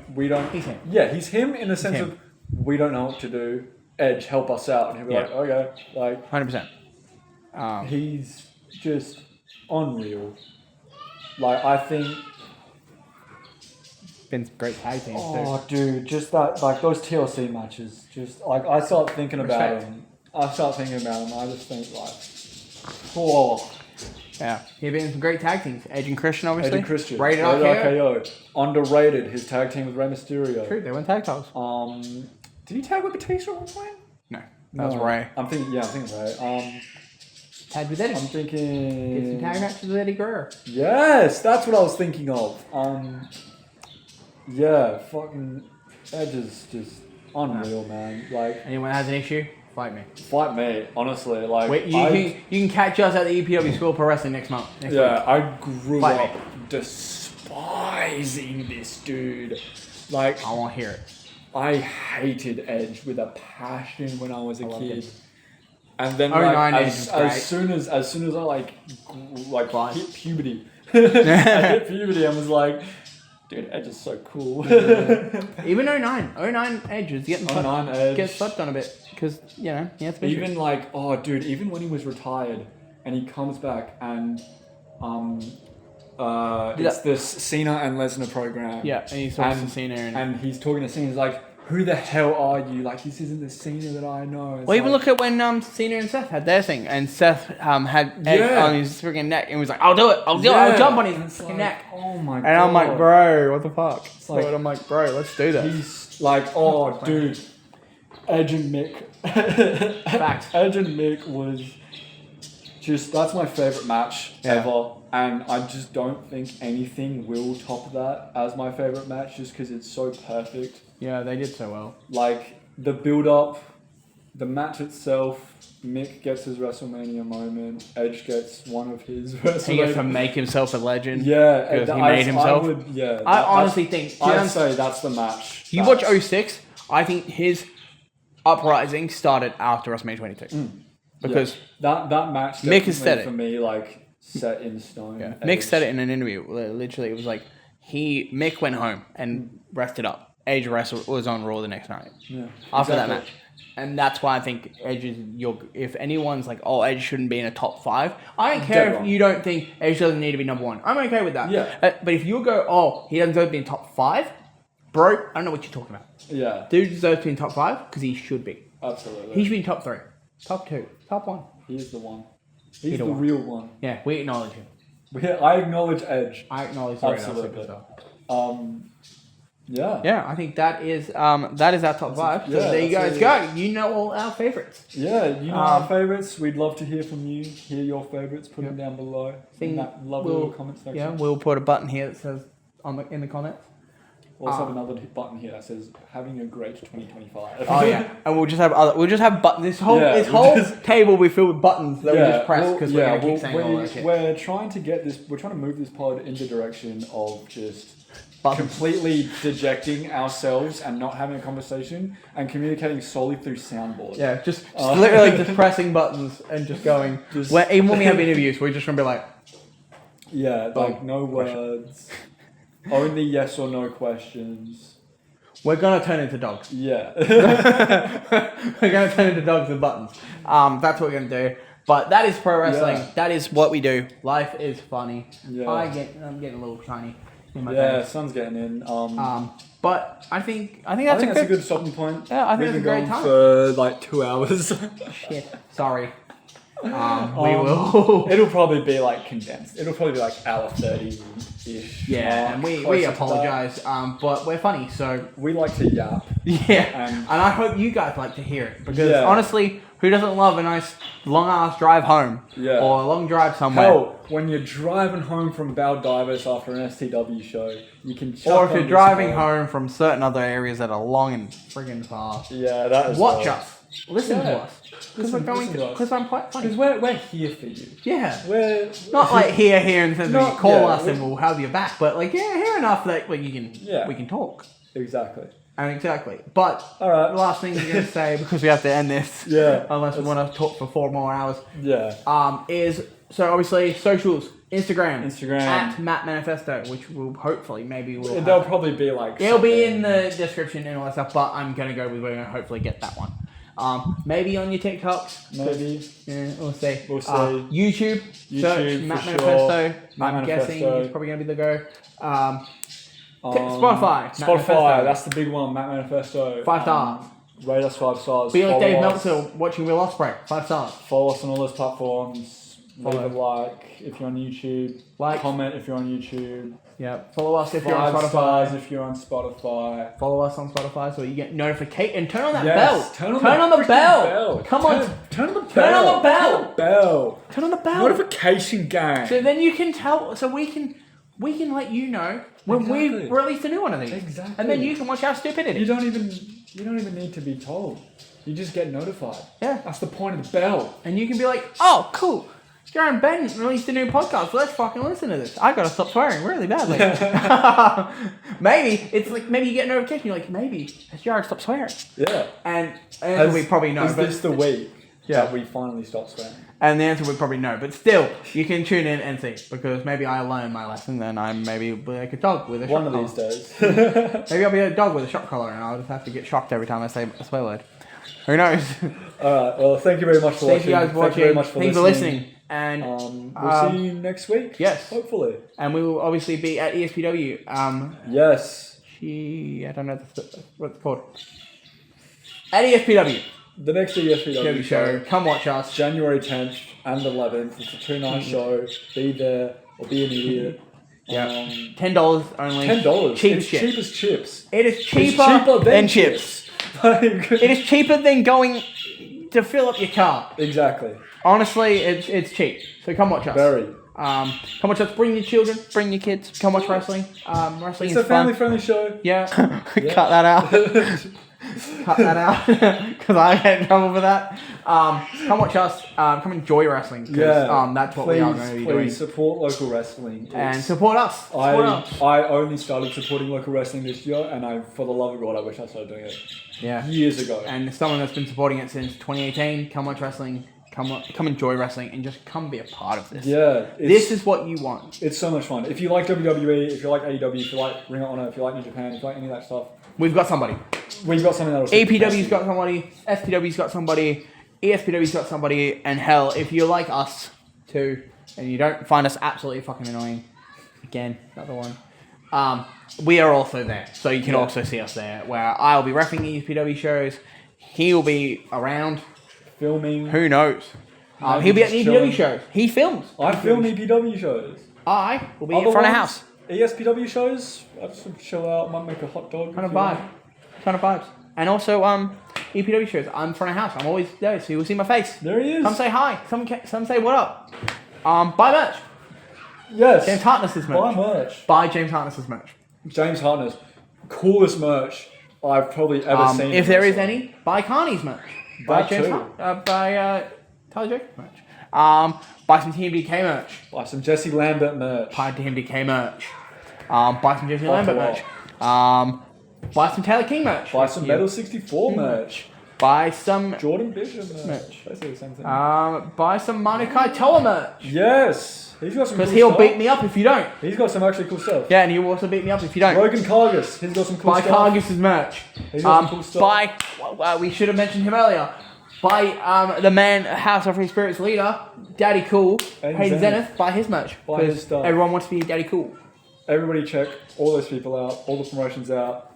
He's him. Yeah, he's him in the sense him. of we don't know what to do. Edge, help us out, and he'll be Yeah. like, okay, like 100%. he's just unreal. Like, I think... Been some great tag teams Oh, dude, just that, like, those TLC matches, just, like, I start thinking about them. I just think, like, oh. Yeah, he's been in some great tag teams. Edge and Christian, obviously. Edge and Christian. Rated RKO. Underrated. His tag team with Rey Mysterio. True, they won tag titles. Did he tag with Batista at one point? No, that was Ray. I'm thinking Ray. Tag with Eddie. I'm thinking... Get some tag matches with Eddie Guerrero. Yes, that's what I was thinking of. Yeah, fucking Edge is just unreal, man. Like, anyone has an issue, fight me. Honestly. Like, wait, you can catch us at the EPW School Pro Wrestling next week. I grew up despising this dude. Like, I want to hear it. I hated Edge with a passion when I was a kid. Him. And then, like, as soon as I hit puberty, I was like, dude, Edge is so cool. Even 09 Edge is getting gets slept on a bit because he has to even like, even when he was retired and he comes back and it's this Cena and Lesnar program. Yeah, and he's talking to Cena and he's talking to Cena. He's like, who the hell are you? Like, this isn't the Cena that I know. It's even look at when Cena and Seth had their thing, and Seth had Edge on his freaking neck, and was like, "I'll do it, I'll jump on his freaking neck." Oh my god! And I'm like, bro, what the fuck? I'm like, bro, let's do this. He's like, dude, Edge and Mick. Fact. Edge and Mick was just, that's my favorite match ever. And I just don't think anything will top that as my favorite match just because it's so perfect. Yeah, they did so well. Like, the build-up, the match itself, Mick gets his WrestleMania moment, Edge gets one of his WrestleMania... He gets to make himself a legend. Yeah. Because he made himself. I honestly think... I'd say that's the match. You watch 06, I think his uprising started after WrestleMania 22. Because... That match Mick has said it. For me, like, set in stone. Yeah. Mick said it in an interview. Literally, it was like, Mick went home and rested up. Edge was on Raw the next night. Yeah. After that match. And that's why I think Edge is if anyone's like, Edge shouldn't be in a top 5, I don't care if you don't think Edge doesn't need to be number 1. I'm okay with that. Yeah. But if you go, he doesn't deserve to be in top 5, bro, I don't know what you're talking about. Yeah. Dude deserves to be in top 5 because he should be. Absolutely. He should be in top 3, top 2, top 1. He is the one. He's the real one. Yeah, we acknowledge him. I acknowledge Edge. I acknowledge the Absolutely. Yeah. Yeah, I think that is our top 5. So there you guys go. You know all our favorites. Yeah, you know our favorites. We'd love to hear from you. Hear your favorites. Put them down below in that lovely little comment section. Yeah, we'll put a button here that says in the comments. Also have another button here that says having a great 2025. Oh yeah, and we'll just have buttons. This whole table will be filled with buttons that we just press because we're gonna keep saying all that shit. We're trying to move this pod in the direction of just completely dejecting ourselves and not having a conversation and communicating solely through soundboards. Yeah, just literally just pressing buttons and just going. Even when we have interviews, we're just gonna be like. Yeah, like no words. Only yes or no questions. We're gonna turn into dogs. Yeah. We're gonna turn into dogs with buttons. That's what we're gonna do. But that is pro wrestling. Yeah. That is what we do. Life is funny. Yeah. I'm getting a little shiny in my face. Sun's getting in. But I think that's a good stopping point. Yeah, I think it's a great time. For like 2 hours. Shit. Sorry. We will. It'll probably be like condensed. It'll probably be like hour 30-ish. Yeah, and we apologise. But we're funny, so we like to yap. Yeah, and I hope you guys like to hear it because honestly, who doesn't love a nice long ass drive home? Yeah, or a long drive somewhere. Hell, when you're driving home from Baldivis after an STW show, you can. Or if you're driving home from certain other areas that are long and friggin' far. Yeah, that is. Watch us. Listen to us. Because I'm quite funny. Because we're here for you. Yeah. We're not like here and then call us and we'll have your back, but like here enough that we can talk. Exactly. But all right. The last thing we're gonna say because we have to end this. Yeah. Unless we want to talk for 4 more hours. Yeah. Is so obviously socials. Instagram at Mat Manifesto, which will hopefully They'll probably be like. It'll be in the description and all that stuff, but I'm gonna go with we're gonna hopefully get that one. Maybe on your TikToks. Maybe. Yeah, we'll see. We'll see. YouTube. Search Mat for Manifesto. sure. Mat I'm guessing Manifesto. it's probably going to be the go. Spotify. Mat Spotify. Manifesto. That's the big one. Mat Manifesto. 5 stars. Rate us 5 stars. Be like Follow Dave us. Meltzer watching Will Ospreay. 5 stars. Follow us on all those platforms. Follow. Leave a like if you're on YouTube. Like. Comment if you're on YouTube. Yeah. Follow us if you're on 5 Spotify. stars if you're on Spotify. Follow us on Spotify so you get notification. And turn on that Yes, bell. turn on the freaking bell. Come on. Turn on the bell. Turn on the bell. Bell. Turn on the bell. Notification gang. So then you can tell. So we can let you know when we Exactly. release a new one of these. Exactly. And then you can watch our stupidity. You don't even need to be told. You just get notified. Yeah. That's the point of the bell. And you can be like, oh, cool. Jarryd and Ben released a new podcast. Let's fucking listen to this. I gotta stop swearing really badly. Maybe you get a notification. You're like, maybe has Jarryd stopped swearing? Yeah. And the answer we probably know. Is but- this the week that we finally stop swearing? And the answer we probably know. But still, you can tune in and see. Because maybe I learn my lesson. Then I'm maybe like a dog with a One shock of these collar. days. Maybe I'll be a dog with a shock collar and I'll just have to get shocked every time I say a swear word. Who knows? Alright, well, thank you very much for watching. Thank you guys for watching. Thank you very much for Thanks for listening. And we'll see you next week. Yes. Hopefully. And we will obviously be at ESPW. Yes. I don't know what it's called. At ESPW. The next ESPW show. Come watch us. January 10th and 11th. It's a 2-night show. Be there or be an idiot. Yeah. $10 only. $10. Cheap it's shit. cheap as chips. It is It's cheaper than chips. It It is cheaper than going to fill up your car. Exactly. Honestly, it's cheap. So come watch us. Very. Come watch us. Bring your children. Bring your kids. Come watch wrestling. Wrestling It's is a fun. family-friendly show. Yeah. Cut that out. Cut that out. Because I get in trouble for that. Come watch us. Come enjoy wrestling. Yeah. That's what we are going to be doing. Please support local wrestling. And support us. Support us. I only started supporting local wrestling this year, and for the love of God, I wish I started doing it Yeah. years ago. And someone that's been supporting it since 2018. Come watch wrestling. Come enjoy wrestling and just come be a part of this. Yeah. This is what you want. It's so much fun. If you like WWE, if you like AEW, if you like Ring of Honor, if you like New Japan, if you like any of that stuff, We've got somebody. we've got something that'll APW's got somebody. STW's got somebody. ESPW's got somebody. And hell, if you like us too, and you don't find us absolutely fucking annoying, again, another one. We are also there, so you can also see us there. Where I'll be repping ESPW shows. He'll be around. filming. Who knows? Maybe He'll be at just the EPW chilling. shows. He films. I film EPW shows. I will be Other in front of ones, house. ESPW shows, I just chill out, might make a hot dog. Kind of if you want. vibe. Kind of vibes. And also, EPW shows. I'm in front of house. I'm always there, so you will see my face. There he is. Come say hi. Some say what up. Buy merch. Yes. James Hartness's merch. Buy merch. Buy James Hartness's merch. James Hartness. Coolest merch I've probably ever seen. If there is any, buy Carney's merch. Buy That James too. buy Tyler Jacobs merch. Buy some TMDK merch. Buy some Jesse Lambert merch. Buy TMDK merch. Buy some Jesse Lambert Buffalo. merch. Buy some Taylor King merch. Buy some Metal 64 merch. Buy some Jordan Bishop merch. Merch. Basically the same thing. buy some Manu Kaitoa merch. Yes. He's got some Because cool he'll stuff. beat me up if you don't. He's got some actually cool stuff. Yeah, and he'll also beat me up if you don't. Logan Cargus. He's got some cool Buy stuff. Cargus's merch. He's got some cool stuff. Buy, we should have mentioned him earlier. Buy the man, House of Free Spirits leader, Daddy Cool, Hayden Zenith. Buy his merch. Buy his Because stuff. everyone wants to be Daddy Cool. Everybody check all those people out. All the promotions out.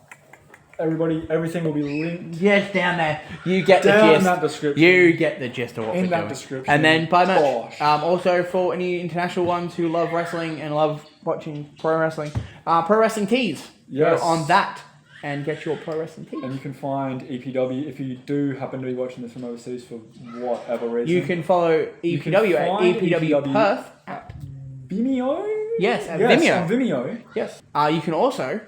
Everything will be linked Yes, down there. You get down the in gist. that description. You get the gist of what In we're that doing. description. And then buy merch. Gosh. Also, for any international ones who love wrestling and love watching pro wrestling tees. Yes. Go on that and get your pro wrestling tees. And you can find EPW if you do happen to be watching this from overseas for whatever reason. You can follow You can EPW at find EPW EPW Perth. Vimeo? Yes, at yes, Vimeo. on Vimeo. Yes. You can also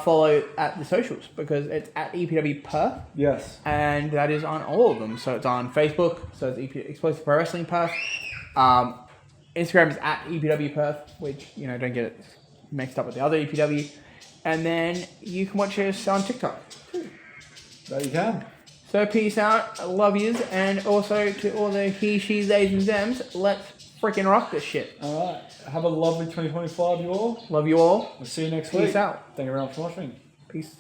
follow at the socials because it's at EPW Perth, Yes. and that is on all of them. So it's on Facebook, so it's Explosive Pro Wrestling Perth. Instagram is at EPW Perth, which, don't get it mixed up with the other EPW. And then you can watch us on TikTok too. There you can. So peace out, I love yous, and also to all the he, she, theys, and thems, let's freaking rock this shit. Alright. Have a lovely 2025, you all. Love you all. We'll see you next Peace week. out. Thank you very much for watching. Peace.